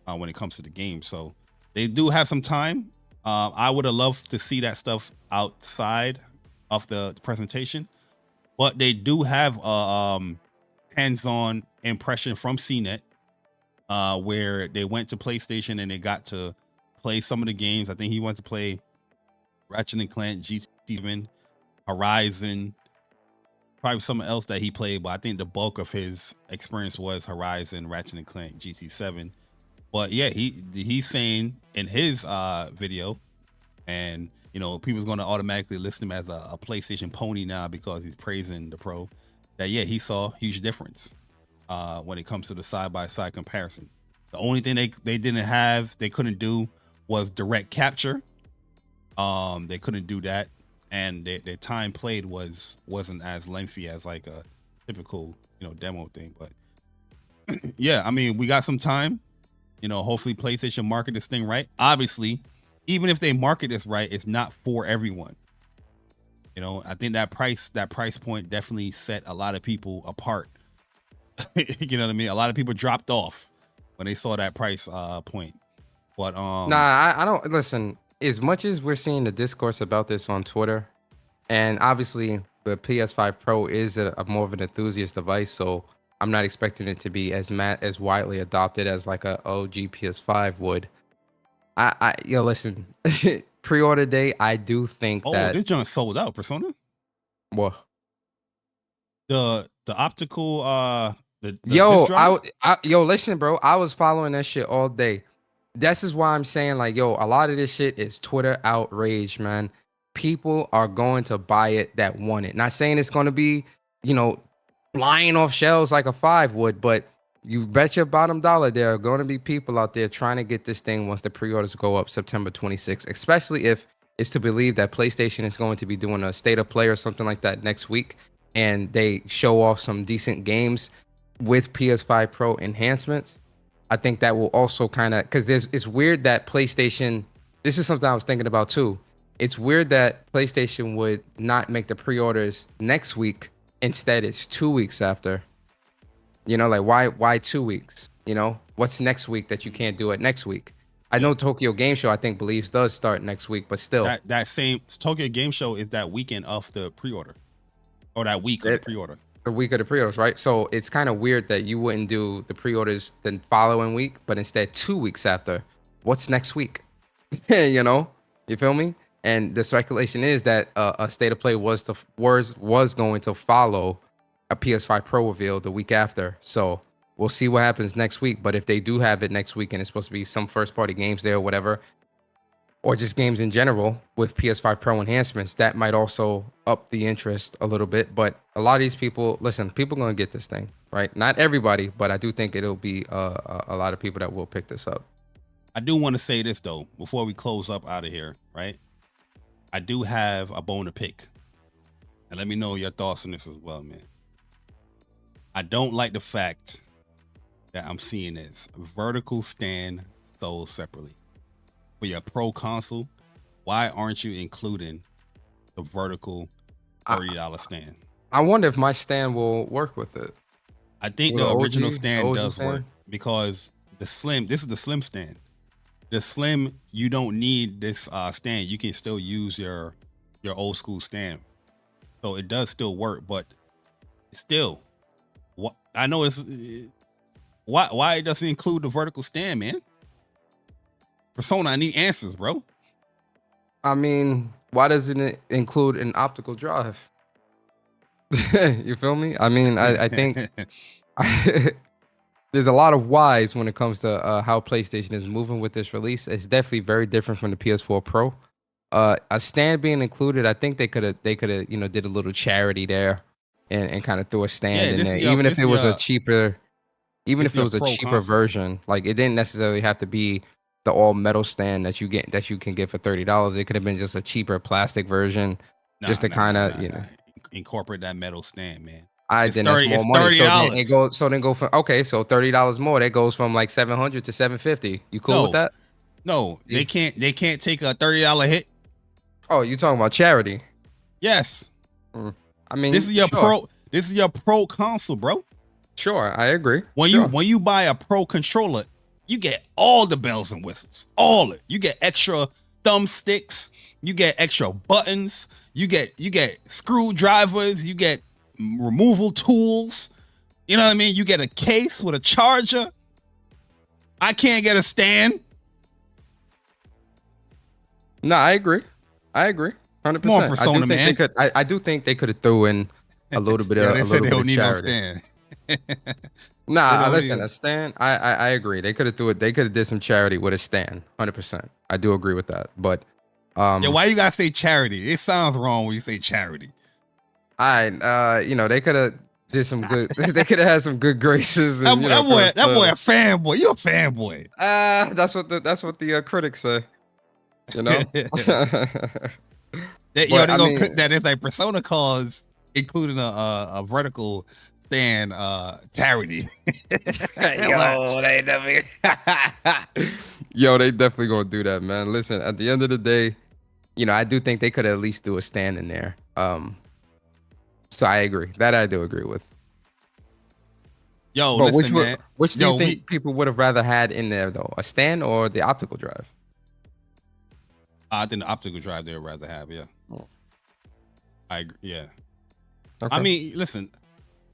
when it comes to the game. So they do have some time. I would have loved to see that stuff outside of the presentation, but they do have hands-on impression from CNET, where they went to PlayStation and they got to play some of the games. I think he went to play Ratchet and Clank, GT7, Horizon, probably something else that he played, but I think the bulk of his experience was Horizon, Ratchet and Clank, GT7. But yeah, he's saying in his video, and people's going to automatically list him as a PlayStation pony now because he's praising the Pro, that yeah, he saw a huge difference when it comes to the side-by-side comparison. The only thing they couldn't do was direct capture. They couldn't do that, and their time played wasn't as lengthy as like a typical demo thing. But yeah, I mean, we got some time. Hopefully PlayStation market this thing right. Obviously, even if they market this right, it's not for everyone. I think that price point definitely set a lot of people apart. You know what I mean? A lot of people dropped off when they saw that price point. But I don't listen. As much as we're seeing the discourse about this on Twitter, and obviously the PS5 Pro is a more of an enthusiast device, so I'm not expecting it to be as widely adopted as like a OG PS5 would. Yo, listen, pre-order day. I do think Oh, that this joint sold out, Persona. well, The optical the yo, disc drive? yo, listen, bro. I was following that shit all day. This is why I'm saying, like, yo, a lot of this shit is Twitter outrage, man. People are going to buy it that want it. Not saying it's going to be, you know, flying off shelves like a 5 would, but you bet your bottom dollar there are going to be people out there trying to get this thing once the pre-orders go up September 26th, especially if it's to believe that PlayStation is going to be doing a state of play or something like that next week, and they show off some decent games with PS5 Pro enhancements. I think that will also kind of, because it's weird that PlayStation, this is something I was thinking about too. It's weird that PlayStation would not make the pre-orders next week. Instead, it's 2 weeks after. You know, like why 2 weeks? You know, what's next week that you can't do it next week? I know Tokyo Game Show, I think, believes does start next week, but still. That same Tokyo Game Show is that weekend of the pre-order. Or that week of the pre-order. The week of the pre-orders, right? So it's kind of weird that you wouldn't do the pre-orders the following week, but instead 2 weeks after. What's next week? You know, you feel me? And the speculation is that a state of play was going to follow a PS5 Pro reveal the week after. So we'll see what happens next week. But if they do have it next week and it's supposed to be some first-party games there or whatever, or just games in general with PS5 Pro enhancements, that might also up the interest a little bit. But a lot of these people, listen, people are going to get this thing, right? Not everybody, but I do think it'll be a lot of people that will pick this up. I do want to say this, though, before we close up out of here, right? I do have a bone to pick. And let me know your thoughts on this as well, man. I don't like the fact that I'm seeing this vertical stand sold separately. For your Pro console, why aren't you including the vertical $30 stand? I wonder if my stand will work with it. I think Will the the original OG stand does stand? work because this is the slim stand. The slim, you don't need this stand. You can still use your old school stand. So it does still work, but still, I know it's why it doesn't include the vertical stand, man. Persona, I need answers, bro. I mean, why doesn't it include an optical drive? You feel me? I mean, I think there's a lot of whys when it comes to how PlayStation is moving with this release. It's definitely very different from the PS4 Pro. A stand being included, I think they could have, you know, did a little charity there and kind of threw a stand in there, even if it was a cheaper, console. version. Like it didn't necessarily have to be the all metal stand that you can get for $30. It could have been just a cheaper plastic version, just to kind of, you know, incorporate that metal stand, man. Then that's more money. So then go from so $30 more. That goes from like $700 to $750. You cool with that? No, they can't take a $30 hit. Oh, you talking about charity? Yes. I mean, this is your pro. This is your Pro console, bro. Sure, I agree. When you buy a Pro controller, you get all the bells and whistles, all it. You get extra thumbsticks, you get extra buttons, you get screwdrivers, you get removal tools. You know what I mean? You get a case with a charger. I can't get a stand. No, I agree. 100%. More Persona, man. I do think they could have threw in a little bit of they said they don't need no charity. stand. Nah, listen, a stand. I agree. They could have threw it. They could have did some charity with a stand. 100%. I do agree with that. But yeah, why you gotta say charity? It sounds wrong when you say charity. You know, they could have did some good. They could have had some good graces. And, that boy a fanboy. You a fanboy. That's what the critics say. You know. They gonna cook that. It's like Persona calls including a vertical stand charity. Yo, they definitely gonna do that, man. Listen, at the end of the day, you know, I do think they could at least do a stand in there. So I agree. That I do agree with. Yo, but listen, man. Which do you think people would have rather had in there though? A stand or the optical drive? I think the optical drive they would rather have, yeah. Oh. I agree, yeah. Okay. I mean, listen,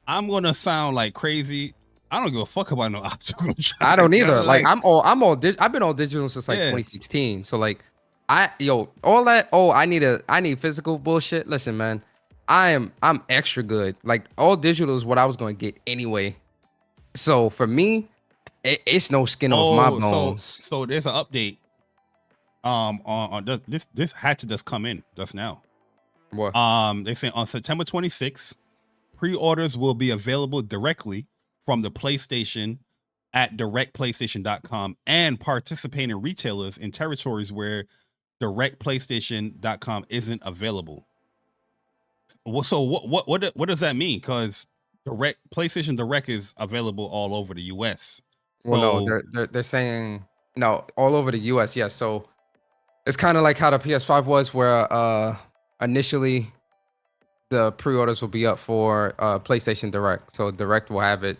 I'm gonna sound like crazy. I don't give a fuck about no optical drive. I don't you know, either. Like I've been on digital since like Yeah. 2016. So like all that, I need physical bullshit. Listen, man, I'm extra good. Like all digital is what I was going to get anyway. So for me, it's no skin off my bones. So there's an update. On this had to just come in just now. What? They say on September 26th, pre-orders will be available directly from the PlayStation at directplaystation.com and participating retailers in territories where directplaystation.com isn't available. So what does that mean? Because PlayStation Direct is available all over the US. Well, no, they're saying no all over the US. Yeah, so it's kind of like how the PS5 was, where initially the pre-orders will be up for PlayStation Direct. So Direct will have it,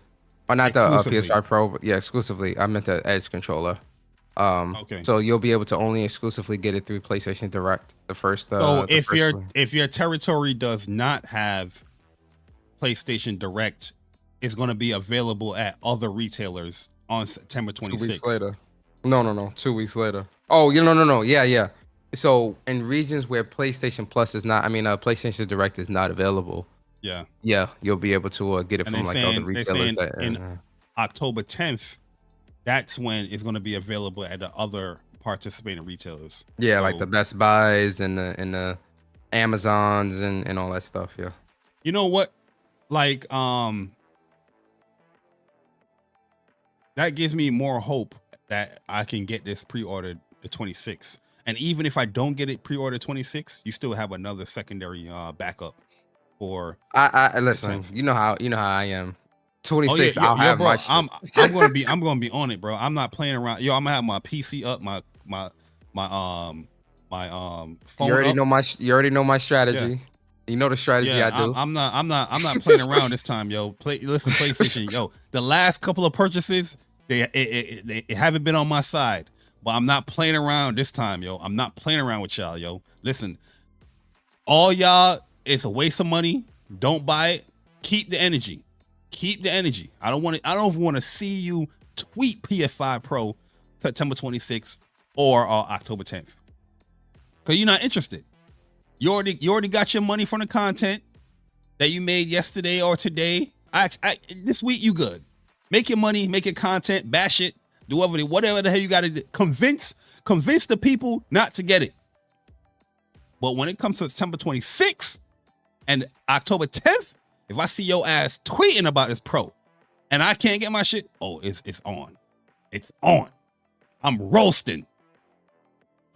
or not the PS5 Pro, but yeah, exclusively. I meant the Edge controller. Okay. So you'll be able to only exclusively get it through PlayStation Direct. The first. So the first if your territory does not have PlayStation Direct, it's going to be available at other retailers on September 26th. 2 weeks later. No. 2 weeks later. Oh, no. Yeah. So in regions where PlayStation Plus is not, PlayStation Direct is not available. Yeah, you'll be able to get it and from like other retailers. In October 10th, that's when it's going to be available at the other participating retailers. Yeah, so, like the Best Buys and the Amazons and all that stuff. Yeah. You know what? Like that gives me more hope that I can get this pre-ordered the 26th. And even if I don't get it pre-ordered 26, you still have another secondary backup for. I listen. You know how I am. 26. I'll have bro, my shit. I'm gonna be on it, bro. I'm not playing around. Yo, I'm gonna have my PC up, my phone. You already up. You already know my strategy. Yeah. You know the strategy I do. I'm not playing around this time, yo. Listen, PlayStation, yo. The last couple of purchases, they haven't been on my side. But I'm not playing around this time, yo. I'm not playing around with y'all, yo. Listen, all y'all, it's a waste of money. Don't buy it. Keep the energy. Keep the energy. I don't want to see you tweet PS5 Pro September 26th or October 10th. Because you're not interested. You already got your money from the content that you made yesterday or today. This week you good. Make your money, make your content, bash it. Do whatever the hell you got to do. Convince the people not to get it. But when it comes to September 26th and October 10th, if I see your ass tweeting about this Pro and I can't get my shit, it's on. It's on. I'm roasting.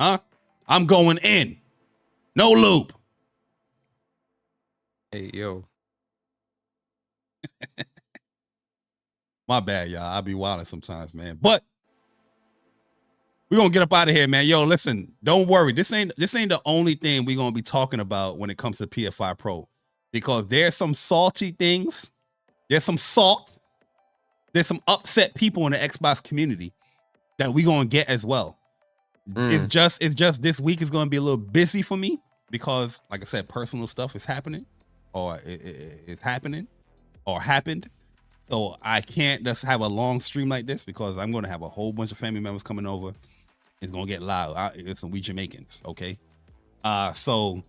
Huh? I'm going in. No loop. Hey, yo. My bad, y'all. I be wilding sometimes, man. But we're gonna get up out of here, man. Yo, listen, don't worry. This ain't the only thing we're gonna be talking about when it comes to PS5 Pro. Because there's some salty things. There's some salt. There's some upset people in the Xbox community that we're gonna get as well. It's just this week is gonna be a little busy for me because, like I said, personal stuff is happening, or it's happening, or happened. So I can't just have a long stream like this because I'm going to have a whole bunch of family members coming over. It's going to get loud. It's some we Jamaicans, okay? So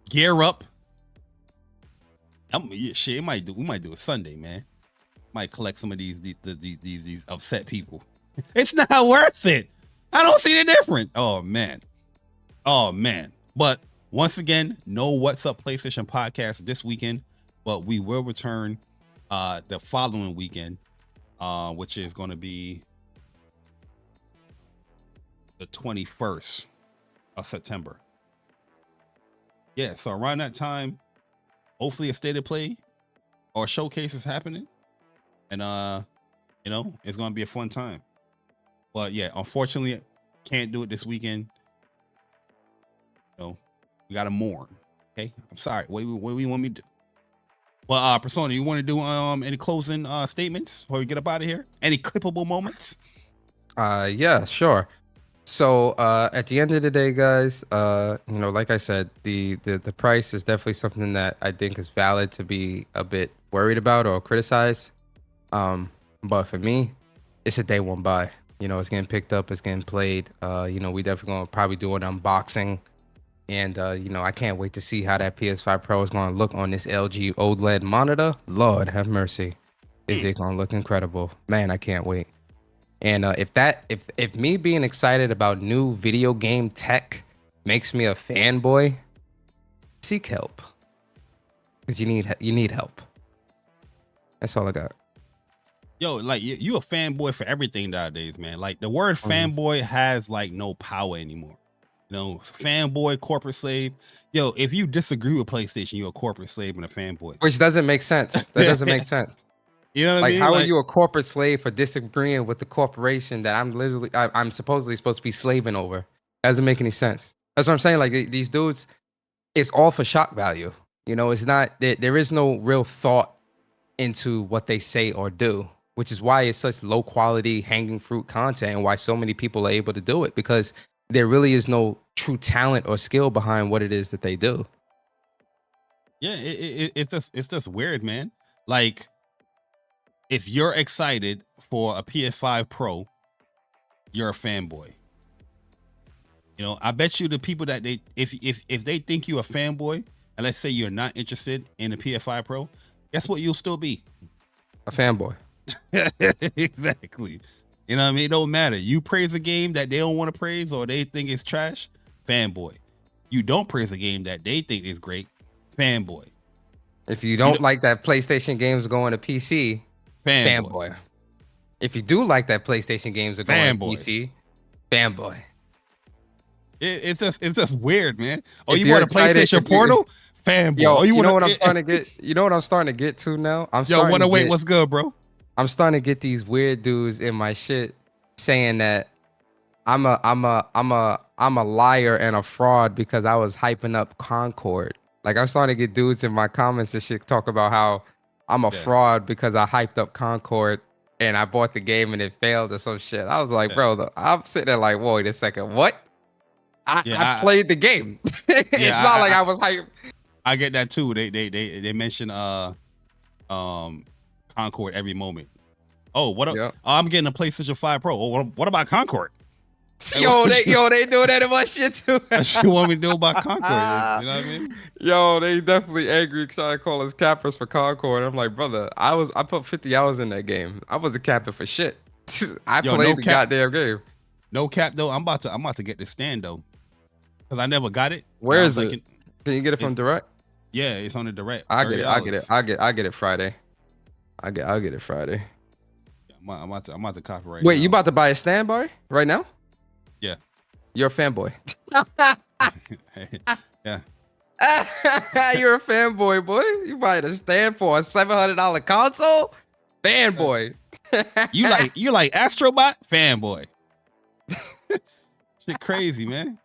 gear up. We might do a Sunday, man. Might collect some of these upset people. It's not worth it. I don't see the difference. Oh man. But once again, no What's Up PlayStation podcast this weekend, but we will return the following weekend, which is going to be the 21st of September. Yeah, so around that time, hopefully a state of play or showcase is happening, and it's going to be a fun time. But yeah, unfortunately, can't do it this weekend. We got to mourn. Okay, I'm sorry. What do you want me to do? Well, Persona, you want to do any closing statements before we get up out of here? Any clippable moments? Yeah, sure. So at the end of the day, guys, you know, like I said, the price is definitely something that I think is valid to be a bit worried about or criticize. But for me, it's a day one buy. You know, it's getting picked up, it's getting played. You know, we definitely gonna probably do an unboxing. And you know, I can't wait to see how that PS5 Pro is gonna look on this LG OLED monitor. Lord have mercy. Is it gonna look incredible? Man, I can't wait. And if me being excited about new video game tech makes me a fanboy, seek help. Because you need help. That's all I got. Yo, like you a fanboy for everything nowadays, man. Like the word fanboy has like no power anymore. You know, fanboy, corporate slave. Yo, if you disagree with PlayStation, you're a corporate slave and a fanboy. Which doesn't make sense. That doesn't make sense. You know what I Like, mean? how Like, are you a corporate slave for disagreeing with the corporation that I'm supposedly supposed to be slaving over? That doesn't make any sense. That's what I'm saying. Like these dudes, it's all for shock value. You know, it's not there is no real thought into what they say or do, which is why it's such low quality hanging fruit content and why so many people are able to do it, because there really is no true talent or skill behind what it is that they do. yeah, it's just weird, man. Like, if you're excited for a PS5 Pro, you're a fanboy. You know, I bet you the people that if they think you're a fanboy, and let's say you're not interested in the PS5 Pro, guess what you'll still be? A fanboy. Exactly. You know what I mean? It don't matter. You praise a game that they don't want to praise or they think is trash, fanboy. You don't praise a game that they think is great, fanboy. If you don't like that PlayStation games going to PC, fanboy. If you do like that PlayStation games are going to PC, fanboy. It's just weird, man. Oh, If you want a excited, PlayStation Portal? Fanboy. Yo, oh, you know what I'm starting to get? You know what I'm starting to get to now? Wanna wait? What's good, bro? I'm starting to get these weird dudes in my shit saying that I'm a liar and a fraud because I was hyping up Concord. Like, I'm starting to get dudes in my comments and shit talk about how I'm a fraud because I hyped up Concord and I bought the game and it failed or some shit. I was like, bro, I'm sitting there like, whoa, wait a second, what? I played the game. It's not like I was hyped. I get that too. They mention Concord every moment. Oh, what? Oh, I'm getting a PlayStation 5 Pro. Oh, what about Concord? Yo, they doing that in my shit too. What you want me to do about Concord? You know what I mean? Yo, they definitely angry trying to call us cappers for Concord. I'm like, brother, I put 50 hours in that game. I wasn't capping for shit. I played the goddamn game. No cap though. I'm about to get this stand though, because I never got it. Where is it? Can you get it from Direct? Yeah, it's on the Direct. I get it Friday. I'll get it Friday. I'm about to copy right now. Wait, you about to buy a stand, Barry? Right now? Yeah. You're a fanboy. Yeah. You're a fanboy, boy. You buying a stand for a $700 console? Fanboy. you like Astrobot? Fanboy. Shit crazy, man.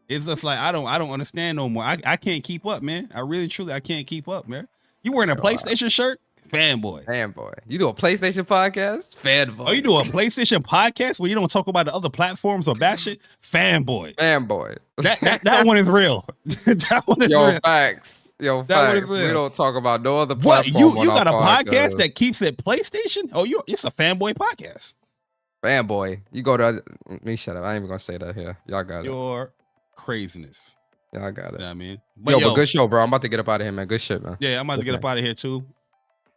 It's just like I don't understand no more. I can't keep up, man. I really truly I can't keep up, man. You wearing a PlayStation shirt? Fanboy. Fanboy. You do a PlayStation podcast? Fanboy. Oh, you do a PlayStation podcast where you don't talk about the other platforms or bad shit? Fanboy. Fanboy. That one is real. That one is real. Facts. Yo, facts. We don't talk about no other platform. What? You got a podcast that keeps it PlayStation? Oh, it's a fanboy podcast. Fanboy. You go to me. Shut up. I ain't even gonna say that here. Y'all got your craziness. Y'all got it. You know what I mean? But good show, bro. I'm about to get up out of here, man. Good shit, man. Yeah, I'm about to get up out of here too.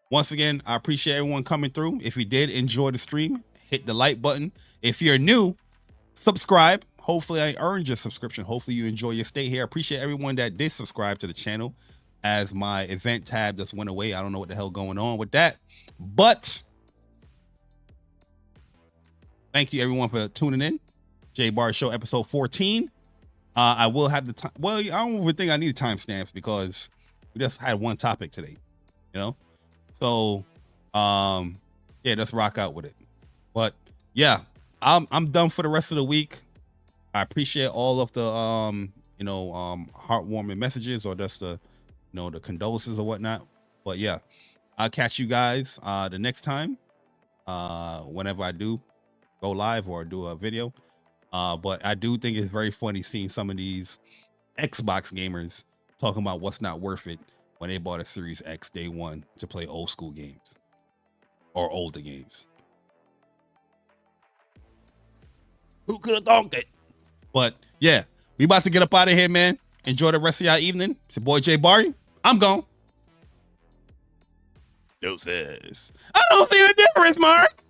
Once again, I appreciate everyone coming through. If you did enjoy the stream, hit the like button. If you're new, subscribe. Hopefully I earned your subscription. Hopefully you enjoy your stay here. I appreciate everyone that did subscribe to the channel, as my event tab just went away. I don't know what the hell going on with that. But thank you everyone for tuning in. JAYBARI Show episode 14. I will have the time. Well, I don't even think I need timestamps because we just had one topic today, you know? So, yeah, let's rock out with it. But yeah, I'm done for the rest of the week. I appreciate all of the, heartwarming messages or just the, the condolences or whatnot. But yeah, I'll catch you guys, the next time, whenever I do go live or do a video. But I do think it's very funny seeing some of these Xbox gamers talking about what's not worth it when they bought a Series X day one to play old school games or older games. Who could have thought it? But yeah, we about to get up out of here, man. Enjoy the rest of y'all evening. It's your boy JAYBARI. I'm gone. Deuces. I don't see the difference, Mark.